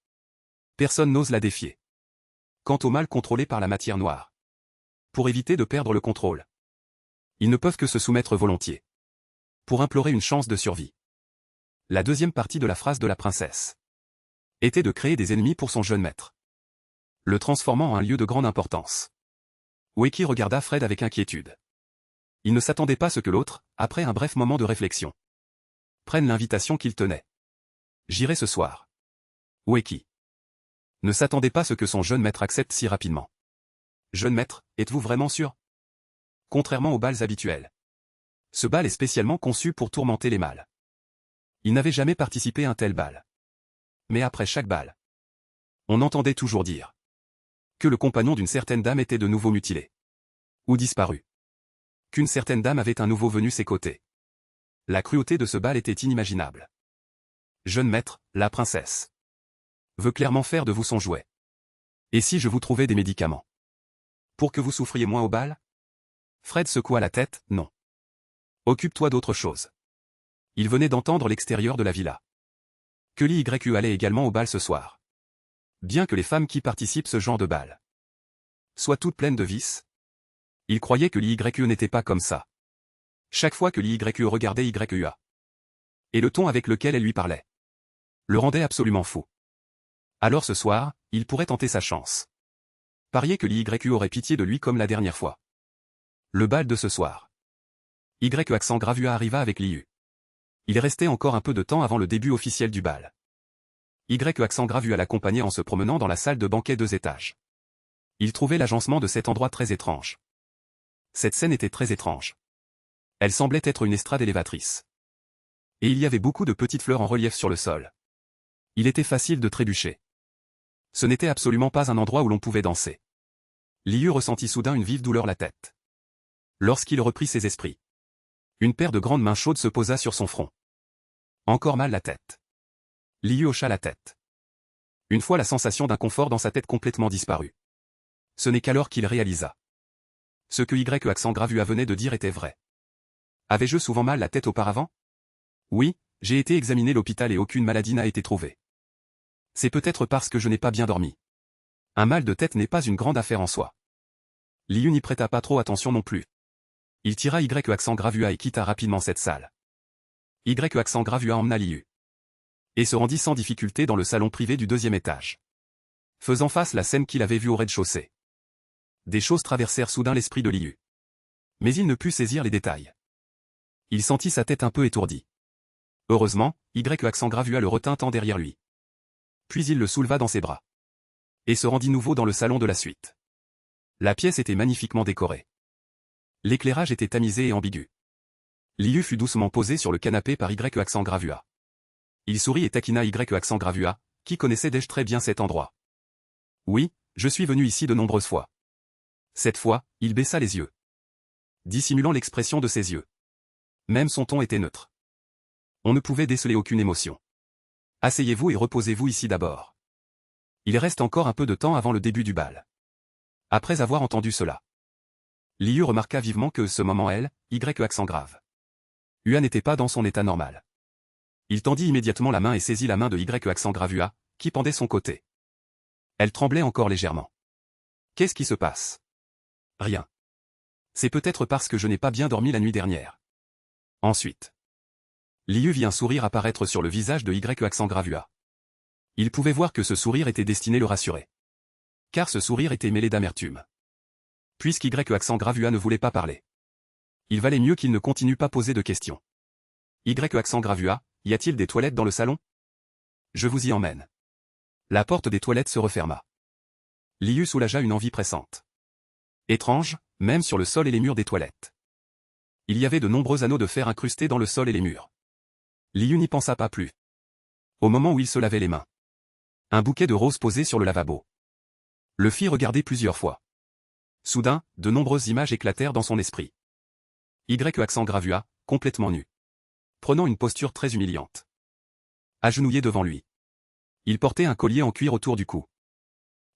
S1: Personne n'ose la défier. Quant au mal contrôlé par la matière noire. Pour éviter de perdre le contrôle. Ils ne peuvent que se soumettre volontiers. Pour implorer une chance de survie. La deuxième partie de la phrase de la princesse était de créer des ennemis pour son jeune maître, le transformant en un lieu de grande importance. Wakey regarda Fred avec inquiétude. Il ne s'attendait pas à ce que l'autre, après un bref moment de réflexion, prenne l'invitation qu'il tenait. J'irai ce soir. Wakey ne s'attendait pas à ce que son jeune maître accepte si rapidement. Jeune maître, êtes-vous vraiment sûr? Contrairement aux bals habituels. Ce bal est spécialement conçu pour tourmenter les mâles. Il n'avait jamais participé à un tel bal. Mais après chaque bal, on entendait toujours dire que le compagnon d'une certaine dame était de nouveau mutilé. Ou disparu. Qu'une certaine dame avait un nouveau venu ses côtés. La cruauté de ce bal était inimaginable. Jeune maître, la princesse veut clairement faire de vous son jouet. Et si je vous trouvais des médicaments pour que vous souffriez moins au bal? Fred secoua la tête, non. Occupe-toi d'autre chose. Il venait d'entendre l'extérieur de la villa. Que l'YU allait également au bal ce soir. Bien que les femmes qui participent ce genre de bal soient toutes pleines de vices, il croyait que l'YU n'était pas comme ça. Chaque fois que l'YU regardait YUA, et le ton avec lequel elle lui parlait, le rendait absolument fou. Alors ce soir, il pourrait tenter sa chance. Parier que l'YU aurait pitié de lui comme la dernière fois. Le bal de ce soir. Y accent gravua arriva avec l'IU. Il restait encore un peu de temps avant le début officiel du bal. Y accent gravua l'accompagnait en se promenant dans la salle de banquet 2 étages. Il trouvait l'agencement de cet endroit très étrange. Cette scène était très étrange. Elle semblait être une estrade élévatrice. Et il y avait beaucoup de petites fleurs en relief sur le sol. Il était facile de trébucher. Ce n'était absolument pas un endroit où l'on pouvait danser. Liu ressentit soudain une vive douleur la tête. Lorsqu'il reprit ses esprits, une paire de grandes mains chaudes se posa sur son front. Encore mal la tête. Liu hocha la tête. Une fois la sensation d'inconfort dans sa tête complètement disparue. Ce n'est qu'alors qu'il réalisa. Ce que Y accent gravua venait de dire était vrai. Avais-je souvent mal la tête auparavant? Oui, j'ai été examiné à l'hôpital et aucune maladie n'a été trouvée. C'est peut-être parce que je n'ai pas bien dormi. Un mal de tête n'est pas une grande affaire en soi. Liu n'y prêta pas trop attention non plus. Il tira Y accent gravua et quitta rapidement cette salle. Y accent gravua emmena Liu. Et se rendit sans difficulté dans le salon privé du 2e étage. Faisant face la scène qu'il avait vue au rez-de-chaussée. Des choses traversèrent soudain l'esprit de Liu. Mais il ne put saisir les détails. Il sentit sa tête un peu étourdie. Heureusement, Y accent gravua le retint tant derrière lui. Puis il le souleva dans ses bras. Et se rendit nouveau dans le salon de la suite. La pièce était magnifiquement décorée. L'éclairage était tamisé et ambigu. Liu fut doucement posé sur le canapé par Y accent gravua. Il sourit et taquina Y accent gravua, qui connaissait déjà très bien cet endroit. Oui, je suis venu ici de nombreuses fois. Cette fois, il baissa les yeux, dissimulant l'expression de ses yeux. Même son ton était neutre. On ne pouvait déceler aucune émotion. Asseyez-vous et reposez-vous ici d'abord. Il reste encore un peu de temps avant le début du bal. Après avoir entendu cela, Liu remarqua vivement que ce moment elle, Y accent grave. Ua n'était pas dans son état normal. Il tendit immédiatement la main et saisit la main de Y accent gravua, qui pendait son côté. Elle tremblait encore légèrement. Qu'est-ce qui se passe? Rien. C'est peut-être parce que je n'ai pas bien dormi la nuit dernière. Ensuite, Liu vit un sourire apparaître sur le visage de Y accent gravua. Il pouvait voir que ce sourire était destiné le rassurer. Car ce sourire était mêlé d'amertume. Puisqu'Y accent gravua ne voulait pas parler. Il valait mieux qu'il ne continue pas poser de questions. Y accent gravua, y a-t-il des toilettes dans le salon? Je vous y emmène. La porte des toilettes se referma. Liu soulagea une envie pressante. Étrange, même sur le sol et les murs des toilettes. Il y avait de nombreux anneaux de fer incrustés dans le sol et les murs. Liu n'y pensa pas plus. Au moment où il se lavait les mains. Un bouquet de roses posé sur le lavabo. Le fit regarder plusieurs fois. Soudain, de nombreuses images éclatèrent dans son esprit. Y accent gravua, complètement nu. Prenant une posture très humiliante. Agenouillé devant lui. Il portait un collier en cuir autour du cou.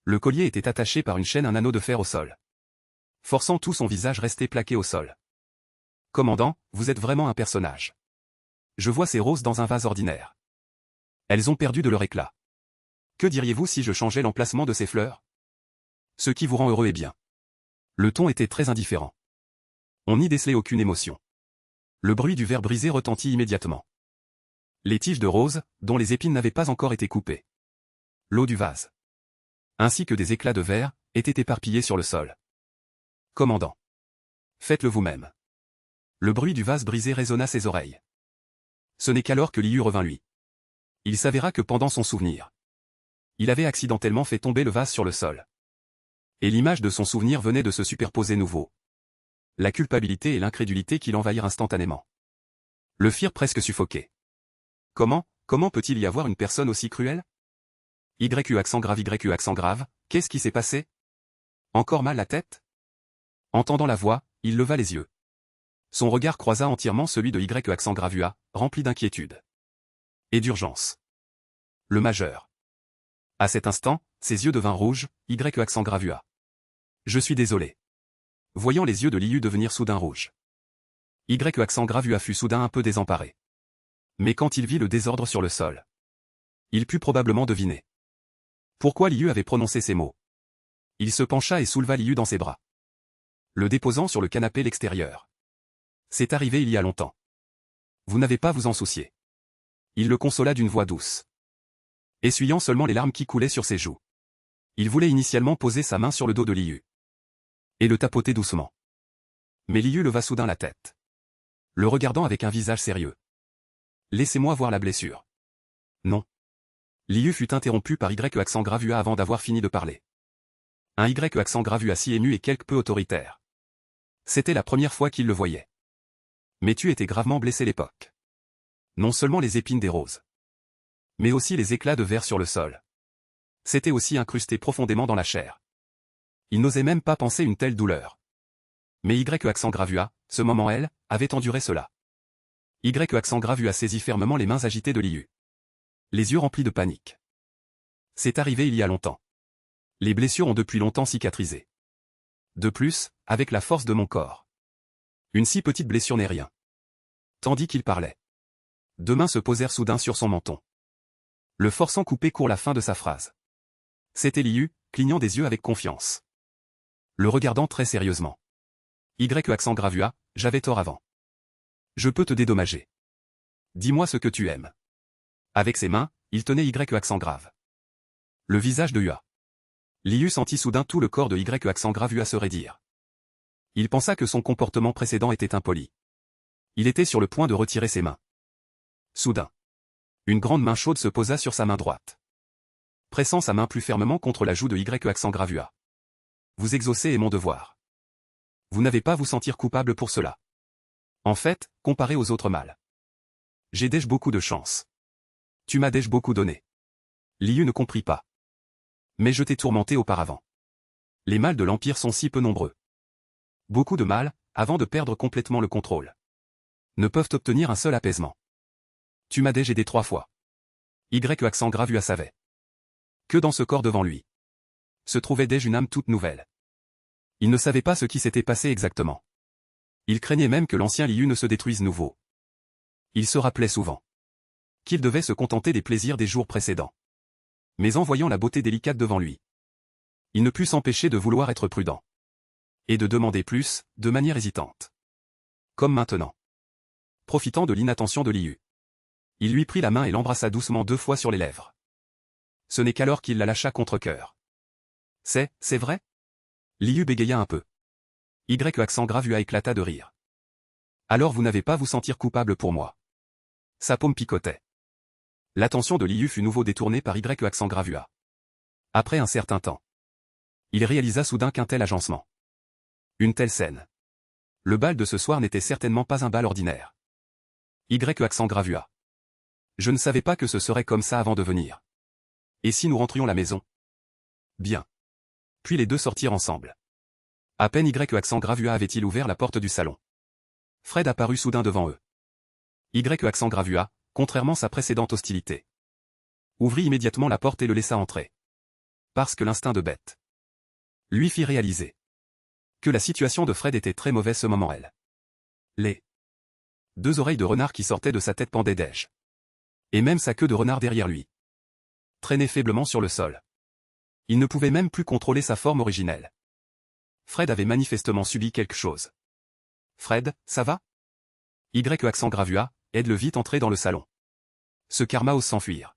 S1: Le collier était attaché par une chaîne à un anneau de fer au sol. Forçant tout son visage resté plaqué au sol. Commandant, vous êtes vraiment un personnage. Je vois ces roses dans un vase ordinaire. Elles ont perdu de leur éclat. Que diriez-vous si je changeais l'emplacement de ces fleurs? Ce qui vous rend heureux est bien. Le ton était très indifférent. On n'y décelait aucune émotion. Le bruit du verre brisé retentit immédiatement. Les tiges de roses, dont les épines n'avaient pas encore été coupées. L'eau du vase. Ainsi que des éclats de verre, étaient éparpillés sur le sol. Commandant. Faites-le vous-même. Le bruit du vase brisé résonna ses oreilles. Ce n'est qu'alors que Liu revint lui. Il s'avéra que pendant son souvenir, il avait accidentellement fait tomber le vase sur le sol. Et l'image de son souvenir venait de se superposer nouveau. La culpabilité et l'incrédulité qui l'envahirent instantanément. Le firent presque suffoquer. Comment peut-il y avoir une personne aussi cruelle? Y accent grave, qu'est-ce qui s'est passé? Encore mal la tête? Entendant la voix, il leva les yeux. Son regard croisa entièrement celui de Y accent gravua, rempli d'inquiétude. Et d'urgence. Le majeur. À cet instant, ses yeux devinrent rouges, Y accent gravua. Je suis désolé. Voyant les yeux de Liu devenir soudain rouges. Y accent gravua fut soudain un peu désemparé. Mais quand il vit le désordre sur le sol, il put probablement deviner pourquoi Liu avait prononcé ces mots. Il se pencha et souleva Liu dans ses bras, le déposant sur le canapé l'extérieur. C'est arrivé il y a longtemps. Vous n'avez pas à vous en soucier. Il le consola d'une voix douce, essuyant seulement les larmes qui coulaient sur ses joues. Il voulait initialement poser sa main sur le dos de Liu et le tapoter doucement. Mais Liu leva soudain la tête, le regardant avec un visage sérieux. Laissez-moi voir la blessure. Non. Liu fut interrompu par Y accent gravua avant d'avoir fini de parler. Un Y accent gravua si ému et quelque peu autoritaire. C'était la première fois qu'il le voyait. Mais tu étais gravement blessé l'époque. Non seulement les épines des roses, mais aussi les éclats de verre sur le sol. C'était aussi incrusté profondément dans la chair. Il n'osait même pas penser une telle douleur. Mais Y accent gravua, ce moment elle, avait enduré cela. Y accent gravua saisit fermement les mains agitées de Liu. Les yeux remplis de panique. C'est arrivé il y a longtemps. Les blessures ont depuis longtemps cicatrisé. De plus, avec la force de mon corps. Une si petite blessure n'est rien. Tandis qu'il parlait. Deux mains se posèrent soudain sur son menton. Le forçant couper court la fin de sa phrase. C'était Liu, clignant des yeux avec confiance. Le regardant très sérieusement. Y accent gravua, j'avais tort avant. Je peux te dédommager. Dis-moi ce que tu aimes. Avec ses mains, il tenait Y accent grave. Le visage de Ua. Liu sentit soudain tout le corps de Y accent gravua se raidir. Il pensa que son comportement précédent était impoli. Il était sur le point de retirer ses mains. Soudain. Une grande main chaude se posa sur sa main droite. Pressant sa main plus fermement contre la joue de Y accent gravua. Vous exaucez est mon devoir. Vous n'avez pas à vous sentir coupable pour cela. En fait, comparé aux autres mâles. J'ai déjà beaucoup de chance. Tu m'as déjà beaucoup donné. Liu ne comprit pas. Mais je t'ai tourmenté auparavant. Les mâles de l'Empire sont si peu nombreux. Beaucoup de mâles, avant de perdre complètement le contrôle, ne peuvent obtenir un seul apaisement. Tu m'as déjà aidé 3 fois. Y accent gravua savait que dans ce corps devant lui se trouvait déjà une âme toute nouvelle. Il ne savait pas ce qui s'était passé exactement. Il craignait même que l'ancien Liu ne se détruise nouveau. Il se rappelait souvent qu'il devait se contenter des plaisirs des jours précédents. Mais en voyant la beauté délicate devant lui, il ne put s'empêcher de vouloir être prudent. Et de demander plus, de manière hésitante. Comme maintenant. profitant de l'inattention de Liu. Il lui prit la main et l'embrassa doucement 2 fois sur les lèvres. Ce n'est qu'alors qu'il la lâcha contre cœur. C'est vrai? Liu bégaya un peu. Accent grave éclata de rire. Alors vous n'avez pas vous sentir coupable pour moi. Sa paume picotait. L'attention de Liu fut nouveau détournée par accent grave. Après un certain temps, il réalisa soudain qu'un tel agencement. Une telle scène. Le bal de ce soir n'était certainement pas un bal ordinaire. Accent grave. Je ne savais pas que ce serait comme ça avant de venir. Et si nous rentrions à la maison? Bien. Puis les deux sortirent ensemble. À peine accent grave avait-il ouvert la porte du salon. Fred apparut soudain devant eux. Accent grave, contrairement à sa précédente hostilité, ouvrit immédiatement la porte et le laissa entrer. Parce que l'instinct de bête lui fit réaliser que la situation de Fred était très mauvaise ce moment. Les 2 oreilles de renard qui sortaient de sa tête pendaient d'ège. Et même sa queue de renard derrière lui traînait faiblement sur le sol. Il ne pouvait même plus contrôler sa forme originelle. Fred avait manifestement subi quelque chose. Fred, ça va? Accent grave, aide-le vite entrer dans le salon. Ce karma ose s'enfuir.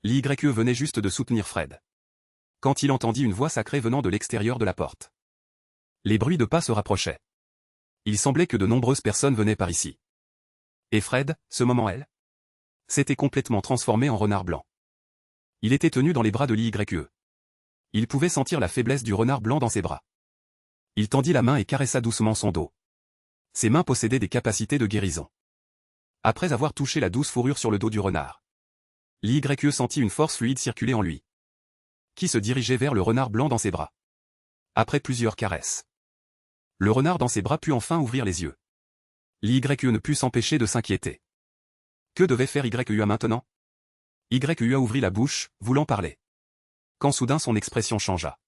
S1: L'YE venait juste de soutenir Fred. Quand il entendit une voix sacrée venant de l'extérieur de la porte. Les bruits de pas se rapprochaient. Il semblait que de nombreuses personnes venaient par ici. Et Fred, ce moment s'était complètement transformé en renard blanc. Il était tenu dans les bras de l'YE. Il pouvait sentir la faiblesse du renard blanc dans ses bras. Il tendit la main et caressa doucement son dos. Ses mains possédaient des capacités de guérison. Après avoir touché la douce fourrure sur le dos du renard, l'YE sentit une force fluide circuler en lui, qui se dirigeait vers le renard blanc dans ses bras. Après plusieurs caresses, le renard dans ses bras put enfin ouvrir les yeux. L'YE ne put s'empêcher de s'inquiéter. Que devait faire YE maintenant? YE ouvrit la bouche, voulant parler. Quand soudain son expression changea.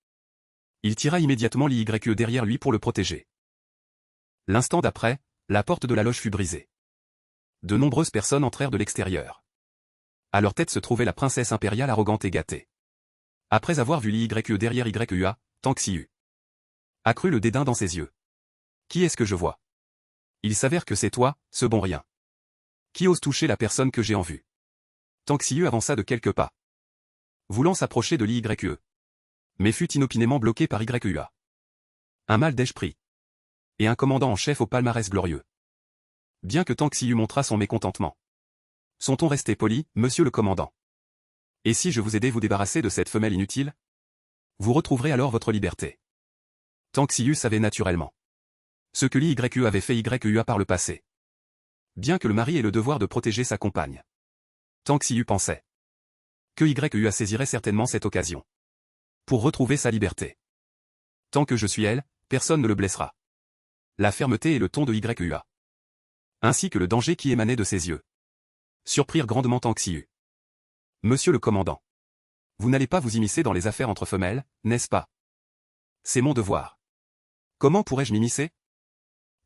S1: Il tira immédiatement l'YE derrière lui pour le protéger. L'instant d'après, la porte de la loge fut brisée. De nombreuses personnes entrèrent de l'extérieur. À leur tête se trouvait la princesse impériale arrogante et gâtée. Après avoir vu l'YE derrière YEA, Tang Xiu accrut le dédain dans ses yeux. Qui est-ce que je vois? Il s'avère que c'est toi, ce bon rien. Qui ose toucher la personne que j'ai en vue? Tang Xiu avança de quelques pas, voulant s'approcher de l'YE, mais fut inopinément bloqué par YEA. Un mal d'èche pris. Et un commandant en chef au palmarès glorieux. Bien que Tang Xiu montra son mécontentement. Son ton restait poli, monsieur le commandant. Et si je vous aidais vous débarrasser de cette femelle inutile? Vous retrouverez alors votre liberté. Tang Xiu savait naturellement ce que l'YE avait fait YEA par le passé. Bien que le mari ait le devoir de protéger sa compagne. Tang Xiu pensait que YEA saisirait certainement cette occasion pour retrouver sa liberté. Tant que je suis elle, personne ne le blessera. La fermeté et le ton de YEA, ainsi que le danger qui émanait de ses yeux, surprirent grandement Tang Xiu. Monsieur le commandant, vous n'allez pas vous immiscer dans les affaires entre femelles, n'est-ce pas? C'est mon devoir. Comment pourrais-je m'immiscer?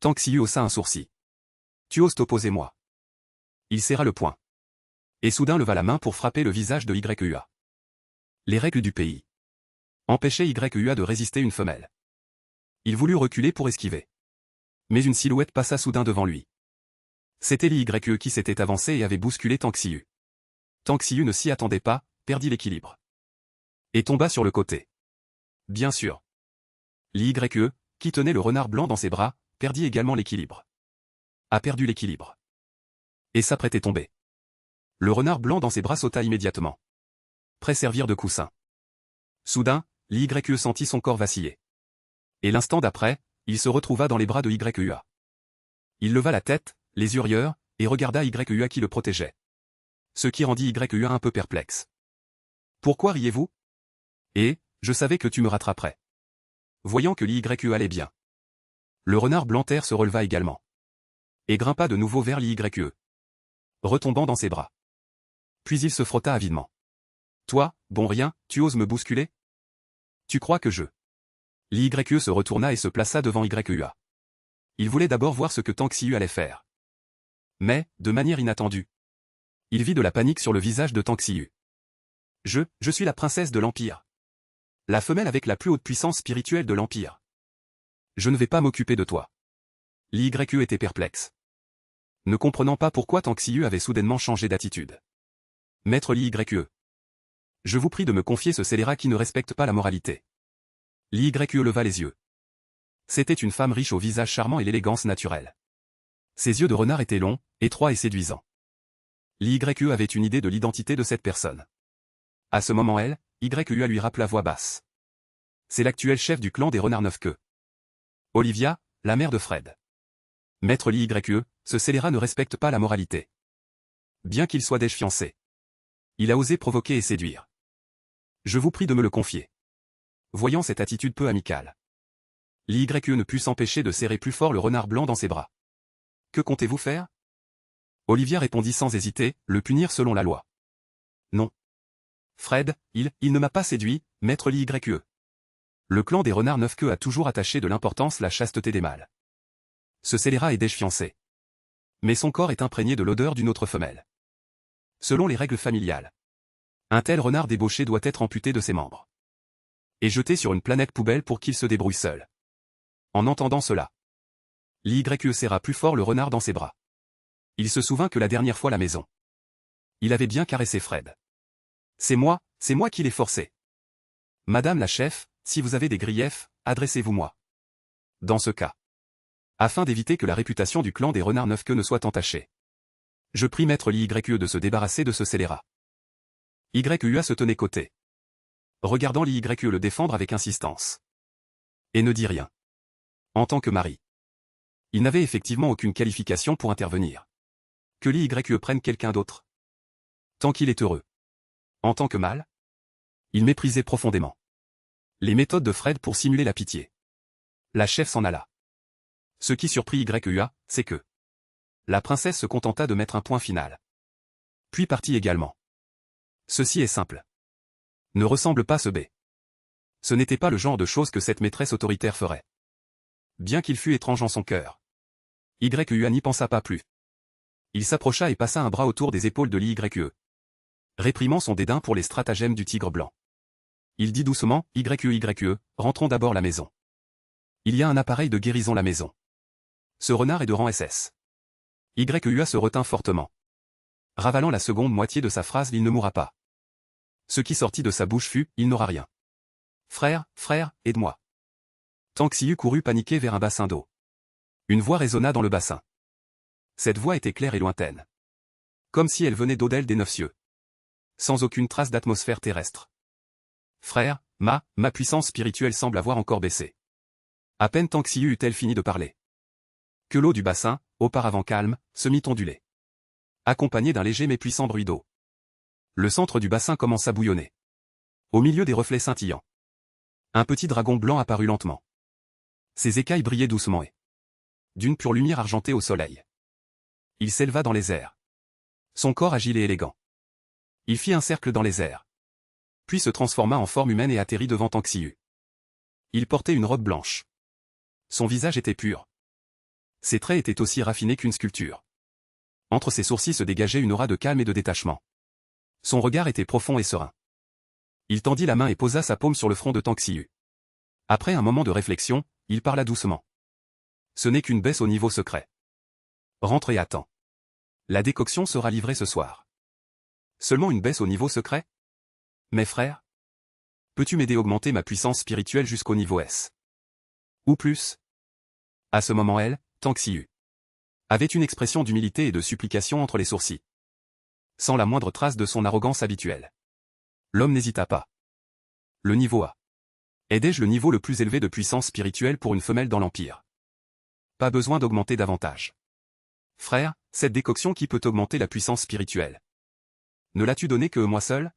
S1: Tang Xiu haussa un sourcil. Tu oses t'opposer moi. Il serra le poing. Et soudain leva la main pour frapper le visage de YEA. Les règles du pays empêchaient YEA de résister une femelle. Il voulut reculer pour esquiver. Mais une silhouette passa soudain devant lui. C'était l'YE qui s'était avancé et avait bousculé Tang Xiu. Tang Xiu ne s'y attendait pas, perdit l'équilibre. Et tomba sur le côté. Bien sûr. L'YE, qui tenait le renard blanc dans ses bras, perdit également l'équilibre. A perdu l'équilibre. Et s'apprêtait à tomber. Le renard blanc dans ses bras sauta immédiatement. Prêt servir de coussin. Soudain, l'YE sentit son corps vaciller. Et l'instant d'après, il se retrouva dans les bras de YEA. Il leva la tête, les yeux rieurs, et regarda YEA qui le protégeait. Ce qui rendit YEA un peu perplexe. Pourquoi riez-vous? Et, je savais que tu me rattraperais. Voyant que l'YE allait bien. Le renard blanc-terre se releva également. Et grimpa de nouveau vers l'YE, retombant dans ses bras. Puis il se frotta avidement. Toi, bon rien, tu oses me bousculer? Tu crois que je... L'YE se retourna et se plaça devant YEA. Il voulait d'abord voir ce que Tang Xiu allait faire. Mais, de manière inattendue, il vit de la panique sur le visage de Tang Xiu. Je suis la princesse de l'Empire. La femelle avec la plus haute puissance spirituelle de l'Empire. Je ne vais pas m'occuper de toi. L'YE était perplexe. ne comprenant pas pourquoi Tang Xiyu avait soudainement changé d'attitude. Maître Li Yue. Je vous prie de me confier ce scélérat qui ne respecte pas la moralité. Li Yue leva les yeux. C'était une femme riche au visage charmant et l'élégance naturelle. Ses yeux de renard étaient longs, étroits et séduisants. Li Yue avait une idée de l'identité de cette personne. À ce moment elle, Yue lui rappela voix basse. C'est l'actuel chef du clan des renards neuf-queues. Olivia, la mère de Fred. Maître Li Yue, ce scélérat ne respecte pas la moralité. Bien qu'il soit déjà fiancé. Il a osé provoquer et séduire. Je vous prie de me le confier. Voyant cette attitude peu amicale. Li Yue ne put s'empêcher de serrer plus fort le renard blanc dans ses bras. Que comptez-vous faire? Olivia répondit sans hésiter, le punir selon la loi. Non. Fred, il ne m'a pas séduit, maître Li Yue. Le clan des renards neuf-queues a toujours attaché de l'importance la chasteté des mâles. Ce scélérat est déjà fiancé. Mais son corps est imprégné de l'odeur d'une autre femelle. Selon les règles familiales. Un tel renard débauché doit être amputé de ses membres. Et jeté sur une planète poubelle pour qu'il se débrouille seul. En entendant cela. Li Yue serra plus fort le renard dans ses bras. Il se souvint que la dernière fois à la maison. Il avait bien caressé Fred. C'est moi qui l'ai forcé. Madame la chef, si vous avez des griefs, adressez-vous-moi. Dans ce cas. Afin d'éviter que la réputation du clan des renards neuf-queues ne soit entachée. Je prie maître Li Yue de se débarrasser de ce scélérat. Yue se tenait côté. Regardant Li Yue le défendre avec insistance. Et ne dit rien. En tant que mari. Il n'avait effectivement aucune qualification pour intervenir. Que Li Yue prenne quelqu'un d'autre. Tant qu'il est heureux. En tant que mâle. Il méprisait profondément. Les méthodes de Fred pour simuler la pitié. La chef s'en alla. Ce qui surprit Yue, c'est que la princesse se contenta de mettre un point final. Puis partit également. Ceci est simple. Ne ressemble pas ce B. Ce n'était pas le genre de choses que cette maîtresse autoritaire ferait. Bien qu'il fût étrange en son cœur. Yue n'y pensa pas plus. Il s'approcha et passa un bras autour des épaules de Li Yue. Réprimant son dédain pour les stratagèmes du tigre blanc. Il dit doucement, Yue, rentrons d'abord la maison. Il y a un appareil de guérison la maison. Ce renard est de rang SS. Yue se retint fortement. Ravalant la seconde moitié de sa phrase, il ne mourra pas. Ce qui sortit de sa bouche fut, il n'aura rien. Frère, aide-moi. Tang Xiyu courut paniqué vers un bassin d'eau. Une voix résonna dans le bassin. Cette voix était claire et lointaine. Comme si elle venait d'au-delà des 9 cieux. Sans aucune trace d'atmosphère terrestre. Frère, ma puissance spirituelle semble avoir encore baissé. À peine Tang Xiyu eut-elle fini de parler. Que l'eau du bassin, auparavant calme, se mit onduler. Accompagné d'un léger mais puissant bruit d'eau. Le centre du bassin commença à bouillonner. Au milieu des reflets scintillants. Un petit dragon blanc apparut lentement. Ses écailles brillaient doucement et d'une pure lumière argentée au soleil. Il s'éleva dans les airs. Son corps agile et élégant. Il fit un cercle dans les airs. Puis se transforma en forme humaine et atterrit devant Tang Xiyu. Il portait une robe blanche. Son visage était pur. Ses traits étaient aussi raffinés qu'une sculpture. Entre ses sourcils se dégageait une aura de calme et de détachement. Son regard était profond et serein. Il tendit la main et posa sa paume sur le front de Tang Xiyu. Après un moment de réflexion, il parla doucement. Ce n'est qu'une baisse au niveau secret. Rentrez à temps. La décoction sera livrée ce soir. Seulement une baisse au niveau secret? Mes frères? Peux-tu m'aider à augmenter ma puissance spirituelle jusqu'au niveau S? Ou plus? À ce moment Tang Xiyu avait une expression d'humilité et de supplication entre les sourcils. Sans la moindre trace de son arrogance habituelle. L'homme n'hésita pas. Le niveau A. Ai-je le niveau le plus élevé de puissance spirituelle pour une femelle dans l'Empire? Pas besoin d'augmenter davantage. Frère, cette décoction qui peut augmenter la puissance spirituelle. Ne l'as-tu donnée que moi seul?